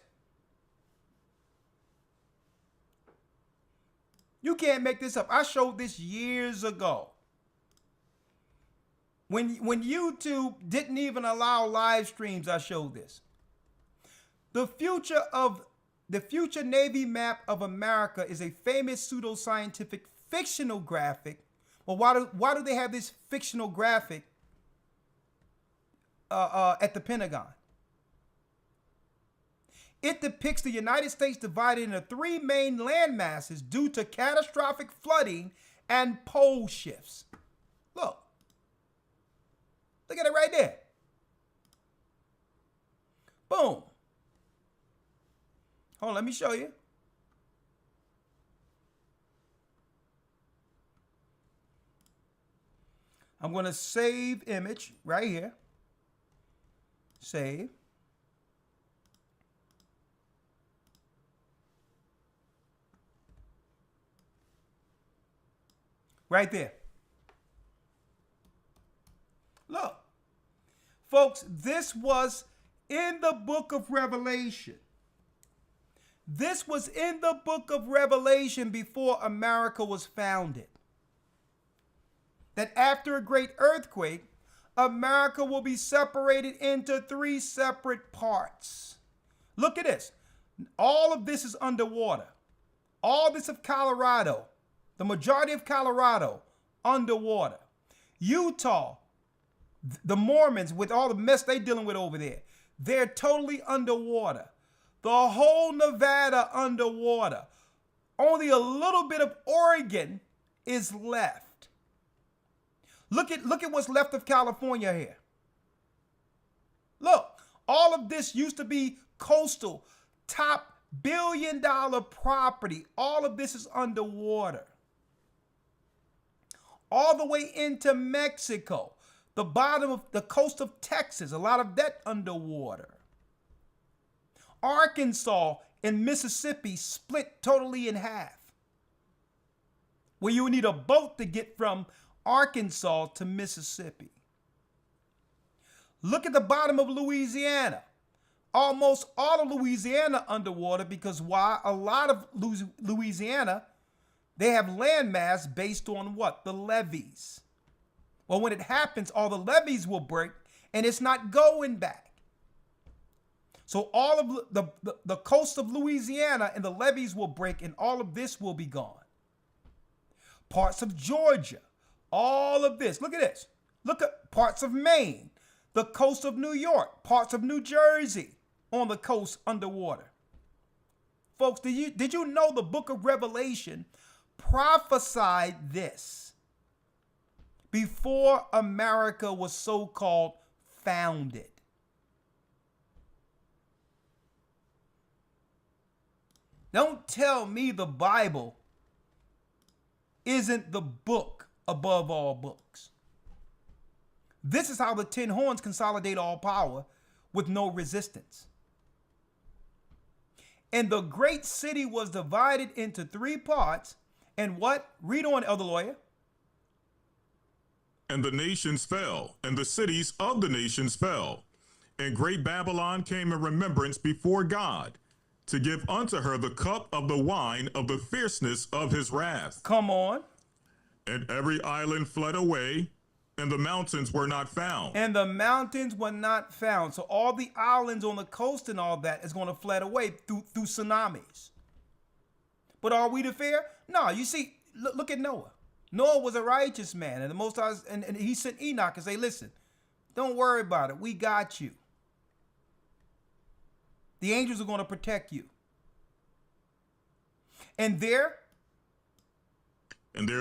You can't make this up. I showed this years ago. When YouTube didn't even allow live streams, I showed this. The future Navy map of America is a famous pseudoscientific fictional graphic. Well, why do they have this fictional graphic at the Pentagon? It depicts the United States divided into three main land masses due to catastrophic flooding and pole shifts. Look. Look at it right there. Boom. Hold on, let me show you. I'm going to save image right here. Save. Right there. Look. Folks, this was in the book of Revelation. This was in the book of Revelation before America was founded. That after a great earthquake, America will be separated into three separate parts. Look at this. All of this is underwater. All this of Colorado, the majority of Colorado, underwater. Utah, the Mormons, with all the mess they're dealing with over there, they're totally underwater. The whole Nevada underwater. Only a little bit of Oregon is left. Look at what's left of California here. Look, all of this used to be coastal, top billion-dollar property. All of this is underwater. All the way into Mexico. The bottom of the coast of Texas, a lot of that underwater. Arkansas and Mississippi split totally in half. Where you would need a boat to get from Arkansas to Mississippi. Look at the bottom of Louisiana. Almost all of Louisiana underwater, because why? A lot of Louisiana, they have landmass based on what? The levees. Well, when it happens, all the levees will break and it's not going back. So all of the coast of Louisiana and the levees will break and all of this will be gone. Parts of Georgia, all of this. Look at this. Look at parts of Maine, the coast of New York, parts of New Jersey on the coast underwater. Folks, did you know the book of Revelation prophesied this before America was so-called founded? Don't tell me the Bible isn't the book above all books. This is how the 10 horns consolidate all power with no resistance. And the great city was divided into three parts. And what? Read on, Elder Lawyer. And the nations fell, and the cities of the nations fell. And great Babylon came in remembrance before God, to give unto her the cup of the wine of the fierceness of his wrath. Come on. And every island fled away, and the mountains were not found. And the mountains were not found. So all the islands on the coast and all that is going to fled away through tsunamis. But are we to fear? No, you see, look at Noah. Noah was a righteous man, and the Most High, and he sent Enoch and say, listen, don't worry about it. We got you. The angels are going to protect you. And there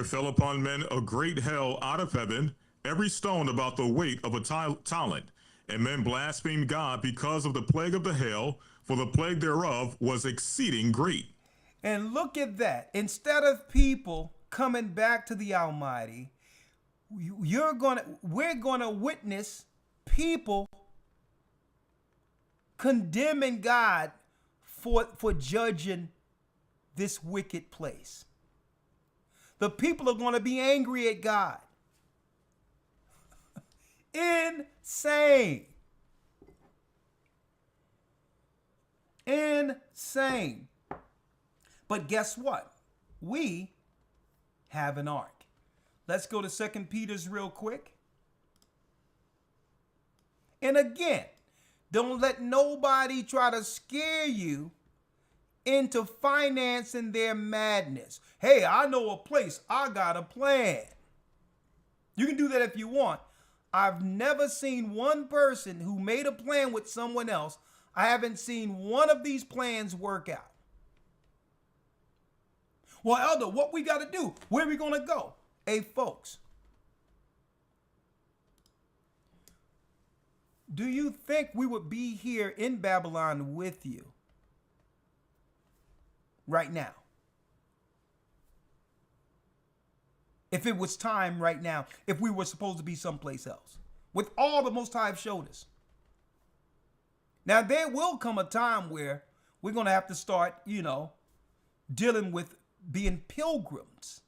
fell upon men a great hail out of heaven, every stone about the weight of a talent. And men blasphemed God because of the plague of the hail, for the plague thereof was exceeding great. And look at that. Instead of people coming back to the Almighty, we're gonna witness people condemning God for judging this wicked place. The people are going to be angry at God. Insane. Insane. But guess what? We have an ark. Let's go to 2 Peter's real quick. And again, don't let nobody try to scare you into financing their madness. Hey, I know a place. I got a plan. You can do that if you want. I've never seen one person who made a plan with someone else. I haven't seen one of these plans work out. Well, Elder, what we got to do? Where are we going to go? Hey, folks. Do you think we would be here in Babylon with you right now? If it was time right now, if we were supposed to be someplace else, with all the Most High have showed us. Now, there will come a time where we're going to have to start, dealing with being pilgrims.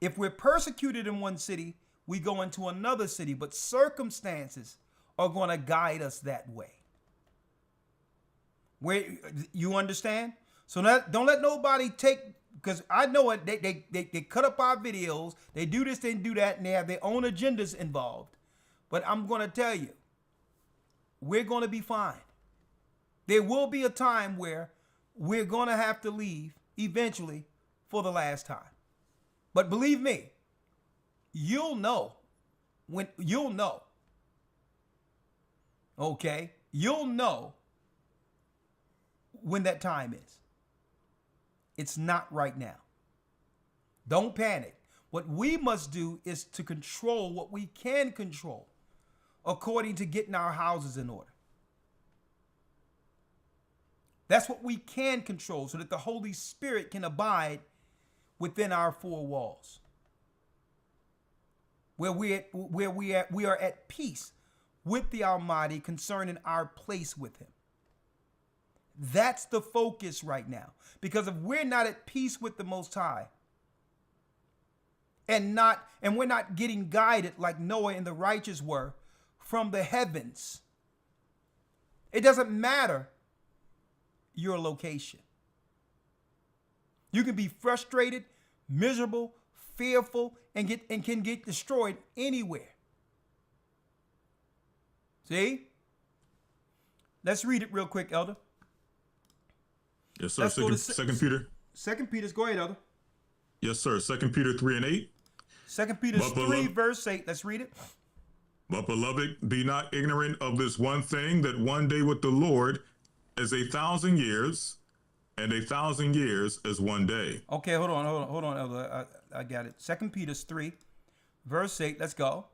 If we're persecuted in one city, we go into another city, but circumstances are going to guide us that way. Where you understand? So don't let nobody take, because I know it. They cut up our videos. They do this, they do that, and they have their own agendas involved. But I'm going to tell you, we're going to be fine. There will be a time where we're going to have to leave eventually for the last time. But believe me, you'll know when you'll know. Okay? You'll know when that time is. It's not right now. Don't panic. What we must do is to control what we can control according to getting our houses in order. That's what we can control so that the Holy Spirit can abide within our four walls. Where we are at peace with the Almighty concerning our place with Him. That's the focus right now. Because if we're not at peace with the Most High, and we're not getting guided like Noah and the righteous were from the heavens, it doesn't matter your location. You can be frustrated, miserable, fearful, and can get destroyed anywhere. See? Let's read it real quick, Elder. Yes, sir. Second Peter. 2 Peter, go ahead, Elder. Yes, sir. 2 Peter 3:8. 2 Peter 3, verse 8. Let's read it. But beloved, be not ignorant of this one thing, that one day with the Lord is 1,000 years, and 1,000 years is one day. Okay, hold on, Elder. I got it. 2 Peter 3, verse 8. Let's go.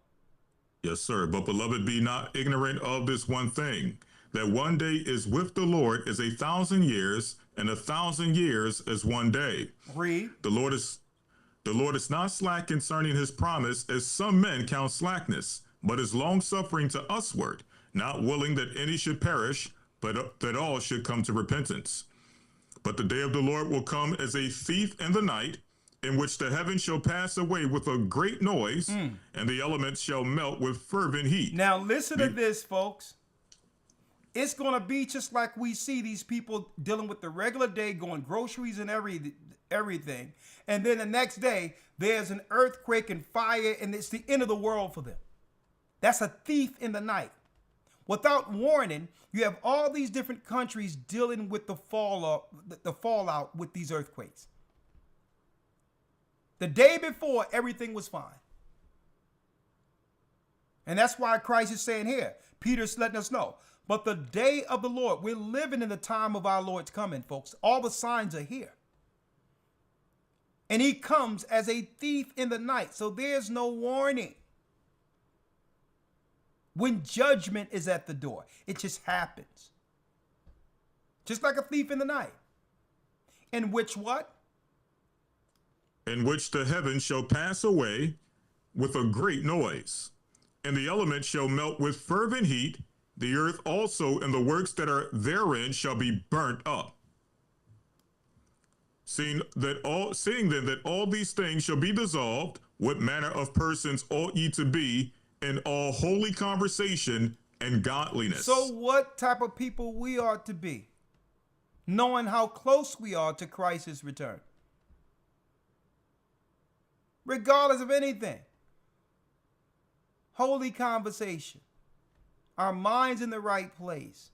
Yes, sir. But beloved, be not ignorant of this one thing, that one day is with the Lord is 1,000 years, and 1,000 years is one day. Read. The Lord is not slack concerning his promise, as some men count slackness, but is long-suffering to usward, not willing that any should perish, but that all should come to repentance. But the day of the Lord will come as a thief in the night, in which the heavens shall pass away with a great noise, and the elements shall melt with fervent heat. Now listen to this, folks. It's going to be just like we see these people dealing with the regular day, going groceries and everything. And then the next day, there's an earthquake and fire, and it's the end of the world for them. That's a thief in the night. Without warning, you have all these different countries dealing with the fallout with these earthquakes. The day before, everything was fine. And that's why Christ is saying here, Peter's letting us know, but the day of the Lord, we're living in the time of our Lord's coming, folks. All the signs are here. And he comes as a thief in the night, so there's no warning. When judgment is at the door, it just happens. Just like a thief in the night. In which what? In which the heavens shall pass away with a great noise, and the elements shall melt with fervent heat, the earth also and the works that are therein shall be burnt up. Seeing then that all these things shall be dissolved, what manner of persons ought ye to be in all holy conversation and godliness? So what type of people we are to be, knowing how close we are to Christ's return? Regardless of anything. Holy conversation. Our minds in the right place.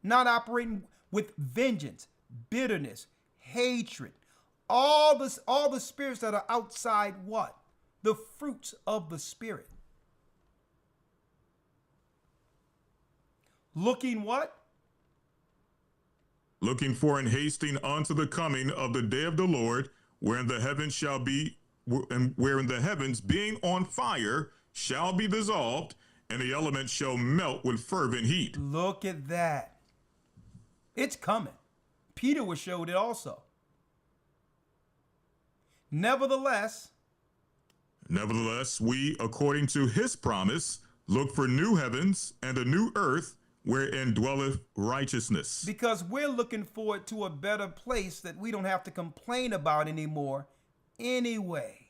Not operating with vengeance, bitterness, hatred. All the spirits that are outside what? The fruits of the Spirit. Looking what? Looking for and hasting unto the coming of the day of the Lord, wherein the heavens shall be, and wherein the heavens being on fire shall be dissolved, and the elements shall melt with fervent heat. Look at that. It's coming. Peter was showed it also. Nevertheless, we, according to his promise, look for new heavens and a new earth wherein dwelleth righteousness. Because we're looking forward to a better place that we don't have to complain about anymore anyway.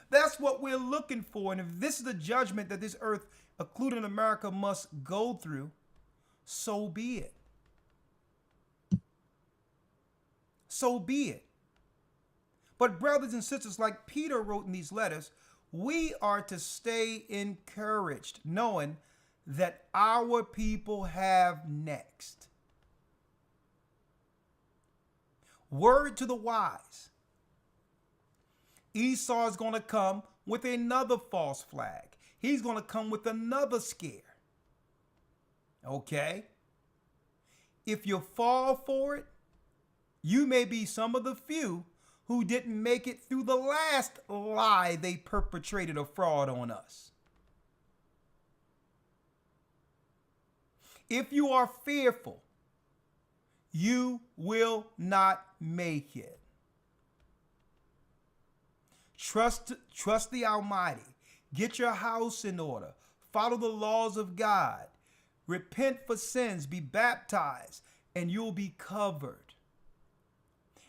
That's what we're looking for. And if this is the judgment that this earth, including America, must go through, so be it. So be it. But brothers and sisters, like Peter wrote in these letters, we are to stay encouraged, knowing that our people have next. Word to the wise. Esau is going to come with another false flag. He's going to come with another scare. Okay? If you fall for it, you may be some of the few who didn't make it through the last lie they perpetrated or fraud on us. If you are fearful, you will not make it. Trust the Almighty. Get your house in order. Follow the laws of God. Repent for sins. Be baptized, and you'll be covered.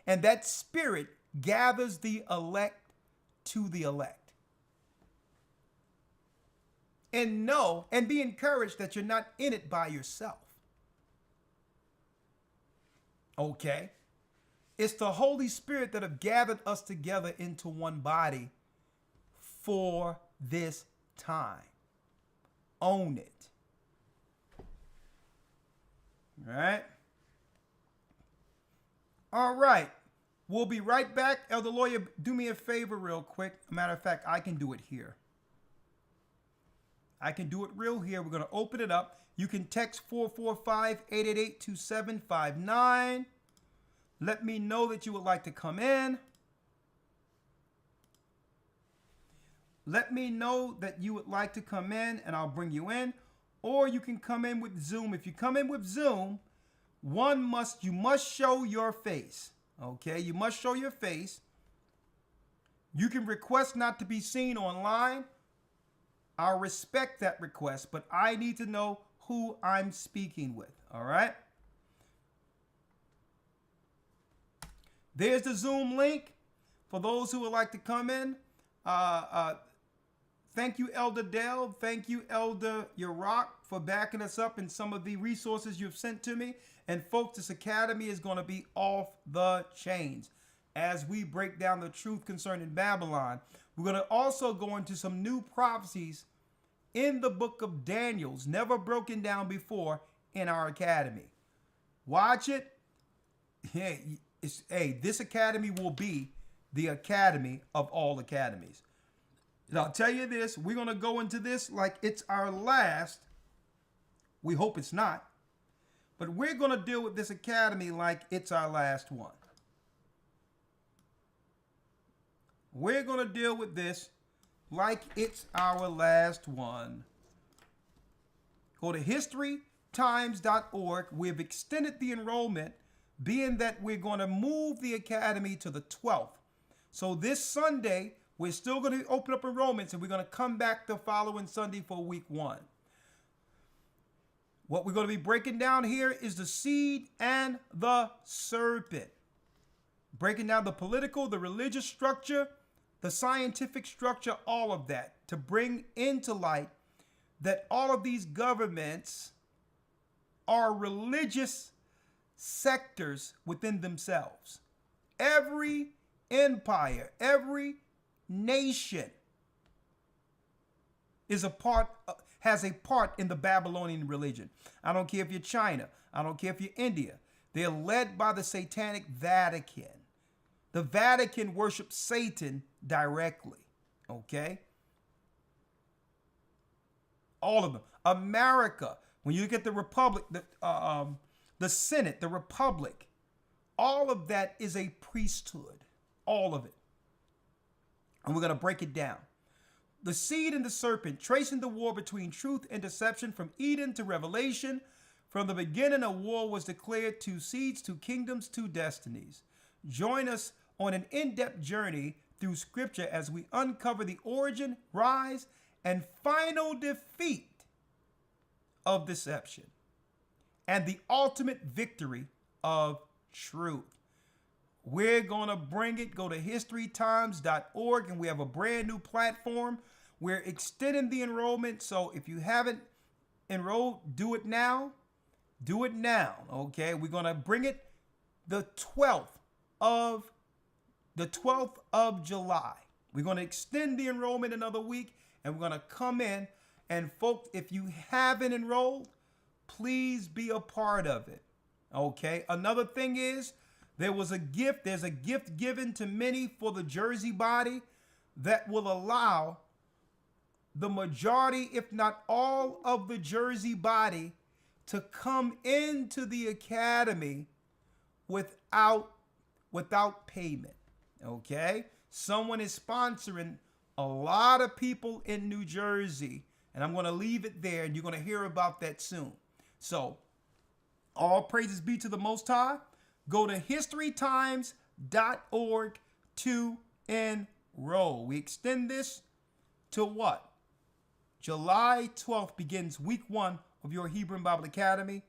And that Spirit gathers the elect to the elect. And know and be encouraged that you're not in it by yourself. Okay? It's the Holy Spirit that have gathered us together into one body for this time. Own it. All right? All right. We'll be right back. Elder Lawyer, do me a favor real quick. Matter of fact, I can do it here. I can do it real here. We're going to open it up. You can text 445-888-2759. Let me know that you would like to come in. Let me know that you would like to come in, and I'll bring you in. Or you can come in with Zoom. If you come in with Zoom, you must show your face. Okay, you must show your face. You can request not to be seen online. I'll respect that request, but I need to know who I'm speaking with. All right. There's the Zoom link for those who would like to come in. Thank you, Elder Dale. Thank you, Elder Yarack, for backing us up in some of the resources you've sent to me. And folks, this academy is going to be off the chains as we break down the truth concerning Babylon. We're going to also go into some new prophecies in the book of Daniel's, never broken down before in our academy. Watch it. Hey, this academy will be the academy of all academies. And I'll tell you this, we're going to go into this like it's our last. We hope it's not. But we're going to deal with this academy like it's our last one. We're going to deal with this like it's our last one. Go to historytimes.org. We've extended the enrollment, being that we're going to move the academy to the 12th. So this Sunday, we're still going to open up enrollments, and we're going to come back the following Sunday for week 1. What we're going to be breaking down here is the seed and the serpent. Breaking down the political, the religious structure, the scientific structure, all of that, to bring into light that all of these governments are religious sectors within themselves. Every empire, every nation is has a part in the Babylonian religion. I don't care if you're China. I don't care if you're India. They're led by the Satanic Vatican. The Vatican worships Satan directly. Okay? All of them. America, when you look at the Republic, the Senate, the Republic, all of that is a priesthood. All of it. And we're going to break it down. The seed and the serpent, tracing the war between truth and deception from Eden to Revelation. From the beginning, a war was declared, 2 seeds, 2 kingdoms, 2 destinies. Join us on an in-depth journey through Scripture as we uncover the origin, rise, and final defeat of deception and the ultimate victory of truth. We're going to bring it. Go to historytimes.org, and we have a brand new platform. We're extending the enrollment, so if you haven't enrolled, do it now. Do it now, okay? We're going to bring it the 12th of July. We're going to extend the enrollment another week, and we're going to come in. And folks, if you haven't enrolled, please be a part of it, okay? Another thing is, there's a gift given to many for the Jersey body that will allow the majority, if not all, of the Jersey body to come into the academy without payment. Okay? Someone is sponsoring a lot of people in New Jersey, and I'm going to leave it there, and you're going to hear about that soon. So, all praises be to the Most High. Go to historytimes.org to enroll. We extend this to what? July 12th begins week 1 of your Hebrew Bible Academy.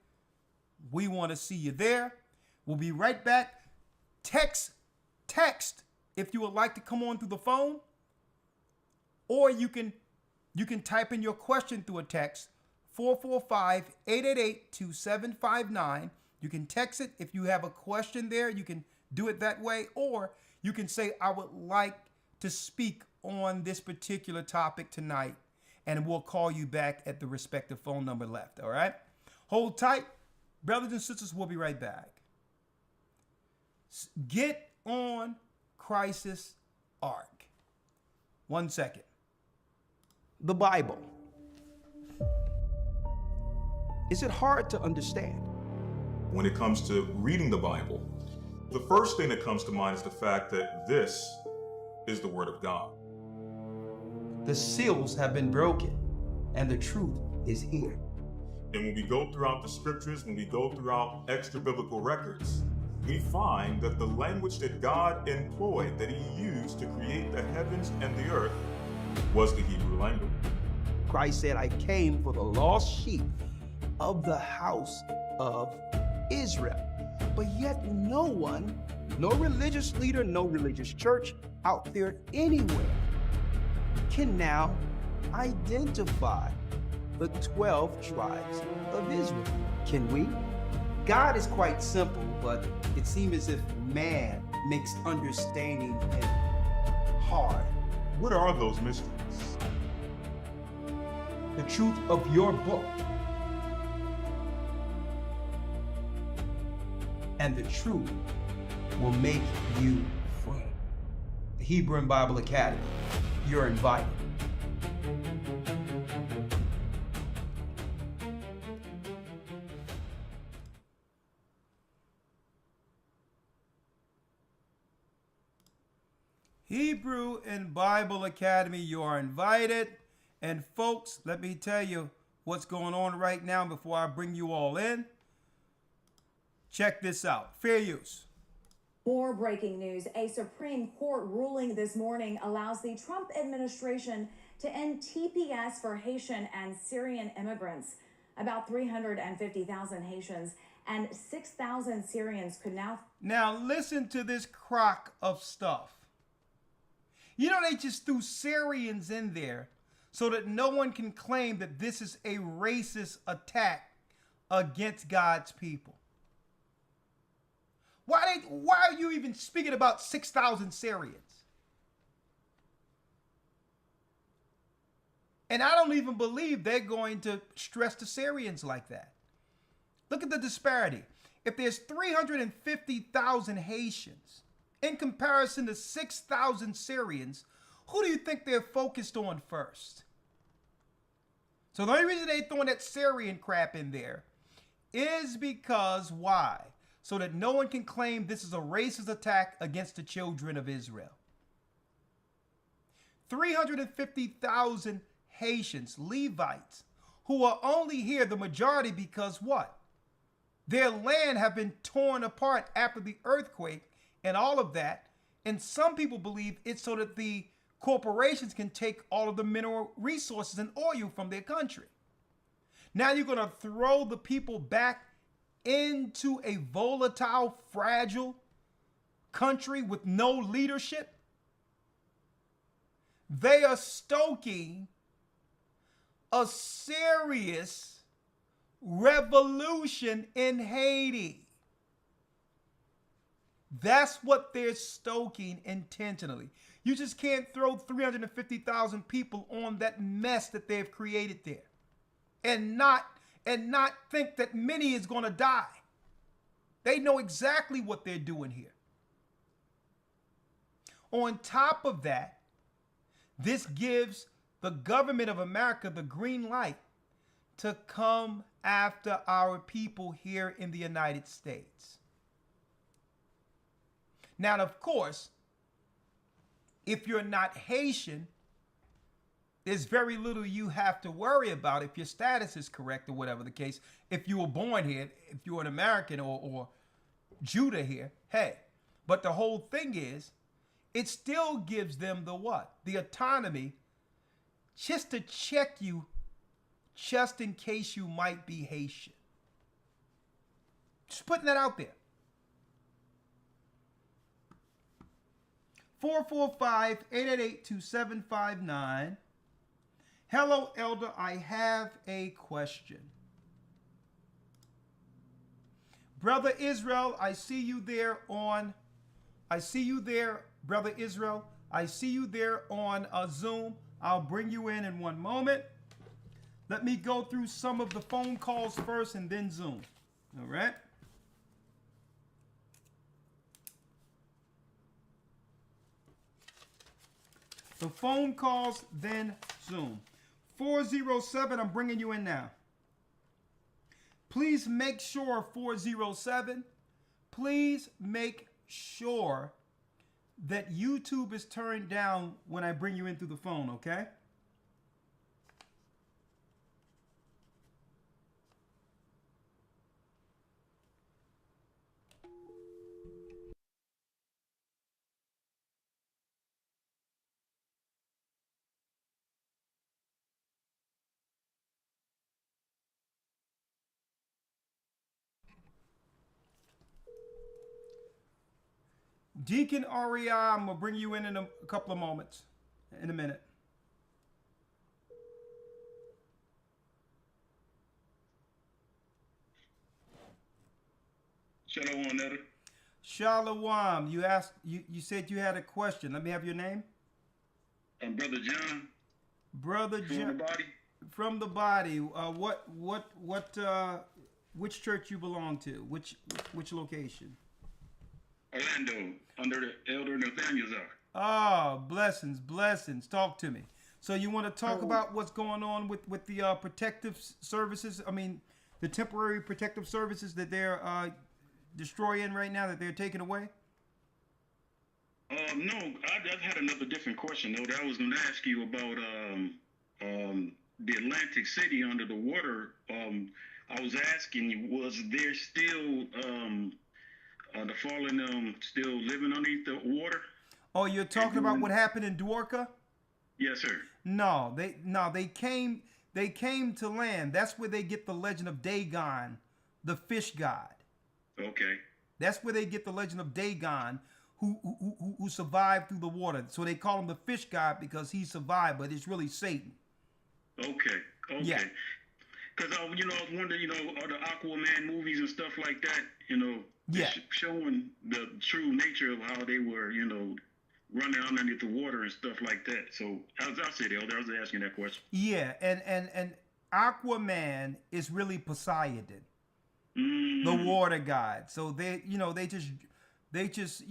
We want to see you there. We'll be right back. Text if you would like to come on through the phone, or you can type in your question through a text, 445-888-2759. You can text it. If you have a question there, you can do it that way, or you can say, I would like to speak on this particular topic tonight, and we'll call you back at the respective phone number left, all right? Hold tight. Brothers and sisters, we'll be right back. Get on Crisis Ark. 1 second. The Bible. Is it hard to understand? When it comes to reading the Bible, the first thing that comes to mind is the fact that this is the Word of God. The seals have been broken, and the truth is here. And when we go throughout the scriptures, when we go throughout extra biblical records, we find that the language that God employed, that He used to create the heavens and the earth, was the Hebrew language. Christ said, I came for the lost sheep of the house of Israel. But yet no one, no religious leader, no religious church out there anywhere can now identify the 12 tribes of Israel. Can we? God is quite simple, but it seems as if man makes understanding him hard. What are those mysteries? The truth of your book and the truth will make you free. The Hebrew and Bible Academy, you're invited. Hebrew and Bible Academy, you are invited. And folks, let me tell you what's going on right now before I bring you all in. Check this out. Fair use. More breaking news. A Supreme Court ruling this morning allows the Trump administration to end TPS for Haitian and Syrian immigrants. About 350,000 Haitians and 6,000 Syrians could now... Now listen to this crock of stuff. You know, they just threw Syrians in there so that no one can claim that this is a racist attack against God's people. Why are you even speaking about 6,000 Syrians? And I don't even believe they're going to stress the Syrians like that. Look at the disparity. If there's 350,000 Haitians in comparison to 6,000 Syrians, who do you think they're focused on first? So the only reason they're throwing that Syrian crap in there is because why? So that no one can claim this is a racist attack against the children of Israel. 350,000 Haitians, Levites, who are only here, the majority, because what? Their land have been torn apart after the earthquake and all of that. And some people believe it's so that the corporations can take all of the mineral resources and oil from their country. Now you're going to throw the people back into a volatile, fragile country with no leadership? They are stoking a serious revolution in Haiti. That's what they're stoking intentionally. You just can't throw 350,000 people on that mess that they've created there and not think that many is going to die. They know exactly what they're doing here. On top of that, this gives the government of America the green light to come after our people here in the United States. Now, of course, if you're not Haitian, there's very little you have to worry about if your status is correct or whatever the case. If you were born here, if you're an American or Judah here, hey. But the whole thing is, it still gives them the what? The autonomy just to check you just in case you might be Haitian. Just putting that out there. 445-888-2759. Hello, Elder. I have a question. Brother Israel, I see you there, Brother Israel. I see you there on Zoom. I'll bring you in 1 moment. Let me go through some of the phone calls first and then Zoom. All right. The phone calls, then Zoom. 407, I'm bringing you in now. Please make sure, 407, please make sure that YouTube is turned down when I bring you in through the phone, okay? Deacon Aria, I'm going to bring you in a couple of moments, in a minute. Shalom, Elder. Shalom. You said you had a question. Let me have your name. Brother John. Brother John. From the body. From the body. Which church you belong to? Which location? Orlando, under the Elder Nathaniel's house. Oh, blessings. Talk to me. So you want to talk about what's going on with the protective services? I mean, the temporary protective services that they're destroying right now, that they're taking away? No, I had another different question, though, that I was going to ask you about the Atlantic City under the water. I was asking you, was there still the fallen still living underneath the water? Oh, you're talking about what happened in Dwarka? Yes, sir. No, they came to land. That's where they get the legend of Dagon, the fish god. Okay. That's where they get the legend of Dagon, who survived through the water. So they call him the fish god because he survived, but it's really Satan. Okay. Yeah. Because I was wondering, all the Aquaman movies and stuff like that, yeah, showing the true nature of how they were, running underneath the water and stuff like that. So I'll say that. I was asking that question. Yeah, and Aquaman is really Poseidon, the water god. So they just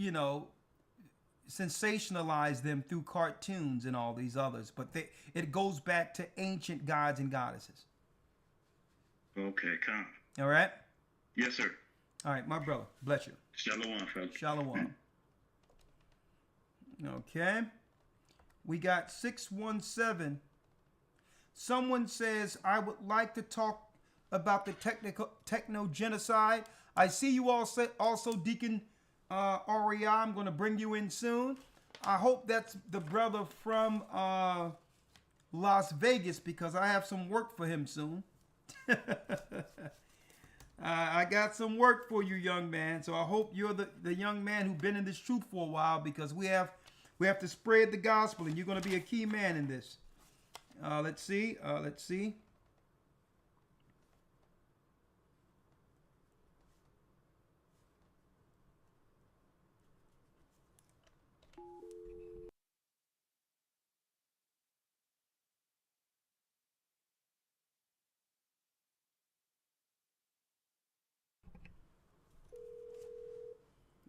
sensationalize them through cartoons and all these others. But it goes back to ancient gods and goddesses. Okay, calm. All right? Yes, sir. All right, my brother. Bless you. Shalom, fellas. Shalom. Okay. We got 617. Someone says, I would like to talk about the techno-genocide. I see you all also, Deacon Aria. I'm going to bring you in soon. I hope that's the brother from Las Vegas because I have some work for him soon. I got some work for you, young man. So I hope you're the young man who's been in this truth for a while because we have to spread the gospel and you're going to be a key man in this. Let's see.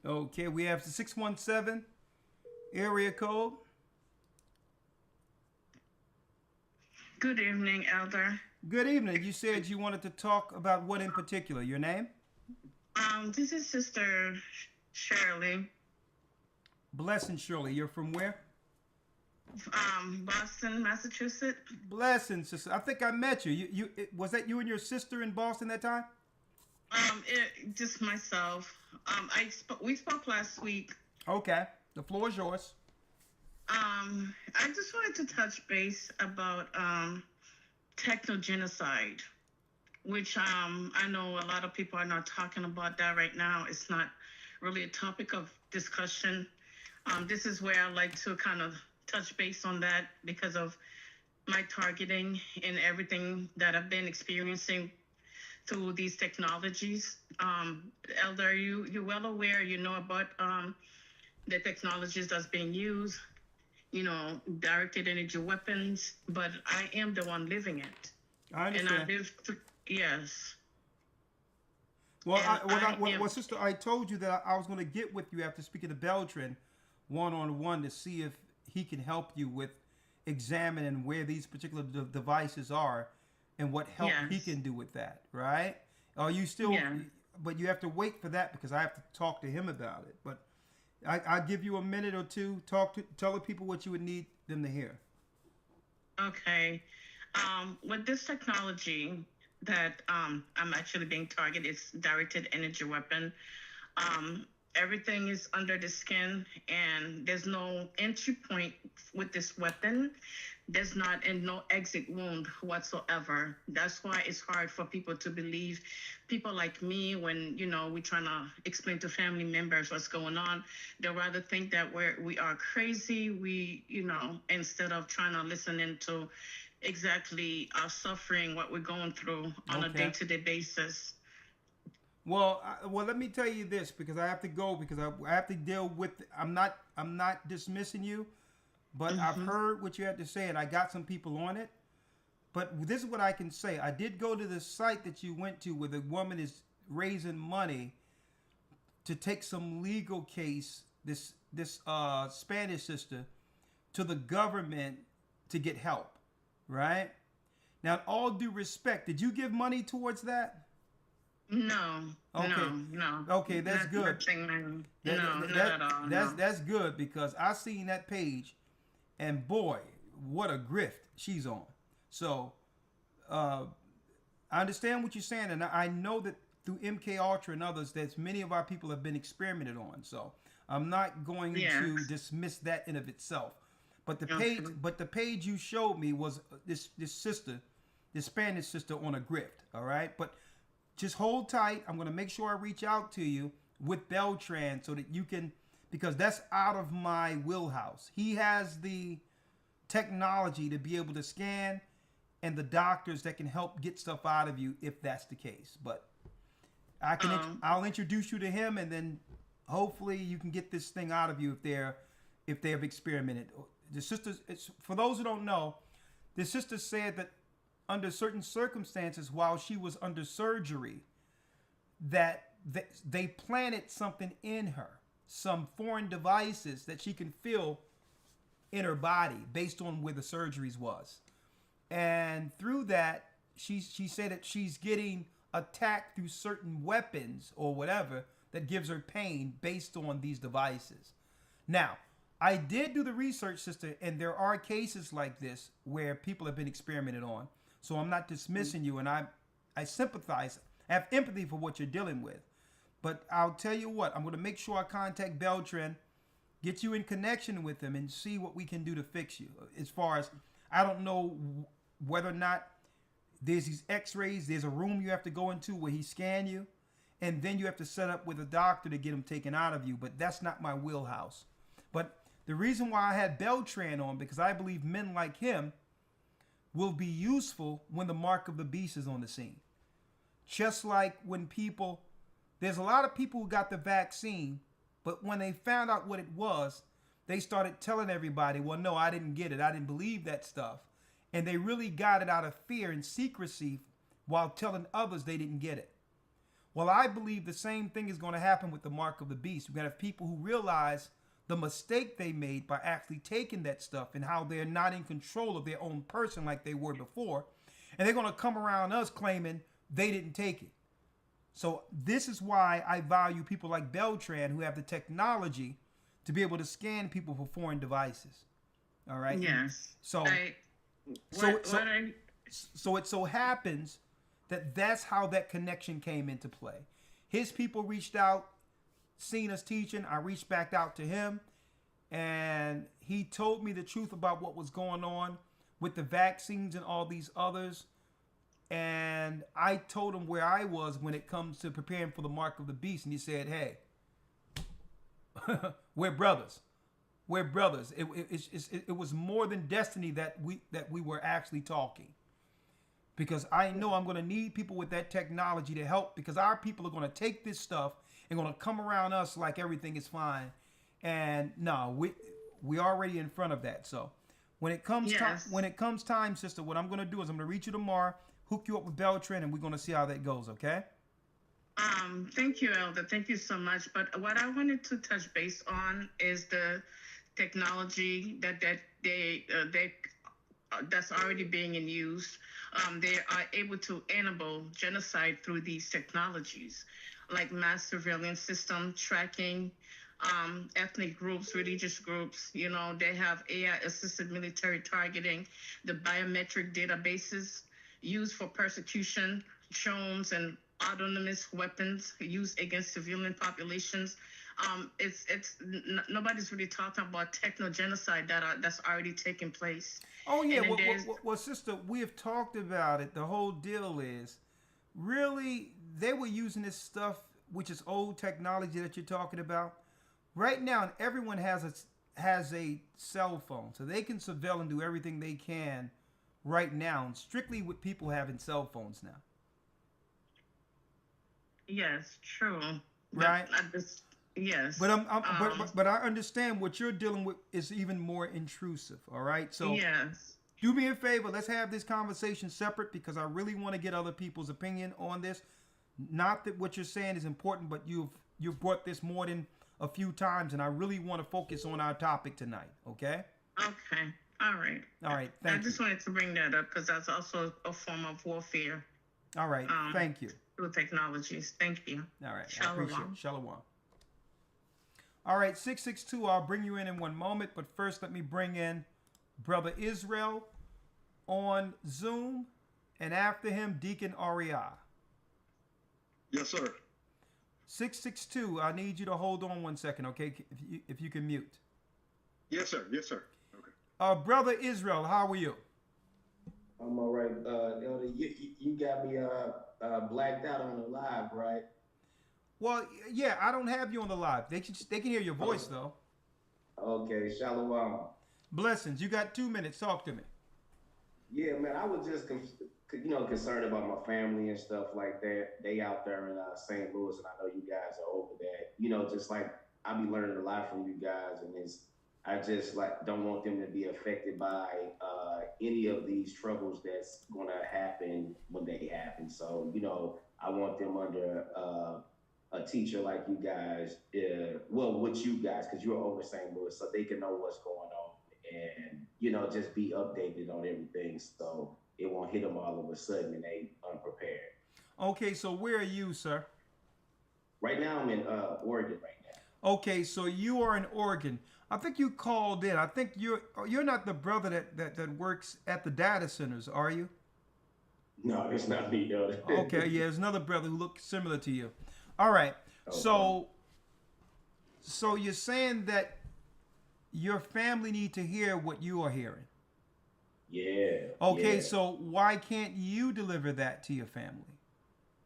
Okay, we have the 617 area code. Good evening, Elder. Good evening. You said you wanted to talk about what in particular? Your name? This is Sister Shirley. Blessing Shirley. You're from where? Boston, Massachusetts. Blessing, sister. I think I met you. Was that you and your sister in Boston that time? Just myself. We spoke last week. Okay, the floor is yours. I just wanted to touch base about techno-genocide, which I know a lot of people are not talking about that right now. It's not really a topic of discussion. This is where I like to kind of touch base on that because of my targeting and everything that I've been experiencing through these technologies. Elder, you're well aware, about the technologies that's being used, directed energy weapons, but I am the one living it. I understand. And yes. Well, sister, I told you that I was going to get with you after speaking to Beltran one-on-one to see if he can help you with examining where these particular devices are and what help he can do with that, right? Are you still, but you have to wait for that because I have to talk to him about it. But I'll give you a minute or two, tell the people what you would need them to hear. Okay. With this technology that I'm actually being targeted, it's directed energy weapon. Everything is under the skin and there's no entry point with this weapon. There's no exit wound whatsoever. That's why it's hard for people to believe. People like me, when, we're trying to explain to family members what's going on, they'll rather think that we are crazy. Instead of trying to listen into exactly our suffering, what we're going through on a day-to-day basis. Well, let me tell you this because I have to go because I have to deal with. I'm not dismissing you, but I've heard what you had to say and I got some people on it. But this is what I can say. I did go to the site that you went to where the woman is raising money to take some legal case, this Spanish sister, to the government to get help, right? Now, in all due respect, did you give money towards that? No. Okay. No. Okay, that's good. Nothing, not at all. That's good because I seen that page, and boy, what a grift she's on. So, I understand what you're saying, and I know that through MK Ultra and others, that many of our people have been experimented on. So, I'm not going to dismiss that in of itself. But the page you showed me was this sister, this Spanish sister on a grift. All right, but just hold tight. I'm going to make sure I reach out to you with Beltran so that you can, because that's out of my wheelhouse. He has the technology to be able to scan and the doctors that can help get stuff out of you if that's the case. But I'll introduce you to him, and then hopefully you can get this thing out of you if they have experimented. The sisters, for those who don't know, the sister said that under certain circumstances while she was under surgery, that they planted something in her, some foreign devices that she can feel in her body based on where the surgeries was. And through that, she said that she's getting attacked through certain weapons or whatever that gives her pain based on these devices. Now, I did do the research, sister, and there are cases like this where people have been experimented on. So I'm not dismissing you, and I sympathize. I have empathy for what you're dealing with. But I'll tell you what, I'm going to make sure I contact Beltran, get you in connection with him, and see what we can do to fix you. As far as, I don't know whether or not there's these x-rays, there's a room you have to go into where he scan you, and then you have to set up with a doctor to get him taken out of you. But that's not my wheelhouse. But the reason why I had Beltran on, because I believe men like him will be useful when the mark of the beast is on the scene. Just like when there's a lot of people who got the vaccine, but when they found out what it was, they started telling everybody, well, no, I didn't get it. I didn't believe that stuff. And they really got it out of fear and secrecy while telling others they didn't get it. Well, I believe the same thing is going to happen with the mark of the beast. We're going to have people who realize the mistake they made by actually taking that stuff and how they're not in control of their own person like they were before. And they're going to come around us claiming they didn't take it. So this is why I value people like Beltran who have the technology to be able to scan people for foreign devices. All right? Yes. So it so happens that that's how that connection came into play. His people reached out, seen us teaching. I reached back out to him, and he told me the truth about what was going on with the vaccines and all these others. And I told him where I was when it comes to preparing for the mark of the beast. And he said, hey, we're brothers. We're brothers. It was more than destiny that we were actually talking. Because I know I'm going to need people with that technology to help, because our people are going to take this stuff and going to come around us like everything is fine. And no, we already in front of that. So when it comes time, sister, what I'm going to do is I'm going to reach you tomorrow, hook you up with Beltran, and we're going to see how that goes, okay? Thank you, Elder. Thank you so much. But what I wanted to touch base on is the technology that's already being in use. They are able to enable genocide through these technologies, like mass surveillance system, tracking ethnic groups, religious groups. You know, they have AI-assisted military targeting, the biometric databases used for persecution, drones, and autonomous weapons used against civilian populations. Nobody's really talking about techno-genocide that's already taking place. Oh, yeah. Well, sister, we have talked about it. The whole deal is, really, they were using this stuff, which is old technology that you're talking about. Right now, and everyone has a cell phone, so they can surveil and do everything they can right now, and strictly with people having cell phones now. Yes, true. Right. Yes. But I understand what you're dealing with is even more intrusive. All right. So yes. Do me a favor. Let's have this conversation separate because I really want to get other people's opinion on this. Not that what you're saying is important, but you've brought this more than a few times, and I really want to focus on our topic tonight. Okay. Okay. All right. All right. Thank you. I just wanted to bring that up because that's also a form of warfare. All right. Thank you. Through technologies. Thank you. All right. Shalom. I appreciate it. Shalom. All right. 662. I'll bring you in one moment, but first let me bring in Brother Israel on Zoom, and after him, Deacon Ariah. Yes, sir. 662. I need you to hold on 1 second, okay? If you can mute. Yes, sir. Yes, sir. Okay. Brother Israel, how are you? I'm all right. Elder, you got me blacked out on the live, right? Well, yeah, I don't have you on the live. They can hear your voice though. Okay, shalom. Blessings. You got 2 minutes. Talk to me. Yeah, man, I was just concerned about my family and stuff like that. They out there in St. Louis, and I know you guys are over that. Just like I be learning a lot from you guys, and I just don't want them to be affected by any of these troubles that's gonna happen when they happen. So I want them under a teacher like you guys, with you guys, because you're over St. Louis, so they can know what's going on and just be updated on everything, so it won't hit them all of a sudden and they unprepared. Okay, so where are you, sir? Right now, I'm in Oregon right now. Okay, so you are in Oregon. I think you called in. I think you're not the brother that works at the data centers, are you? No, it's not me, though. Okay, yeah, there's another brother who looks similar to you. All right, okay. So you're saying that your family need to hear what you are hearing. Yeah. Okay, yeah. So why can't you deliver that to your family?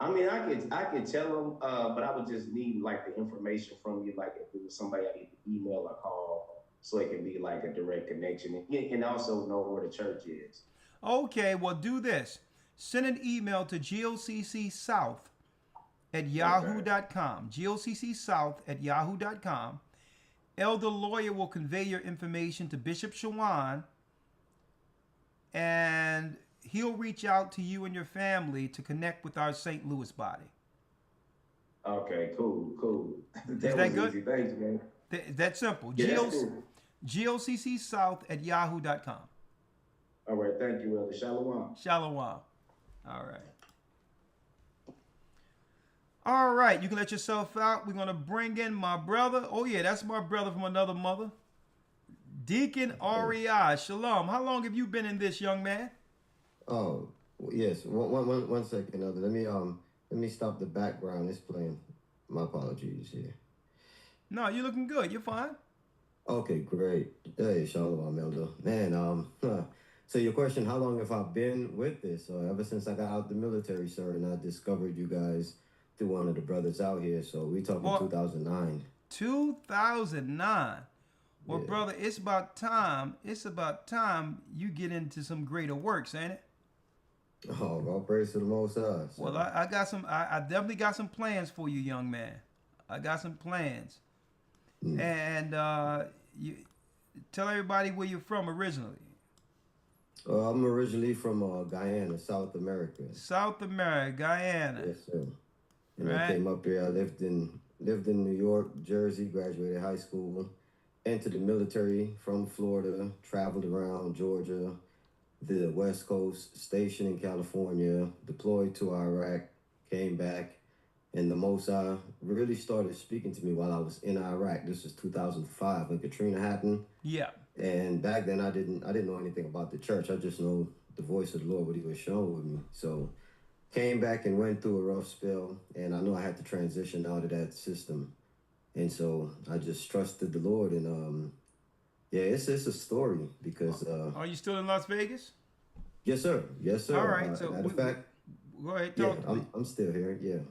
I mean, I could tell them, but I would just need the information from you, if it was somebody I need to email or call, so it can be a direct connection, and also know where the church is. Okay, well do this. Send an email to goccSouth@yahoo.com. goccSouth@yahoo.com. Elder Lawyer will convey your information to Bishop Shawan, and he'll reach out to you and your family to connect with our St. Louis body. Okay, cool. Is that good? Easy. Thanks, man. That's simple. Yeah, cool. goccSouth@yahoo.com. All right, thank you, Elder. Shalom. Shalom. All right, you can let yourself out. We're going to bring in my brother. Oh, yeah, that's my brother from another mother. Deacon Ariah. Shalom. How long have you been in this, young man? Oh, yes. One second, Elder. Let me stop the background. It's playing. My apologies here. No, you're looking good. You're fine. Okay, great. Hey, Shalom, Elder. Man, so your question, how long have I been with this? Ever since I got out the military, sir, and I discovered you guys through one of the brothers out here. So we talking 2009. 2009. Well, yeah. Brother, it's about time you get into some greater works, ain't it? Oh, all praise to the Most High. So. Well, I definitely got some plans for you, young man. I got some plans. And you tell everybody where you're from originally. I'm originally from Guyana, South America. South America, Guyana. Yes, sir. And right. I came up here. I lived in New York, Jersey, graduated high school, entered the military from Florida, traveled around Georgia, the West Coast, stationed in California, deployed to Iraq, came back, and the Most High really started speaking to me while I was in Iraq. This was 2005 when Katrina happened. Yeah. And back then I didn't know anything about the church. I just know the voice of the Lord, what He was showing with me. So came back and went through a rough spell, and I know I had to transition out of that system. And so I just trusted the Lord, and yeah, it's a story because. Are you still in Las Vegas? Yes, sir. Yes, sir. All right. So matter of fact, go ahead. Talk to me. I'm still here. Yeah.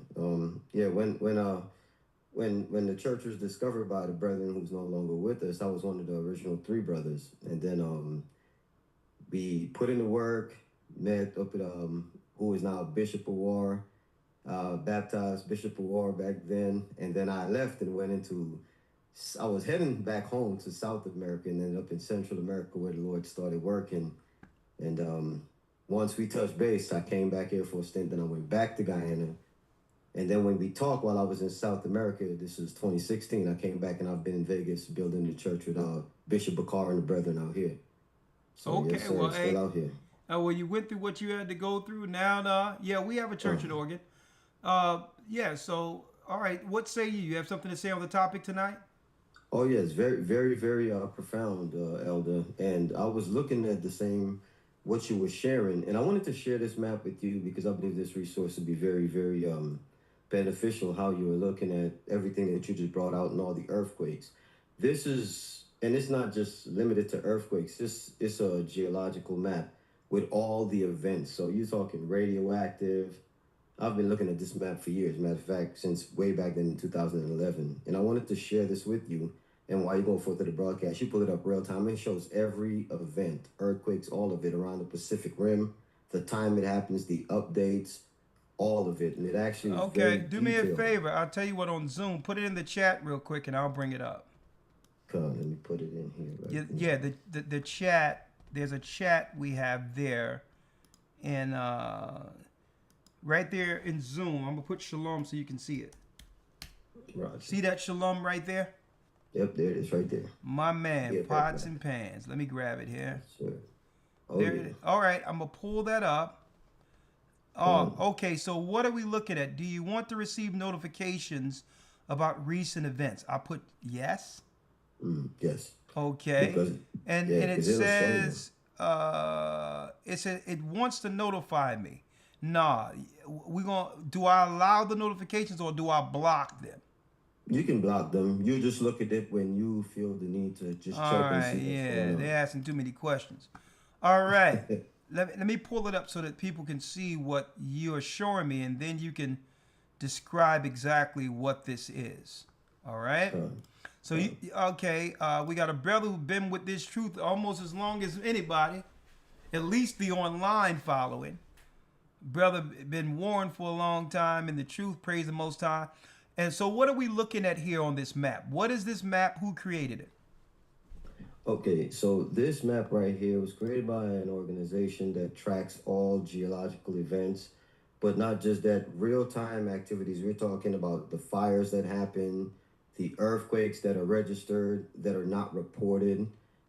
Yeah. When the church was discovered by the brethren who's no longer with us, I was one of the original 3 brothers, and then we put in the work, met up at who is now Bishop of War, baptized Bishop War back then, and then I left and went into. I was heading back home to South America and ended up in Central America where the Lord started working. And once we touched base, I came back here for a stint, then I went back to Guyana. And then when we talked while I was in South America, this was 2016, I came back and I've been in Vegas building the church with Bishop Bakar and the brethren out here. So, Okay, yes, sir, well, still hey, out here. well, you went through what you had to go through. Now, yeah, we have a church in Oregon. Yeah, so, all right, what say you? You have something to say on the topic tonight? Oh, yes, very, very, very profound, Elder. And I was looking at the same, what you were sharing, and I wanted to share this map with you because I believe this resource would be very, very beneficial, how you were looking at everything that you just brought out and all the earthquakes. This is, and it's not just limited to earthquakes, it's a geological map with all the events. So you're talking radioactive. I've been looking at this map for years, matter of fact, since way back then in 2011. And I wanted to share this with you. And while you go forth to the broadcast, you pull it up real time. It shows every event, earthquakes, all of it around the Pacific Rim, the time it happens, the updates, all of it. And it actually is Okay, very do me a detailed. favor. I'll tell you what on Zoom. Put it in the chat real quick and I'll bring it up. Come on, let me put it in here. Right Yeah, the chat, there's a chat we have there. And right there in Zoom, I'm going to put Shalom so you can see it. Roger. See that Shalom right there? Yep, there it is right there. My man, Yeah, pots and pans. Let me grab it here. Sure. Oh, There yeah. it is. All right, I'm going to pull that up. Oh, okay, so what are we looking at? Do you want to receive notifications about recent events? I put yes. Yes. Okay. Because, and yeah, it 'cause it'll show you. says it wants to notify me. Nah, do I allow the notifications or do I block them? You can block them. You just look at it when you feel the need to just All check and right, see what's yeah, going on. they're asking too many questions. All right, let me pull it up so that people can see what you're showing me, and then you can describe exactly what this is. All right. So we got a brother who's been with this truth almost as long as anybody, at least the online following. Brother been warned for a long time in the truth. Praise the Most High. And so what are we looking at here on this map? What is this map? Who created it? Okay, so this map right here was created by an organization that tracks all geological events, but not just that, real-time activities. We're talking about the fires that happen, the earthquakes that are registered, that are not reported,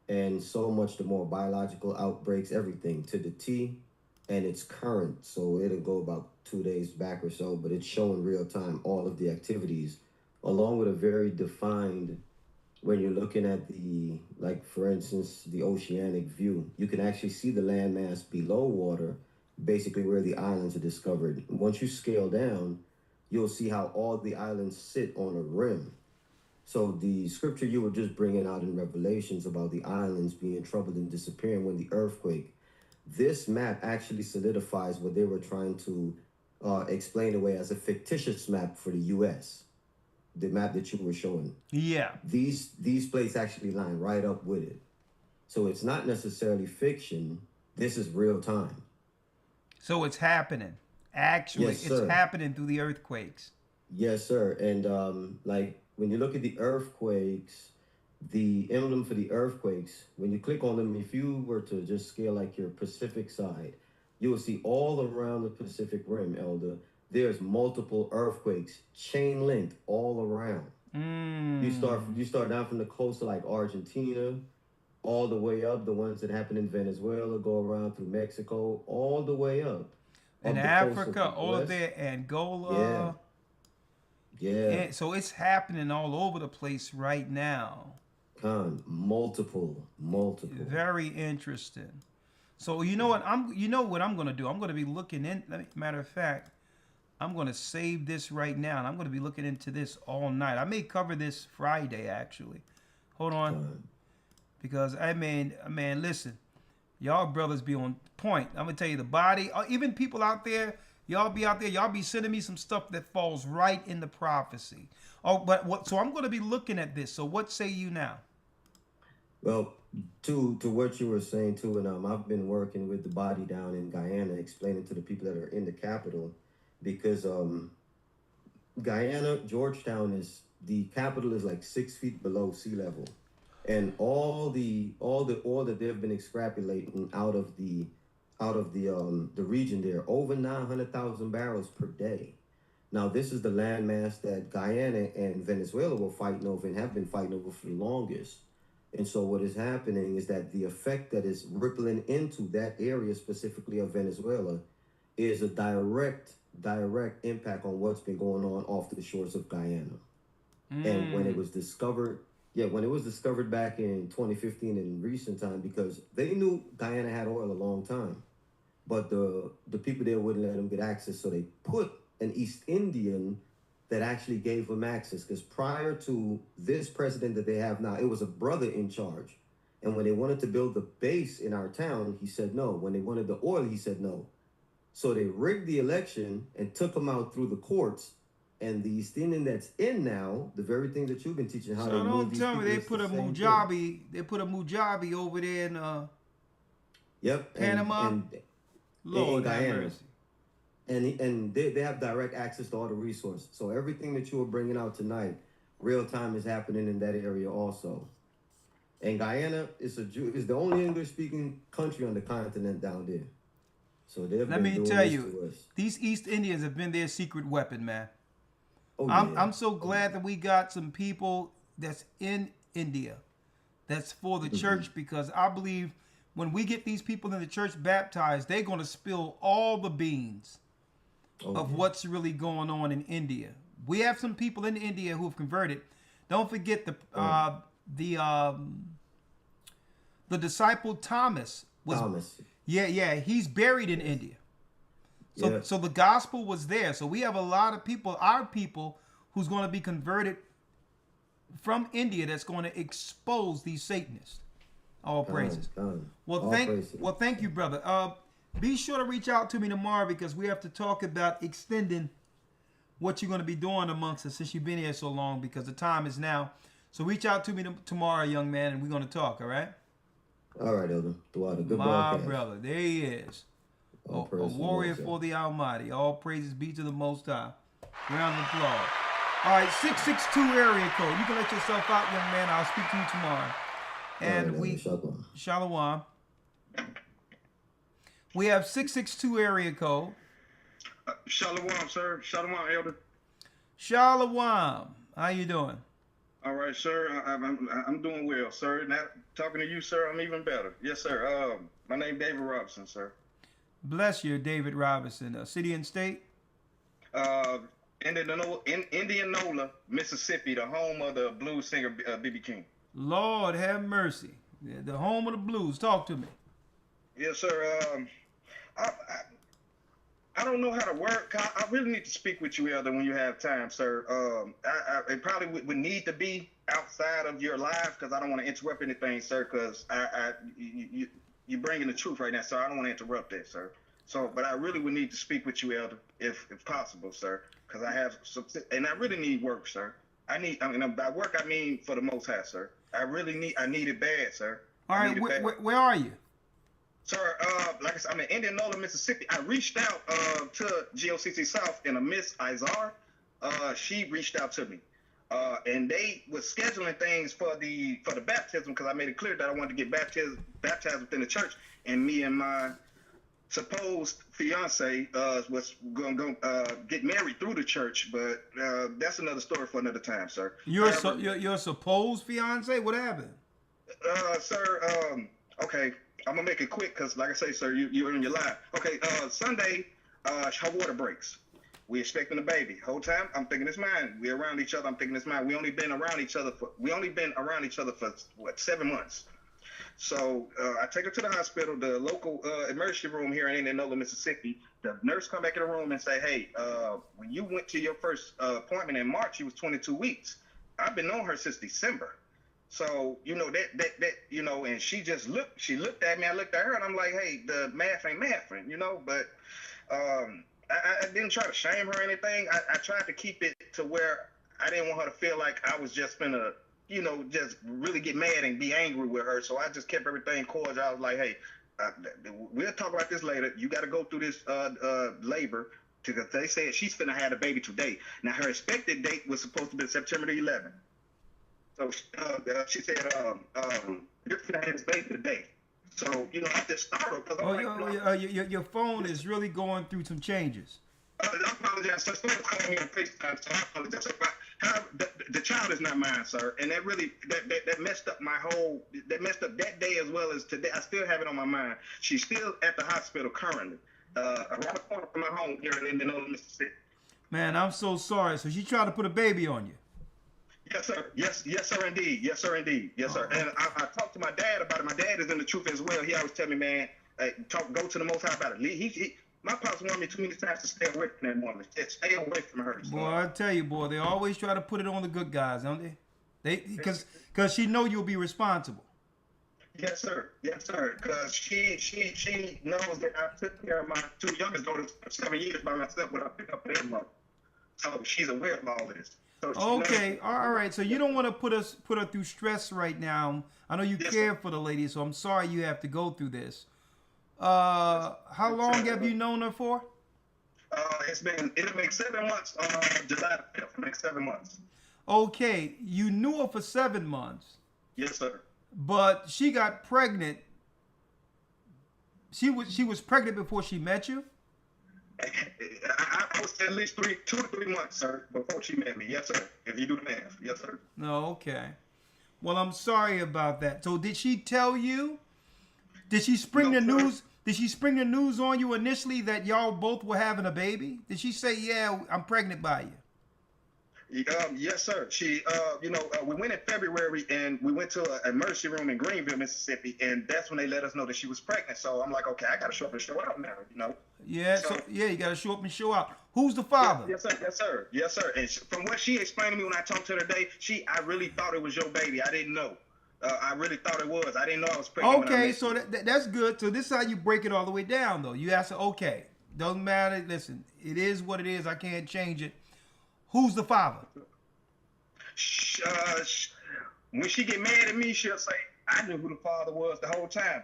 and so much the more biological outbreaks, everything to the T, and it's current. So it'll go about 2 days back or so, but it's showing real time all of the activities, along with a very defined, when you're looking at the, like for instance, the oceanic view, you can actually see the landmass below water, basically where the islands are discovered. Once you scale down, you'll see how all the islands sit on a rim. So the scripture you were just bringing out in Revelations about the islands being troubled and disappearing when the earthquake, this map actually solidifies what they were trying to explain away as a fictitious map for the U.S., the map that you were showing. Yeah. These plates actually line right up with it. So it's not necessarily fiction. This is real time. So it's happening. Actually, Yes, it's sir. happening through the earthquakes. Yes, sir. And like when you look at the earthquakes, the emblem for the earthquakes, when you click on them, if you were to just scale like your Pacific side, you will see all around the Pacific Rim, Elder, there's multiple earthquakes, chain link all around. You start down from the coast of like Argentina, all the way up, the ones that happen in Venezuela, go around through Mexico, all the way up. In up the coast of Africa, the all of West. there, Angola. Yeah. So it's happening all over the place right now. Multiple. Very interesting. So you know what I'm gonna do? I'm gonna be looking in. Matter of fact, I'm gonna save this right now, and I'm gonna be looking into this all night. I may cover this Friday actually. Hold on, because I mean, listen, y'all brothers be on point. I'm gonna tell you the body, even people out there. Y'all be sending me some stuff that falls right in the prophecy. So I'm gonna be looking at this. So what say you now? Well, to what you were saying too, and I've been working with the body down in Guyana, explaining to the people that are in the capital, because Guyana, Georgetown is the capital is like 6 feet below sea level, and all the oil that they've been extrapolating out of the region there, over 900,000 barrels per day. Now, this is the landmass that Guyana and Venezuela were fighting over and have been fighting over for the longest. And so what is happening is that the effect that is rippling into that area, specifically of Venezuela, is a direct impact on what's been going on off the shores of Guyana. And when it was discovered, back in 2015 in recent time, because they knew Guyana had oil a long time, but the people there wouldn't let them get access, so they put an East Indian that actually gave them access. Because prior to this president that they have now, it was a brother in charge. And when they wanted to build the base in our town, he said no. When they wanted the oil, he said no. So they rigged the election and took him out through the courts. And the East Indian that's in now, the very thing that you've been teaching, how so to don't tell me they put a Mujabi. They put a Mujabi over there in Panama. And Lord in have Guyana. mercy. And they have direct access to all the resources. So everything that you were bringing out tonight, real time is happening in that area also. And Guyana is the only English-speaking country on the continent down there. So let me tell you, these East Indians have been their secret weapon, man. Oh, I'm so glad that we got some people that's in India that's for the church, because I believe when we get these people in the church baptized, they're going to spill all the beans of what's really going on in India. We have some people in India who have converted. Don't forget the disciple Thomas was he's buried in India. So the gospel was there. So we have a lot of people, our people, who's going to be converted from India, that's going to expose these Satanists. All praises. Well, thank you, brother. Be sure to reach out to me tomorrow, because we have to talk about extending what you're going to be doing amongst us since you've been here so long, because the time is now. So reach out to me tomorrow, young man, and we're going to talk, all right? All right, Elder. Good My broadcast. brother. There he is. A warrior for the Almighty. All praises be to the Most High. Round of applause. All right, 662 area code. You can let yourself out, young man. I'll speak to you tomorrow. And Shalom. We have 662 area code. Shalom, sir. Shalom, Elder. Shalom. How you doing? All right, sir. I'm doing well, sir. Now, talking to you, sir, I'm even better. Yes, sir. My name David Robinson, sir. Bless you, David Robinson. City and state? Indianola, Mississippi, the home of the blues singer B.B. King. Lord have mercy. The home of the blues. Talk to me. Yes, sir. I don't know how to work. I really need to speak with you, Elder, when you have time, sir. It probably would need to be outside of your live, because I don't want to interrupt anything, sir, because you're bringing the truth right now, sir. I don't want to interrupt that, sir. So, but I really would need to speak with you, Elder, if possible, sir, because I have some, and I really need work, sir. By work, I mean for the Most High, sir. I need it bad, sir. All right, where are you? Sir, like I said, I'm in Indianola, Mississippi. I reached out to GOCC South, and a Miss Izar, she reached out to me. And they was scheduling things for the baptism, because I made it clear that I wanted to get baptized within the church. And me and my supposed fiance was going to get married through the church, but that's another story for another time, sir. Your supposed fiance? What happened? Sir, okay. I'm gonna make it quick, because, like I say, sir, you're in your life. Okay, Sunday, her water breaks. We expecting a baby. Whole time, I'm thinking it's mine. We're around each other. I'm thinking it's mine. We only been around each other for what, 7 months. So I take her to the hospital, the local emergency room here in Indianola, Mississippi. The nurse come back in the room and say, "Hey, when you went to your first appointment in March, you was 22 weeks. I've been on her since December." So, that, and she just looked at me, I looked at her, and I'm like, hey, the math ain't mathing, but I didn't try to shame her or anything. I tried to keep it to where I didn't want her to feel like I was just finna, just really get mad and be angry with her. So I just kept everything cordial. I was like, hey, we'll talk about this later. You got to go through this labor. because they said she's finna have the baby today. Now her expected date was supposed to be September the 11th. So she said, you're finna have this baby today. So, you know, I just startled. Your phone is really going through some changes. I apologize, sir. Someone called me on FaceTime, so I apologize. The child is not mine, sir, and that really that messed up that day as well as today. I still have it on my mind. She's still at the hospital currently, around the corner from my home here in Indianola, Mississippi. Man, I'm so sorry. So she tried to put a baby on you. Yes, sir. Yes, sir, indeed. Yes, sir, indeed. Yes, sir. And I talked to my dad about it. My dad is in the truth as well. He always tell me, man, go to the Most High about it. My pops warned me too many times to stay away from that woman. Just stay away from her. Boy, I tell you, boy, they always try to put it on the good guys, don't they? Because she know you'll be responsible. Yes, sir. Yes, sir. Because she knows that I took care of my two youngest daughters for 7 years by myself without picking up their mother. So she's aware of all this. So okay, all right. So you don't want to put her through stress right now. I know you care for the lady, so I'm sorry you have to go through this. How long have you known her for? It'll make 7 months. July 5th, it'll make 7 months. Okay, you knew her for 7 months. Yes, sir. But she got pregnant. She was pregnant before she met you? I was at least 2 to 3 months, sir, before she met me. Yes, sir. If you do the math. Yes, sir. No, okay. Well, I'm sorry about that. So did she tell you? Did she spring the news? Did she spring the news on you initially that y'all both were having a baby? Did she say, "Yeah, I'm pregnant by you"? Yes, sir. She, we went in February and we went to an emergency room in Greenville, Mississippi, and that's when they let us know that she was pregnant. So I'm like, okay, I got to show up and show out now, you know. Yeah, you got to show up and show out. Who's the father? Yes, sir. Yes, sir. Yes, sir. And from what she explained to me when I talked to her today, I really thought it was your baby. I didn't know. I really thought it was. I didn't know I was pregnant. Okay, so that's good. So this is how you break it all the way down, though. You ask her, okay, doesn't matter. Listen, it is what it is. I can't change it. Who's the father? When she get mad at me, she'll say, I knew who the father was the whole time.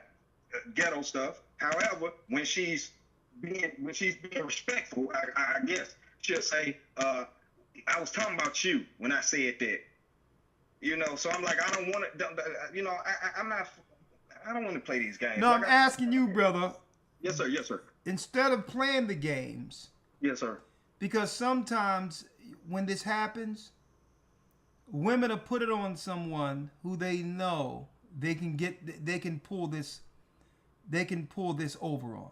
Ghetto stuff. However, when she's being respectful, I guess, she'll say, I was talking about you when I said that. You know, so I'm like, I don't want to, you know, I don't want to play these games. No, I'm asking you, brother. Yes, sir. Yes, sir. Instead of playing the games. Yes, sir. Because sometimes when this happens, women will put it on someone who they know they can pull this over on.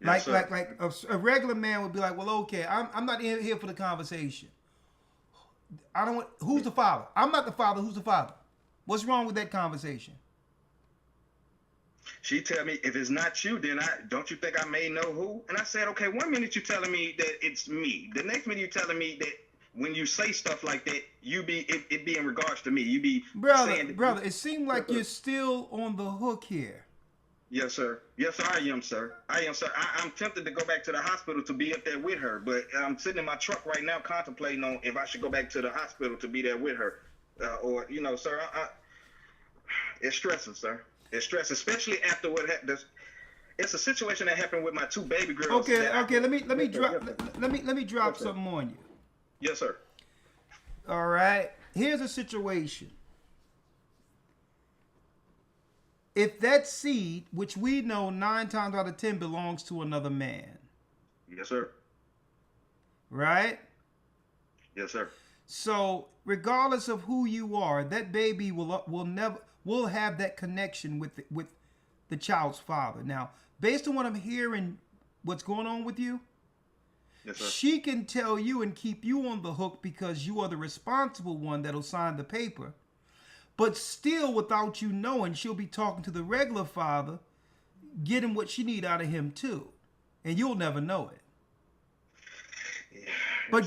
Yes, like a regular man would be like, well, okay, I'm not here for the conversation. I don't want. Who's the father? I'm not the father. Who's the father? What's wrong with that conversation? She tell me, if it's not you, then don't you think I may know who? And I said, okay, 1 minute you're telling me that it's me. The next minute you're telling me that when you say stuff like that, it be in regards to me. You be saying brother. It seemed like you're still on the hook here. Yes, sir. Yes, sir, I am, sir. I'm tempted to go back to the hospital to be up there with her, but I'm sitting in my truck right now contemplating on if I should go back to the hospital to be there with her. Or, you know, sir, it's stressing, sir. It's stressing, especially after what happened. It's a situation that happened with my 2 baby girls. Okay. Let me drop something on you. Yes, sir. All right. Here's a situation. If that seed, which we know 9 times out of 10 belongs to another man. Yes, sir. Right? Yes, sir. So, regardless of who you are, that baby will have that connection with the child's father. Now, based on what I'm hearing, what's going on with you, yes, sir. She can tell you and keep you on the hook because you are the responsible one that'll sign the paper. But still, without you knowing, she'll be talking to the regular father, getting what she need out of him too, and you'll never know it.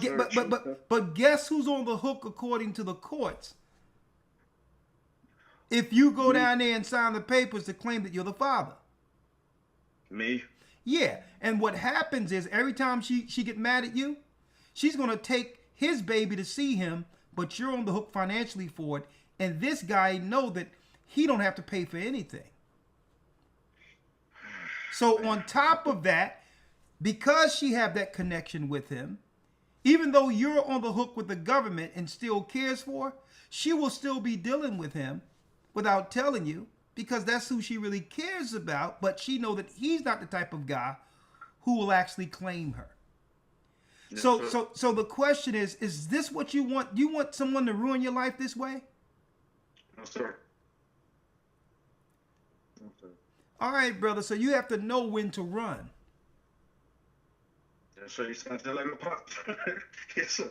Yeah, but guess who's on the hook according to the courts? If you go down there and sign the papers to claim that you're the father. Me? Yeah, and what happens is every time she get mad at you, she's gonna take his baby to see him, but you're on the hook financially for it. And this guy know that he don't have to pay for anything. So on top of that, because she have that connection with him, even though you're on the hook with the government and still cares for her, she will still be dealing with him without telling you, because that's who she really cares about. But she know that he's not the type of guy who will actually claim her. Yes, So the question is this what you want? You want someone to ruin your life this way? No, sir. No, sir. All right, brother. So you have to know when to run. Yes, sir. You sound like a pop. Yes, sir.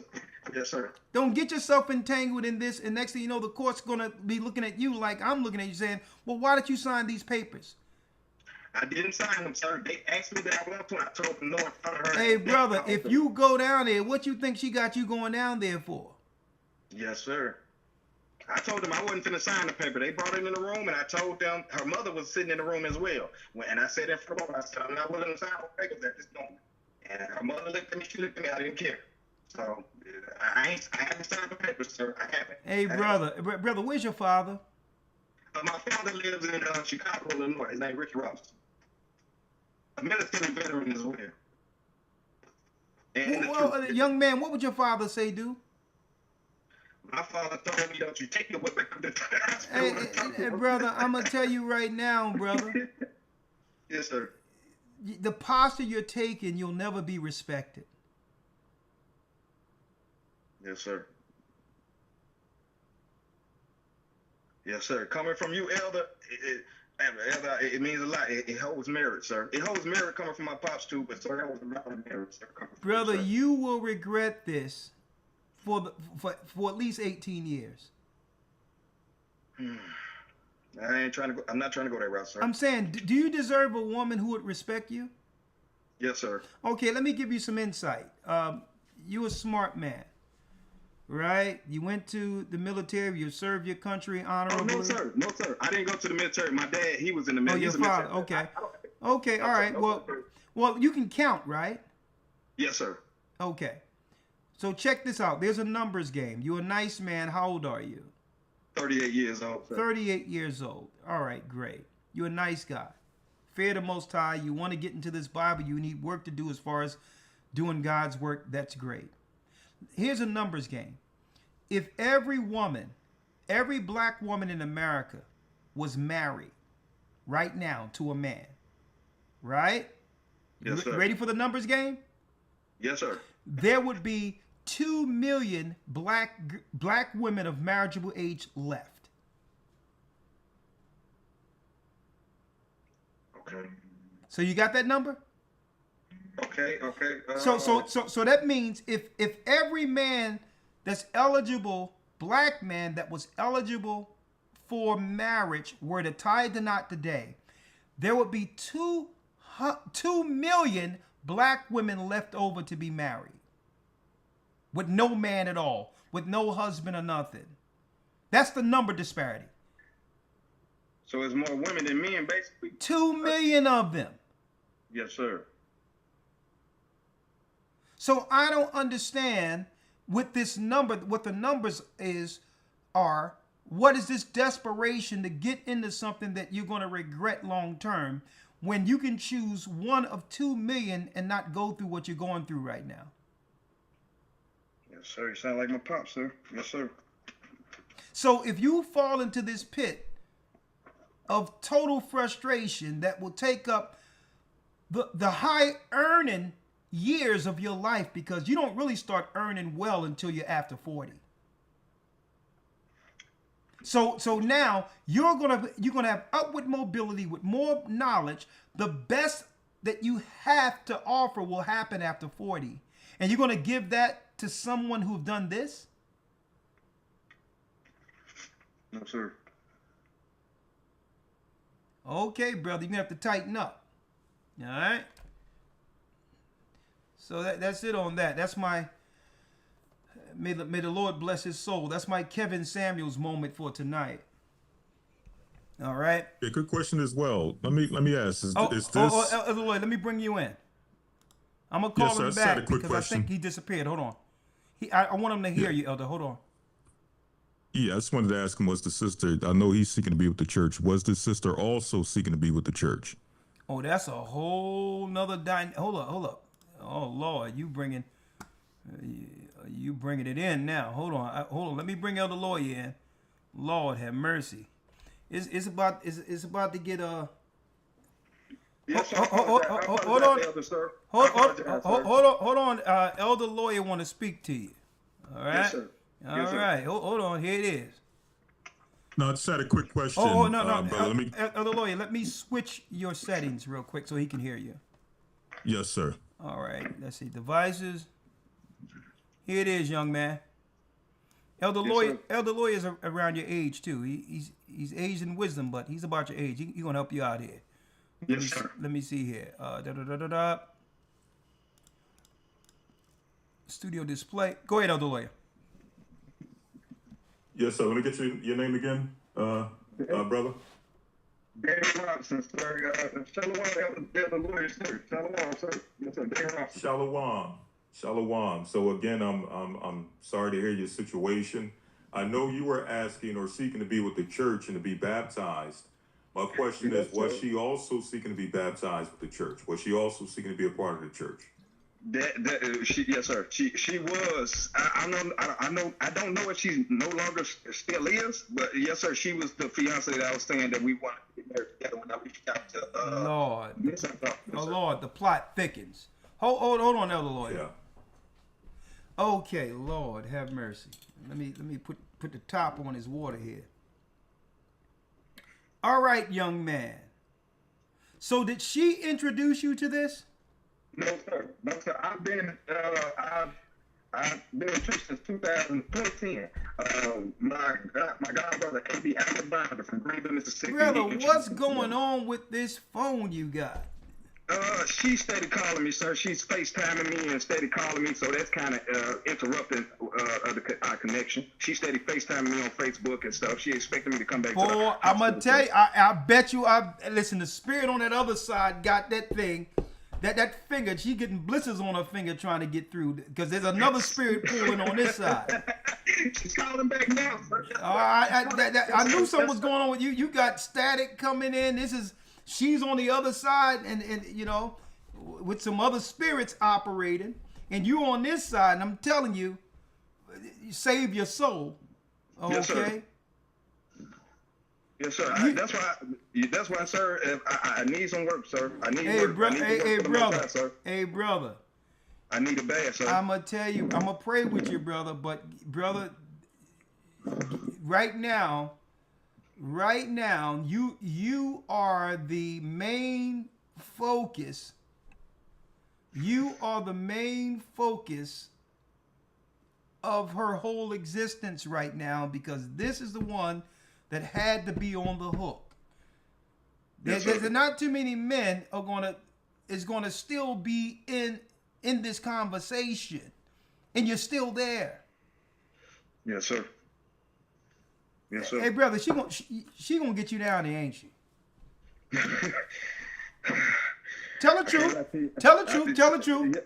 Yes, sir. Don't get yourself entangled in this, and next thing you know, the court's gonna be looking at you like I'm looking at you, saying, "Well, why did you sign these papers?" I didn't sign them, sir. They asked me that I want to. I told them no in front of her. Hey, brother, if you go down there, what you think she got you going down there for? Yes, sir. I told them I wasn't finna sign the paper. They brought it in the room, and I told them her mother was sitting in the room as well. And I said in front of her, I said, I'm not willing to sign the papers at this moment. And her mother looked at me, she looked at me, I didn't care. So I haven't signed the papers, sir. I haven't. Hey, brother, where's your father? My father lives in Chicago, Illinois. His name is Ricky Robinson. A military veteran as well. And Well, young man, what would your father say, dude? my father told me, don't you take your weapon to the hospital. Hey, brother, I'm going to tell you right now, brother. Yes, sir. The posture you're taking, you'll never be respected. Yes, sir. Yes, sir. Coming from you, Elder, it means a lot. It holds merit, sir. It holds merit coming from my pops, too, but sir, that was a lot of merit, sir. Brother, you will regret this for at least 18 years. I'm not trying to go that route, sir. I'm saying, do you deserve a woman who would respect you? Yes, sir. Okay, let me give you some insight. You're a smart man, right? You went to the military. You served your country honorably. Oh, no, sir. No, sir. I didn't go to the military. My dad, he was in the military. Oh, your father. Okay. Okay, all right. Well, you can count, right? Yes, sir. Okay. So check this out. There's a numbers game. You're a nice man. How old are you? 38 years old, sir. 38 years old. All right, great. You're a nice guy. Fear the Most High. You want to get into this Bible. You need work to do as far as doing God's work. That's great. Here's a numbers game. If every woman, every black woman in America was married right now to a man, right? Yes, sir. Ready for the numbers game? Yes, sir. There would be 2 million black women of marriageable age left. Okay. So you got that number? Okay. So that means if every man that's eligible, black man that was eligible for marriage were to tie the knot today, there would be 2 million black women left over to be married. With no man at all, with no husband or nothing. That's the number disparity. So it's more women than men, basically. 2 million of them. Yes, sir. So I don't understand with this number, what the numbers are. What is this desperation to get into something that you're going to regret long term when you can choose one of 2 million and not go through what you're going through right now? Yes, sir. You sound like my pop, sir. Yes, sir. So if you fall into this pit of total frustration that will take up the high earning years of your life, because you don't really start earning well until you're after 40. So now you're gonna have upward mobility with more knowledge. The best that you have to offer will happen after 40. And you're gonna give that to someone who've done this? No, sir. Okay, brother, you're gonna have to tighten up. All right. So that's it on that. That's my may the Lord bless his soul. That's my Kevin Samuels moment for tonight. All right. A good question as well. Let me ask. Is this? Lloyd, let me bring you in. I'm gonna call him back because question. I think he disappeared. Hold on. I want him to hear you, Elder. Hold on. Yeah, I just wanted to ask him, was the sister, I know he's seeking to be with the church. Was the sister also seeking to be with the church? Oh, that's a whole nother hold up. Oh Lord, you bringing it in now. Hold on. Let me bring Elder Lawyer in. Lord have mercy. It's about to get Yes, sir. Hold on. Elder, sir. Hold on. Elder Lawyer want to speak to you. All right. Yes, sir. All right. Hold on. Here it is. No, I just had a quick question. No. Brother, Elder Lawyer, let me switch your settings real quick so he can hear you. Yes, sir. All right. Let's see. Devices. Here it is, young man. Elder Lawyer is around your age too. He's aged in wisdom, but he's about your age. He's gonna help you out here. Yes, sir. Let me see here. Studio display. Go ahead, Elder Lawyer. Yes, sir. Let me get your name again, brother. Danny Robinson, sir. Shalom, Elder Lawyer, sir. Shalom, sir. Yes, sir. Danny Robinson. Shalom. So again, I'm sorry to hear your situation. I know you were asking or seeking to be with the church and to be baptized. My question is, was she also seeking to be baptized with the church? Was she also seeking to be a part of the church? Yes, sir. She was. I don't know if she no longer still is, but yes, sir. She was the fiance that I was saying that we wanted to get married together when I reached out to. Lord, yes, sir. Lord, the plot thickens. Hold on, Elder Lawyer. Yeah. Okay, Lord, have mercy. Let me put the top on his water here. All right, young man. So did she introduce you to this? No, sir. I've been in church since 2010. My godbrother, A.B. Alabama from Greenville, Mississippi. Brother, what's going on with this phone you got? She steady calling me, sir. She's FaceTiming me and steady calling me, so that's kind of interrupting our connection. She steady FaceTiming me on Facebook and stuff. She expected me to come back. Boy, I'm gonna tell you, I bet you. Listen. The spirit on that other side got that thing, that finger. She getting blisters on her finger trying to get through because there's another spirit pulling on this side. She's calling back now, sir. I knew something was going on with you. You got static coming in. She's on the other side, and you know, with some other spirits operating, and you on this side. And I'm telling you, save your soul. Okay. Yes, sir. Yes, sir. That's why, sir. I need some work, sir. I need work. Hey, brother. I need it bad, sir. I'm gonna tell you. I'm gonna pray with you, brother. But brother, right now, you are the main focus. You are the main focus of her whole existence right now, because this is the one that had to be on the hook. There's not too many men is gonna still be in this conversation, and you're still there. Yes, sir. Yes, sir. Hey, brother, she gonna get you down there, ain't she? Tell the truth. Tell the truth.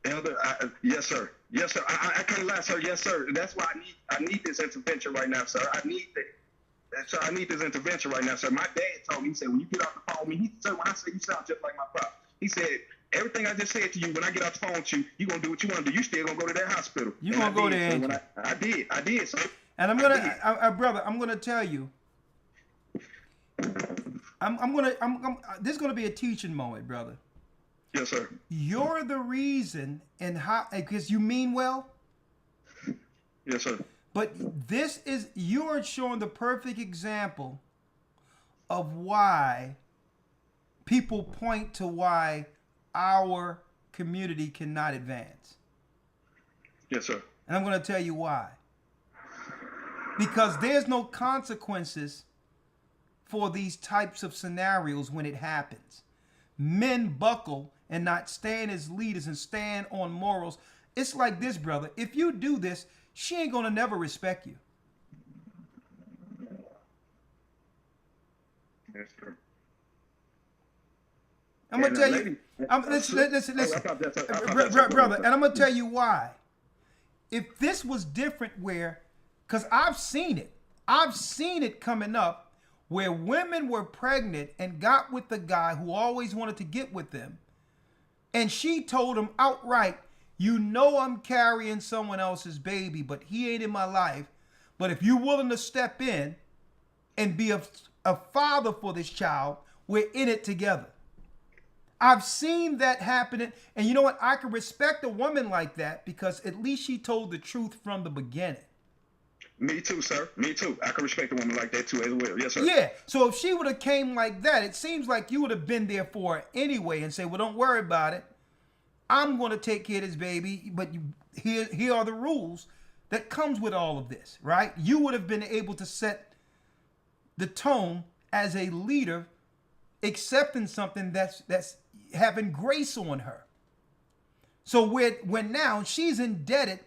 Elder, yes, sir. Yes, sir. I can't lie, sir. Yes, sir. That's why I need this intervention right now, sir. I need this intervention right now, sir. My dad told me, he said, when you get off the phone with me, he said, when I say you sound just like my pop, he said, everything I just said to you, when I get off the phone with you, you gonna do what you want to do. You still gonna go to that hospital. You gonna go there, ain't you? I did, sir. And brother, I'm gonna tell you. This is gonna be a teaching moment, brother. Yes, sir. You're the reason, and how, because you mean well. Yes, sir. But you are showing the perfect example of why people point to why our community cannot advance. Yes, sir. And I'm going to tell you why. Because there's no consequences for these types of scenarios when it happens. Men buckle and not stand as leaders and stand on morals. It's like this, brother. If you do this, she ain't going to never respect you. Yes, sir. I'm going to tell you. Listen. Brother, and I'm going to tell you why. If this was different because I've seen it coming up where women were pregnant and got with the guy who always wanted to get with them. And she told him outright, you know I'm carrying someone else's baby, but he ain't in my life. But if you're willing to step in and be a father for this child, we're in it together. I've seen that happen. And you know what? I can respect a woman like that because at least she told the truth from the beginning. Me too, sir. Me too. I can respect a woman like that too as well. Yes, sir. Yeah. So if she would have came like that, it seems like you would have been there for her anyway and say, well, don't worry about it. I'm going to take care of this baby, but here are the rules that comes with all of this, right? You would have been able to set the tone as a leader, accepting something that's having grace on her. So when now she's indebted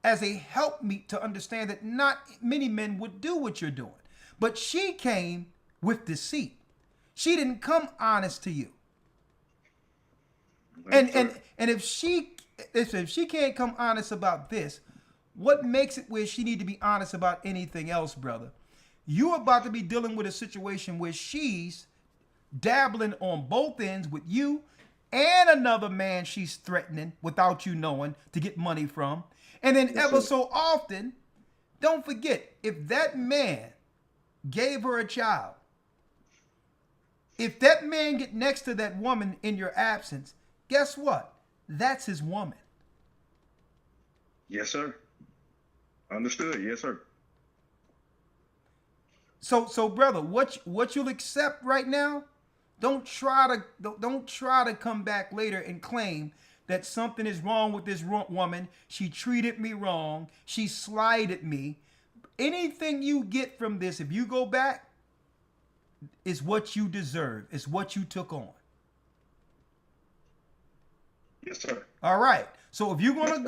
as a helpmeet to understand that not many men would do what you're doing. But she came with deceit. She didn't come honest to you. And if she can't come honest about this, what makes it where she need to be honest about anything else, brother? You're about to be dealing with a situation where she's dabbling on both ends with you and another man she's threatening without you knowing to get money from. And then ever so often, don't forget, if that man gave her a child, if that man get next to that woman in your absence, guess what? That's his woman. Yes, sir. Understood. Yes, sir. So brother, what you'll accept right now, don't try to come back later and claim that something is wrong with this woman. She treated me wrong. She slighted me. Anything you get from this, if you go back, is what you deserve. It's what you took on. Yes, sir. All right. So if you're gonna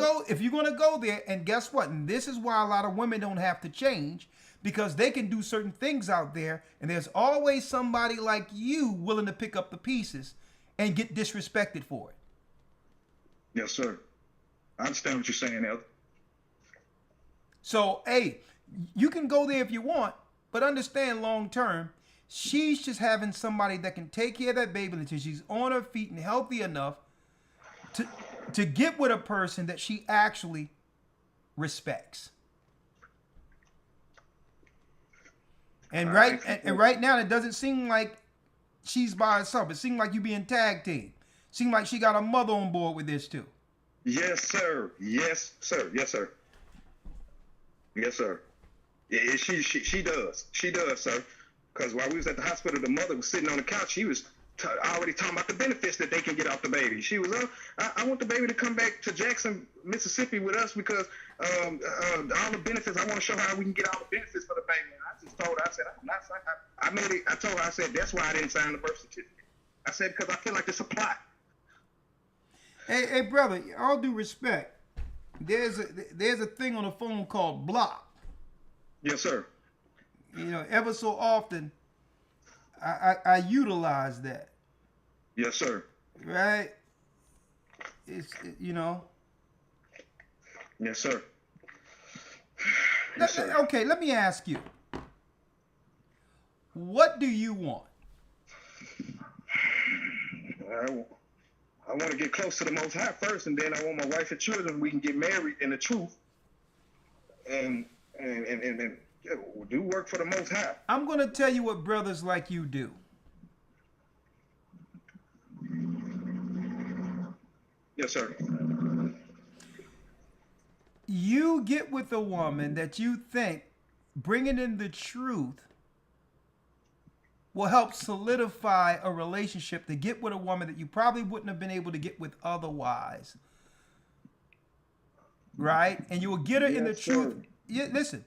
go there, and guess what? And this is why a lot of women don't have to change, because they can do certain things out there, and there's always somebody like you willing to pick up the pieces and get disrespected for it. Yes, sir. I understand what you're saying, Elder. So, hey, you can go there if you want, but understand long term, she's just having somebody that can take care of that baby until she's on her feet and healthy enough to get with a person that she actually respects. And right now, it doesn't seem like she's by herself. It seems like you being tag team. Seems like she got a mother on board with this too. Yes, sir. Yes, sir. Yes, sir. Yes, sir. Yeah, she does. She does, sir. Because while we was at the hospital, the mother was sitting on the couch. She was already talking about the benefits that they can get off the baby. She was, I want the baby to come back to Jackson, Mississippi with us because all the benefits, I want to show her how we can get all the benefits for the baby. And I just told her, I said, I'm not signing. I told her, I said, that's why I didn't sign the birth certificate. I said, because I feel like it's a plot. Hey, brother, all due respect, there's a thing on the phone called block. Yes, sir. You know, ever so often, I utilize that. Yes, sir. Right? It's, you know. Yes, sir. Yes, sir. Okay, let me ask you. What do you want? I want to get close to the Most High first, and then I want my wife and children. We can get married in the truth, and do work for the Most High. I'm going to tell you what brothers like you do. Yes, sir. You get with a woman that you think bringing in the truth will help solidify a relationship to get with a woman that you probably wouldn't have been able to get with otherwise. Right? And you will get her in the truth. Yeah, listen,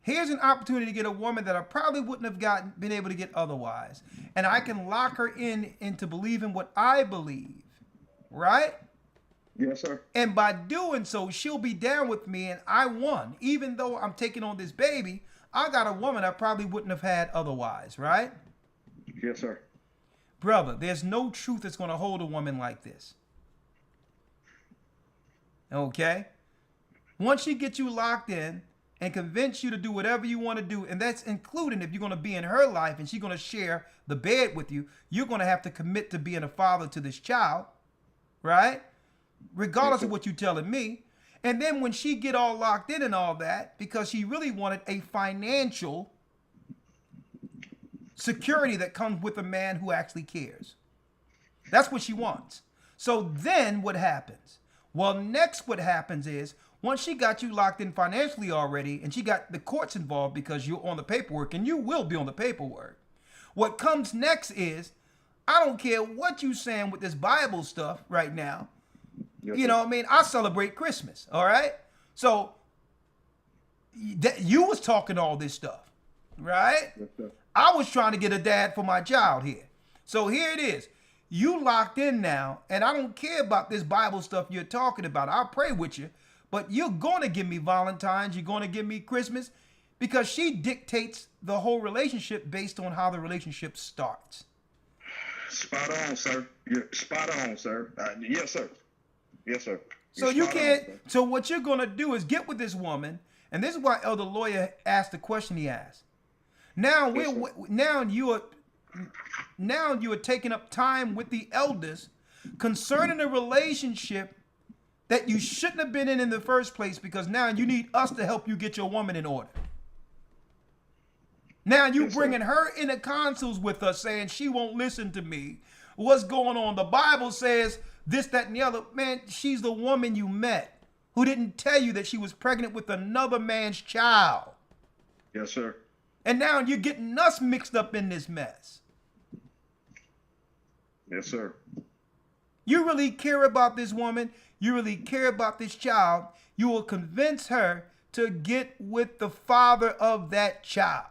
here's an opportunity to get a woman that I probably wouldn't have been able to get otherwise. And I can lock her into believing what I believe. Right? Yes, sir. And by doing so, she'll be down with me and I won. Even though I'm taking on this baby, I got a woman I probably wouldn't have had otherwise, right? Yes, sir. Brother, there's no truth that's going to hold a woman like this. Okay? Once she gets you locked in, and convince you to do whatever you want to do, and that's including if you're going to be in her life and she's going to share the bed with you, you're going to have to commit to being a father to this child, right? Regardless of what you're telling me. And then when she get all locked in and all that, because she really wanted a financial security that comes with a man who actually cares. That's what she wants. So then what happens? Well, next what happens is, once she got you locked in financially already, and she got the courts involved because you're on the paperwork, and you will be on the paperwork. What comes next is, I don't care what you saying with this Bible stuff right now. Yes, you know what I mean? I celebrate Christmas, all right? So you was talking all this stuff, right? Yes, sir. I was trying to get a dad for my child here. So here it is. You locked in now, and I don't care about this Bible stuff you're talking about. I'll pray with you, but you're going to give me Valentine's. You're going to give me Christmas, because she dictates the whole relationship based on how the relationship starts. Spot on, sir. You're spot on, sir. Yes, sir. Yes, sir. So you can't. So what you're going to do is get with this woman, and this is why Elder Lawyer asked the question he asked. Now you are taking up time with the elders concerning a relationship that you shouldn't have been in the first place, because now you need us to help you get your woman in order. Now you bringing her into councils with us, saying she won't listen to me. What's going on? The Bible says this, that, and the other. Man, she's the woman you met who didn't tell you that she was pregnant with another man's child. Yes, sir. And now you're getting us mixed up in this mess. Yes, sir. You really care about this woman. You really care about this child. You will convince her to get with the father of that child.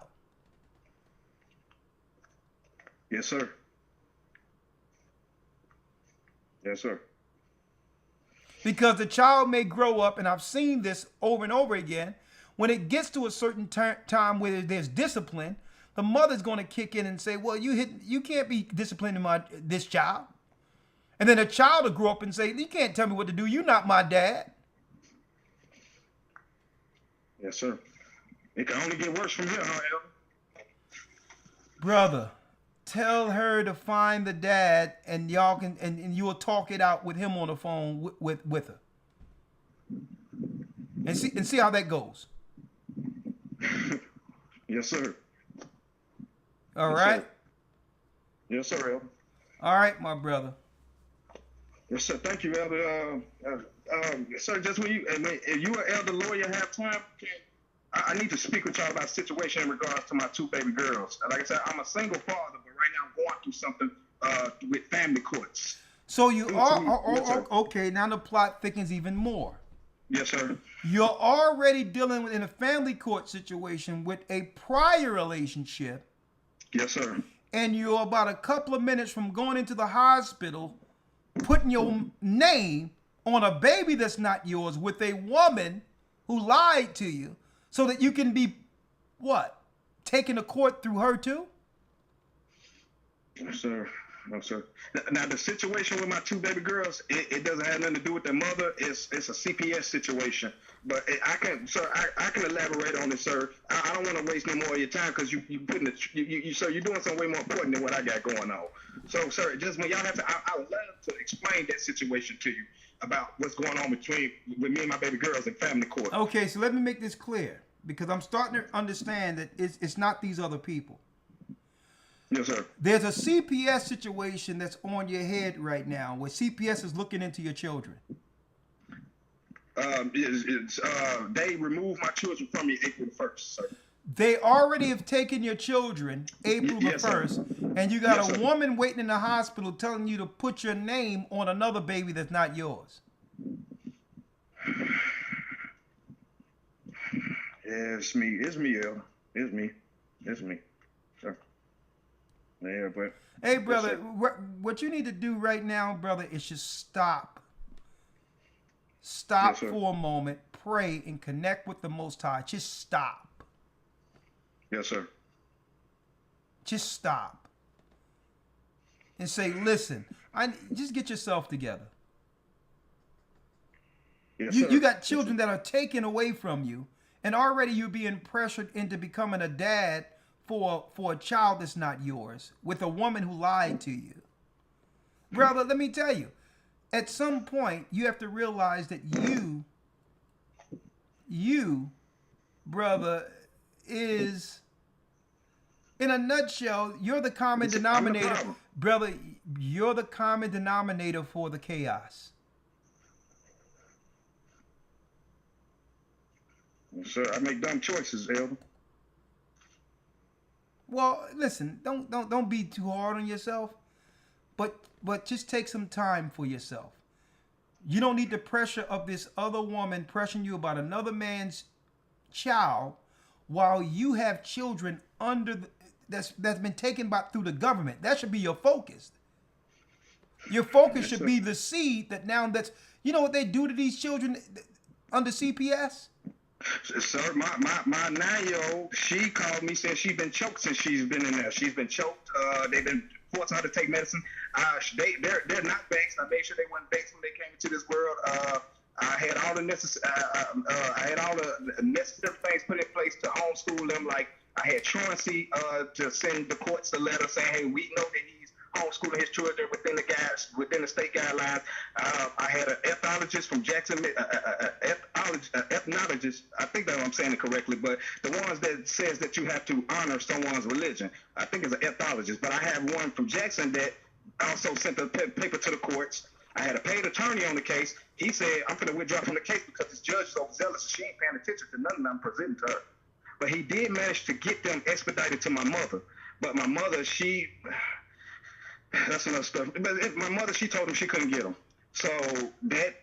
Yes, sir. Yes, sir. Because the child may grow up, and I've seen this over and over again, when it gets to a certain time where there's discipline, the mother's going to kick in and say, well, you can't be disciplining this child. And then the child will grow up and say, you can't tell me what to do. You're not my dad. Yes, sir. It can only get worse from here, however. Brother, tell her to find the dad, and y'all can, and you will talk it out with him on the phone with her. And see how that goes. Yes, sir. All right. Yes, sir, Elder. All right, my brother. Yes, sir. Thank you, Elder. Sir, just when if you an elder lawyer have time, I need to speak with y'all about a situation in regards to my two baby girls. Like I said, I'm a single father, but right now I'm going through something with family courts. So you are okay. Now the plot thickens even more. Yes, sir. You're already dealing with in a family court situation with a prior relationship. Yes, sir. And you're about a couple of minutes from going into the hospital, putting your name on a baby that's not yours with a woman who lied to you, so that you can be, what, taken to court through her too? Yes, sir. No, sir. Now, the situation with my two baby girls, it doesn't have nothing to do with their mother. It's a CPS situation. But I can elaborate on it, sir. I don't want to waste no more of your time, because you putting sir, you're doing something way more important than what I got going on. So, sir, just when y'all have to, I would love to explain that situation to you about what's going on with me and my baby girls in family court. Okay, so let me make this clear, because I'm starting to understand that it's not these other people. Yes, sir. There's a CPS situation that's on your head right now, where CPS is looking into your children. They removed my children from me April 1st, sir. They already have taken your children April the 1st, and you got a woman waiting in the hospital telling you to put your name on another baby that's not yours. Yeah, it's me. It's me, El. It's me. It's me. Sir. Yeah, but... Hey, brother, what you need to do right now, brother, is just stop. Stop for a moment, pray, and connect with the Most High. Just stop. Yes, sir. Just stop. And say, listen, just get yourself together. Yes, You got children that are taken away from you, And already you're being pressured into becoming a dad for a child that's not yours with a woman who lied to you. Brother, let me tell you, at some point you have to realize that you, brother, is, in a nutshell, you're the common denominator. Brother, you're the common denominator for the chaos. Sir, I make dumb choices, Elder. Well, listen, don't be too hard on yourself, but just take some time for yourself. You don't need the pressure of this other woman pressuring you about another man's child while you have children that's been taken through the government. That should be your focus. Your focus should be the seed that now that's, you know what they do to these children under CPS? Sir, my 9-year-old, she called me saying she's been choked since she's been in there. She's been choked. They've been forcing her to take medicine. They're not based. I made sure they weren't based when they came into this world. I had all the necessary things put in place to homeschool them. Like I had truancy to send the courts a letter saying, hey, we know that he's homeschooling his children within the state guidelines. I had an ethologist from Jackson, ethnologist. I think that I'm saying it correctly, but the ones that says that you have to honor someone's religion, I think it's an ethologist. But I have one from Jackson that also sent the paper to the courts. I had a paid attorney on the case. He said, I'm going to withdraw from the case because this judge is overzealous. She ain't paying attention to none of them presenting to her. But he did manage to get them expedited to my mother. But my mother, that's another stuff. But my mother, she told him she couldn't get them. So they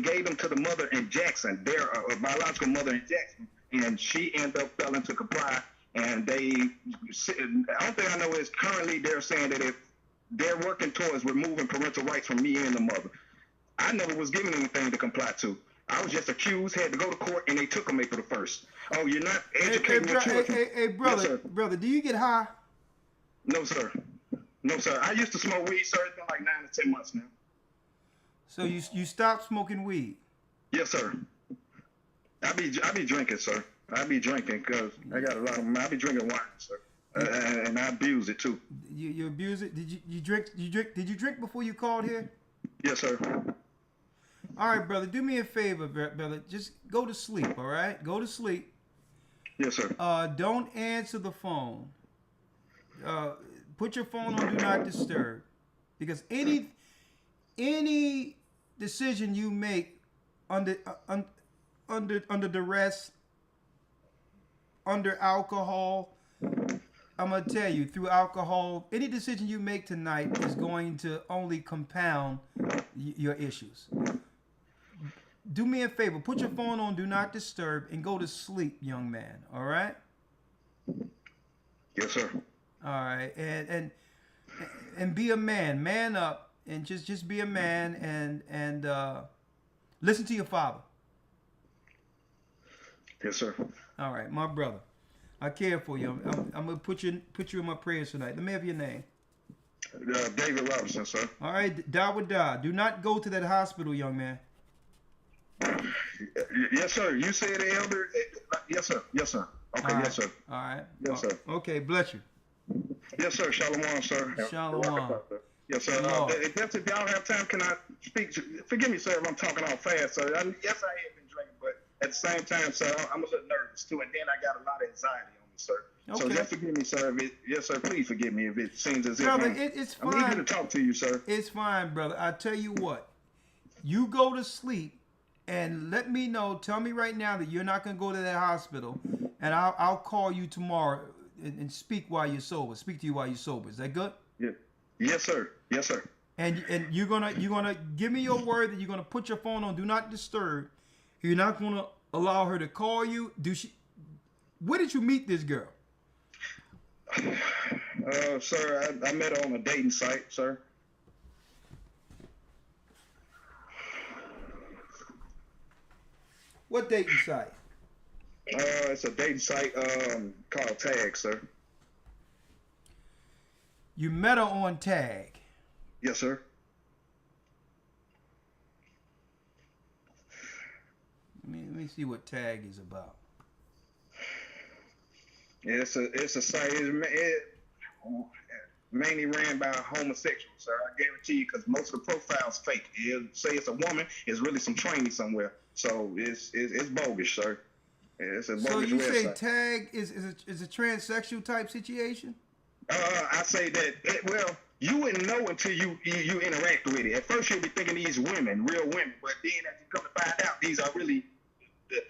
gave them to the mother in Jackson, their biological mother in Jackson, and she ended up failing to comply. And the only thing I know is currently they're saying that if they're working towards removing parental rights from me and the mother. I never was given anything to comply to. I was just accused, had to go to court, and they took them April the 1st. Oh, you're not educating your children. Hey, brother, yes, brother, do you get high? No, sir. No, sir. I used to smoke weed, sir. It's been like 9 to 10 months now. So you stopped smoking weed? Yes, sir. I be drinking, sir. I be drinking because I got a lot of. I be drinking wine, sir. And I abuse it too. You abuse it? Did you drink? Did you drink before you called here? Yes, sir. All right, brother. Do me a favor, brother. Just go to sleep. All right, go to sleep. Yes, sir. Don't answer the phone. Put your phone on Do Not Disturb, because any decision you make under duress, under alcohol. I'm going to tell you, through alcohol, any decision you make tonight is going to only compound your issues. Do me a favor. Put your phone on Do Not Disturb and go to sleep, young man. All right? Yes, sir. All right. And be a man. Man up. And just be a man and listen to your father. Yes, sir. All right, my brother. I care for you. I'm gonna put you in my prayers tonight. Let me have your name. David Robinson, sir. All right, die would die. Do not go to that hospital, young man. Yes, sir. You said the elder. Yes, sir. Yes, sir. Okay. All yes, sir. All right. Yes, sir. Okay. Bless you. Yes, sir. Shalom, sir. Shalom. Yes, sir. If y'all have time, can I speak? Forgive me, sir, if I'm talking all fast, sir. Yes, I have been drinking, but at the same time, sir, I'm a little nervous too, and then I got a lot of anxiety on me, sir. Okay. So just forgive me, sir. Yes, sir. Please forgive me if it seems as brother, if it's fine. I'm eager to talk to you, sir. It's fine, brother. I tell you what. You go to sleep and let me know. Tell me right now that you're not gonna go to that hospital, and I'll call you tomorrow and speak while you're sober. Speak to you while you're sober. Is that good? Yeah. Yes, sir. Yes, sir. And you're gonna give me your word that you're gonna put your phone on Do Not Disturb. You're not gonna allow her to call you. Where did you meet this girl? Sir, I met her on a dating site, sir. What dating site? It's a dating site called Tag, sir. You met her on Tag? Yes, sir. Let me see what tag is about. It's a site. It mainly ran by homosexuals, sir. I guarantee you, because most of the profiles fake. It'll say it's a woman, it's really some trainee somewhere. So it's bogus, sir. It's a bogus So you say website. tag is a transsexual type situation? I say that well, you wouldn't know until you interact with it. At first, you'll be thinking these women, real women, but then as you come to find out, these are really the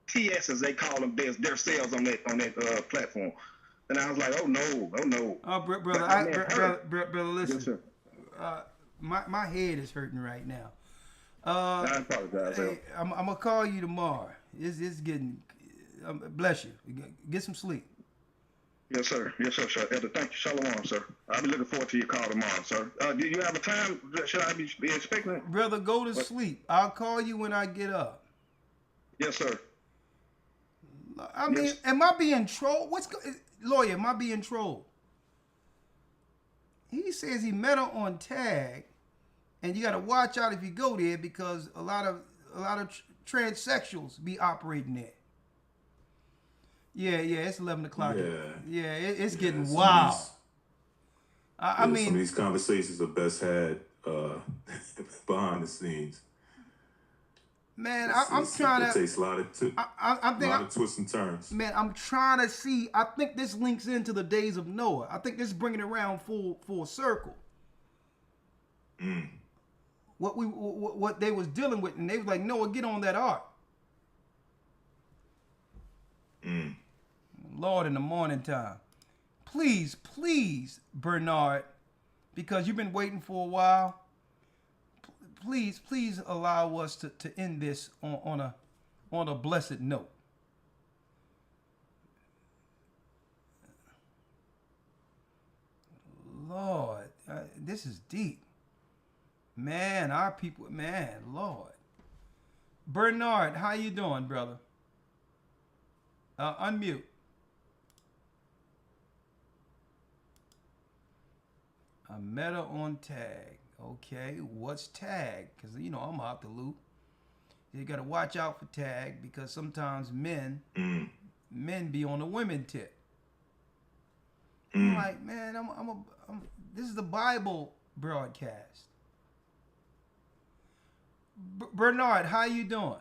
TS, as they call them, their sales on that platform. And I was like, oh no. Oh, brother, listen. Yes, my head is hurting right now. I apologize. Hey, I'm gonna call you tomorrow. It's getting. Bless you. Get some sleep. Yes, sir. Elder, thank you. Shalom, sir. I'll be looking forward to your call tomorrow, sir. Do you have a time? Should I be expecting it? Brother, go to sleep. I'll call you when I get up. Yes, sir. I mean, am I being trolled? Lawyer, am I being trolled? He says he met her on tag, and you got to watch out if you go there because a lot of transsexuals be operating there. Yeah, it's 11 o'clock. Yeah, it's getting wild. I mean, some of these conversations are best had behind the scenes. Man, I'm trying to. It takes a lot of twists and turns. Man, I'm trying to see. I think this links into the days of Noah. I think this is bringing it around full circle. What they was dealing with, and they was like, Noah, get on that ark. Lord, in the morning time, please, Bernard, because you've been waiting for a while. Please allow us to end this on a blessed note. Lord, this is deep. Man, our people, Lord. Bernard, how you doing, brother? Unmute. I met her on tag. Okay, what's tag? Because, I'm out the loop. You got to watch out for tag because sometimes men be on the women tip. I'm like, man, this is the Bible broadcast. Bernard, how you doing?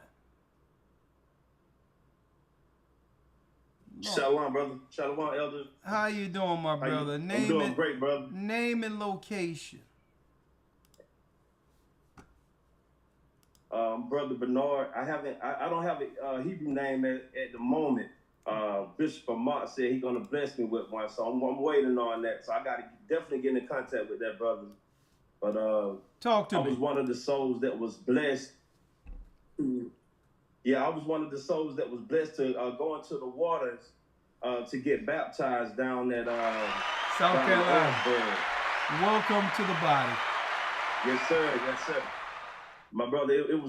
Shalom, brother. Shalom, elder. How you doing, my brother? I'm doing great, brother. Name and location. Brother Bernard, I don't have a Hebrew name at the moment. Bishop Ahmad said he's gonna bless me with one, so I'm waiting on that. So I gotta definitely get in contact with that brother. But talk to me. I was one of the souls that was blessed. Yeah, I was one of the souls that was blessed to go into the waters to get baptized down at South Carolina. Welcome to the body. Yes, sir. My brother, it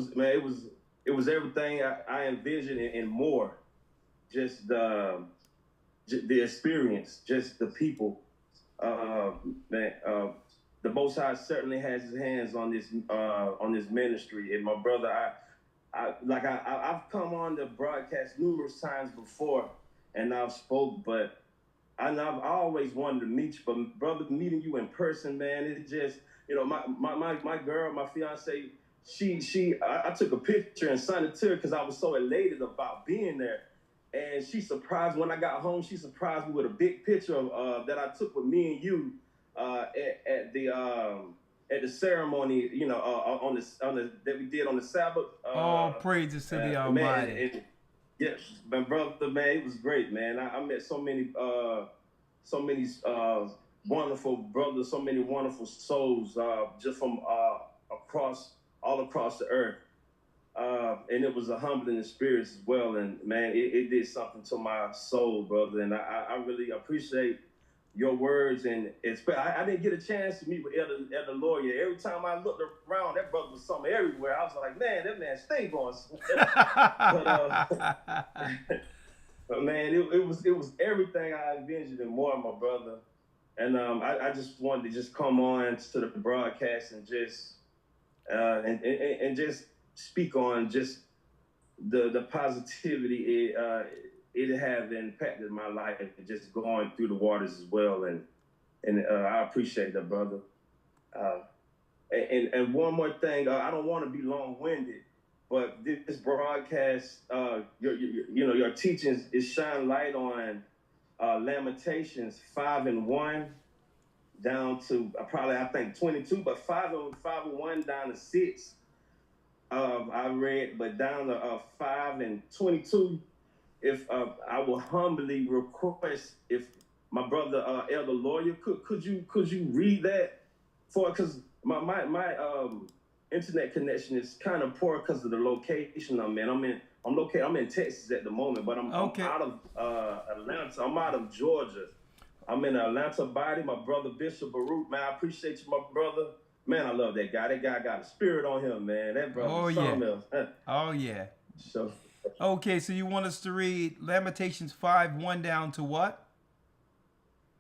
was everything I envisioned and more. Just the experience, just the people. The Most High certainly has His hands on this ministry. And my brother, I've come on the broadcast numerous times before, and I've spoke, but I've always wanted to meet you. But brother, meeting you in person, man, it just, my girl, my fiance, I took a picture and sent it to her because I was so elated about being there. And she surprised when I got home. She surprised me with a big picture of that I took with me and you at the ceremony, on the that we did on the Sabbath. All praises to the Almighty. Yes, my brother, man, it was great, man. I met so many wonderful brothers, so many wonderful souls, just from all across the earth. And it was a humbling experience as well. And man, it did something to my soul, brother. And I really appreciate your words. And I didn't get a chance to meet with Elder Lawyer. Every time I looked around, that brother was something everywhere. I was like, man, that man stay going somewhere. But man, it was everything I envisioned and more, my brother. And I just wanted to just come on to the broadcast and just and just speak on just the positivity it has impacted my life, just going through the waters as well, and I appreciate that, brother. And one more thing, I don't want to be long-winded, but this broadcast, your teachings is shine light on Lamentations 5:1 down to I think 22, but 5:1 down to 6. I read, but down to 5:22. If I will humbly request, if my brother Elder Lawyer, could you read that for? Because my internet connection is kind of poor because of the location I'm in. I'm in Texas at the moment, but I'm out of Atlanta. I'm out of Georgia. I'm in Atlanta body. My brother Bishop Baruch, man, I appreciate you, my brother. Man, I love that guy. That guy got a spirit on him, man. That brother, something else. Oh yeah. So. Okay, so you want us to read Lamentations 5:1 down to what?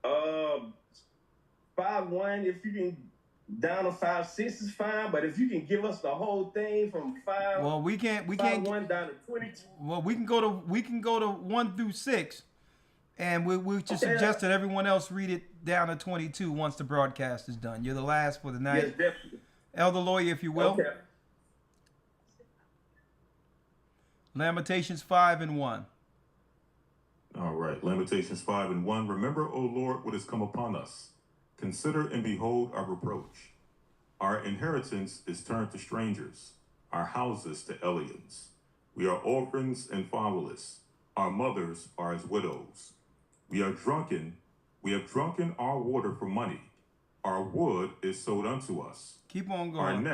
5:1. If you can down to 5:6 is fine, but if you can give us the whole thing from 5. Well, we can't 5:1 down to 22. Well, we can go to 1 through 6, and we just suggest that everyone else read it down to 22 once the broadcast is done. You're the last for the night. Yes, definitely. Elder Lawyer, if you will. Okay. Lamentations 5:1. All right, Lamentations 5:1. Remember, O Lord, what has come upon us. Consider and behold our reproach. Our inheritance is turned to strangers, our houses to aliens. We are orphans and fatherless. Our mothers are as widows. We have drunken our water for money. Our wood is sold unto us. Keep on going.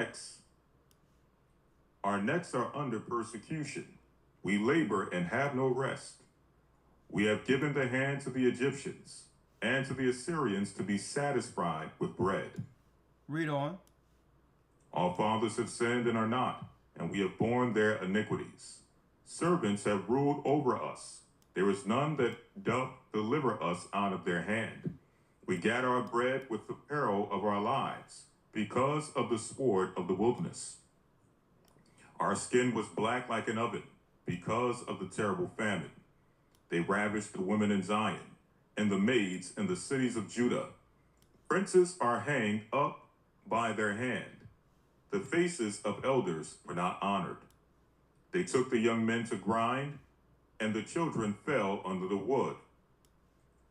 Our necks are under persecution. We labor and have no rest. We have given the hand to the Egyptians and to the Assyrians to be satisfied with bread. Read on. Our fathers have sinned and are not, and we have borne their iniquities. Servants have ruled over us. There is none that doth deliver us out of their hand. We gather our bread with the peril of our lives, because of the sword of the wilderness. Our skin was black like an oven, because of the terrible famine. They ravished the women in Zion, and the maids in the cities of Judah. Princes are hanged up by their hand. The faces of elders were not honored. They took the young men to grind, and the children fell under the wood.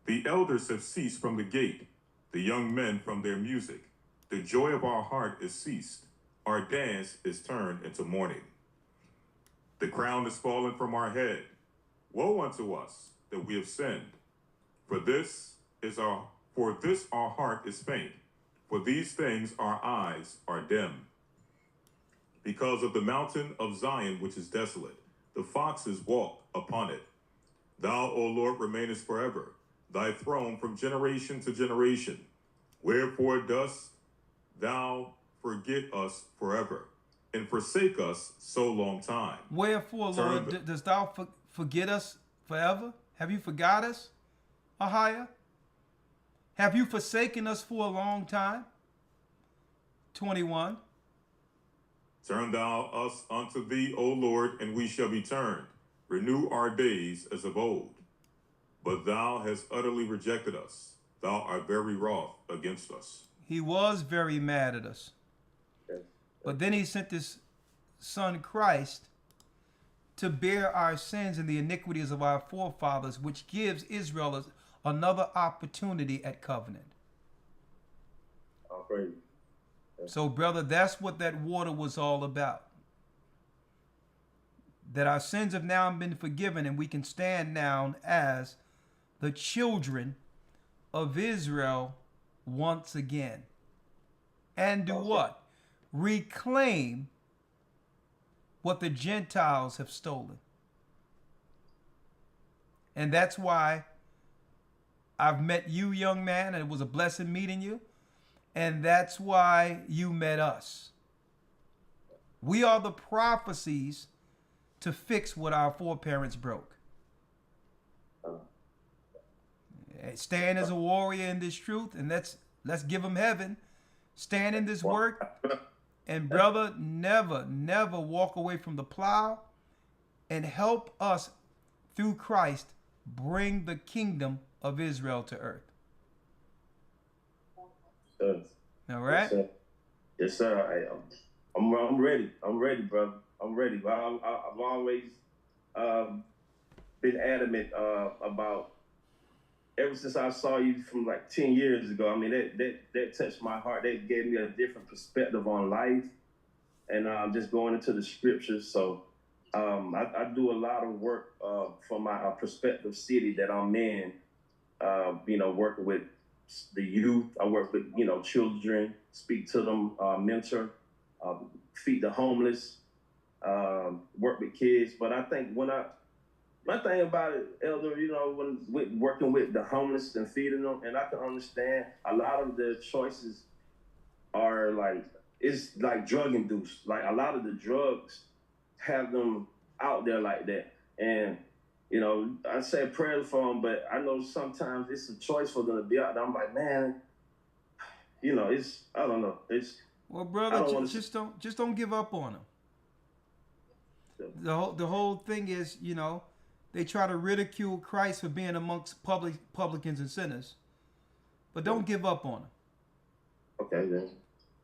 The elders have ceased from the gate, the young men from their music. The joy of our heart is ceased. Our dance is turned into mourning. The crown is fallen from our head. Woe unto us that we have sinned. For this our heart is faint. For these things our eyes are dim. Because of the mountain of Zion, which is desolate, the foxes walk upon it. Thou, O Lord, remainest forever, thy throne from generation to generation. Wherefore dost thou forget us forever, and forsake us so long time? Wherefore, Lord, dost thou forget us forever? Have you forgot us, Ahiah? Have you forsaken us for a long time? 21. Turn thou us unto thee, O Lord, and we shall be turned. Renew our days as of old. But thou hast utterly rejected us. Thou art very wroth against us. He was very mad at us. But then he sent his son Christ to bear our sins and the iniquities of our forefathers, which gives Israel another opportunity at covenant. I'll pray. So, brother, that's what that water was all about. That our sins have now been forgiven, and we can stand now as the children of Israel once again. And do what? Reclaim what the Gentiles have stolen. And that's why I've met you, young man, and it was a blessing meeting you. And that's why you met us. We are the prophecies to fix what our foreparents broke. Stand as a warrior in this truth, and let's give them heaven. Stand in this work. And brother, never walk away from the plow and help us through Christ bring the kingdom of Israel to earth. Sir. All right? Yes, sir. Yes, sir. I'm ready. I'm ready, brother. I'm ready. I've always been adamant about, ever since I saw you from like 10 years ago. I mean, that touched my heart. That gave me a different perspective on life, and just going into the scriptures. So I do a lot of work for my prospective city that I'm in, working with the youth. I work with, children, speak to them, mentor, feed the homeless, work with kids. But I think my thing about it, Elder, when working with the homeless and feeding them, and I can understand a lot of the choices are it's like drug induced. Like a lot of the drugs have them out there like that. And, I say prayer for them, but I know sometimes it's a choice for them to be out there. I'm like, man, I don't know. Well, brother, just don't give up on them. The whole thing is, they try to ridicule Christ for being amongst publicans and sinners, but don't give up on them. Okay, then.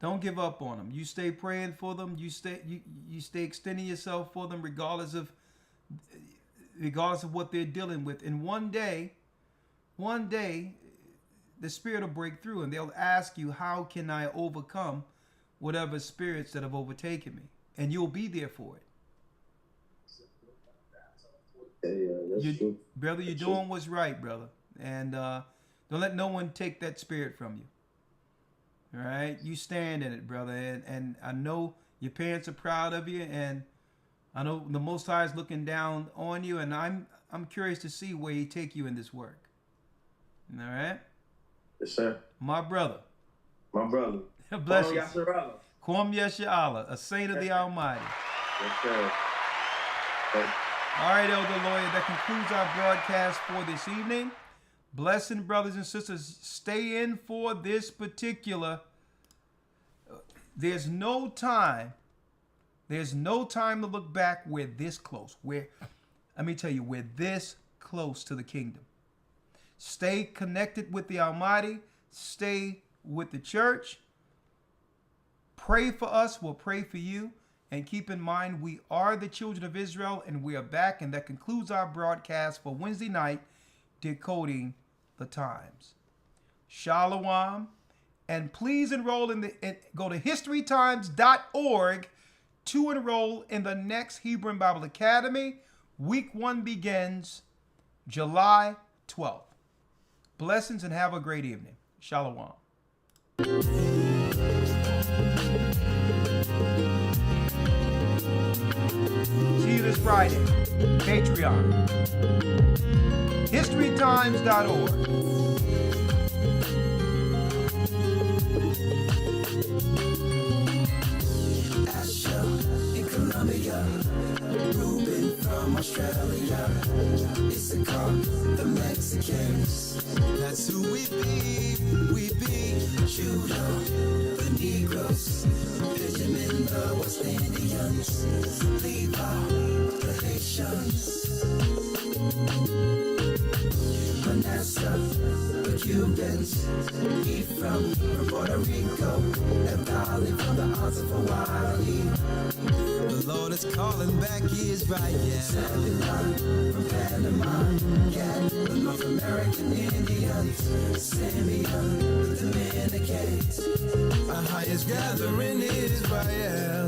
Don't give up on them. You stay praying for them. You stay extending yourself for them, regardless of what they're dealing with. And one day, the Spirit will break through, and they'll ask you, "How can I overcome whatever spirits that have overtaken me?" And you'll be there for it. Yeah, that's true. Brother, you're doing what's right, brother. And don't let no one take that spirit from you. All right? You stand in it, brother. And I know your parents are proud of you, and I know the Most High is looking down on you, and I'm curious to see where He take you in this work. All right? Yes, sir. My brother. My brother. Bless you. Kwam Kwam Yasha'Allah, a saint of the Almighty. Yes, sir. Thank you. All right, Elder Lawyer, that concludes our broadcast for this evening. Blessing, brothers and sisters, stay in for this particular. There's no time to look back. We're this close. Let me tell you, we're this close to the kingdom. Stay connected with the Almighty. Stay with the church. Pray for us. We'll pray for you. And keep in mind, we are the children of Israel, and we are back. And that concludes our broadcast for Wednesday night, Decoding the Times. Shalom. And please enroll go to historytimes.org to enroll in the next Hebrew and Bible Academy. Week 1 begins July 12th. Blessings and have a great evening. Shalom. See you this Friday. Patreon. historytimes.org. Ruben from Australia, Issachar, the Mexicans. That's who we be. Judah, the Negroes, Benjamin, the West Indians, Levi, the Haitians, Manasseh, the Cubans, Ephraim from Puerto Rico, Naphtali from the Isles of Hawaii. The Lord is calling back Israel. Zebulon from Panama, Gad, the North American Indians, Simeon, the Dominicans. Our highest gathering is Israel.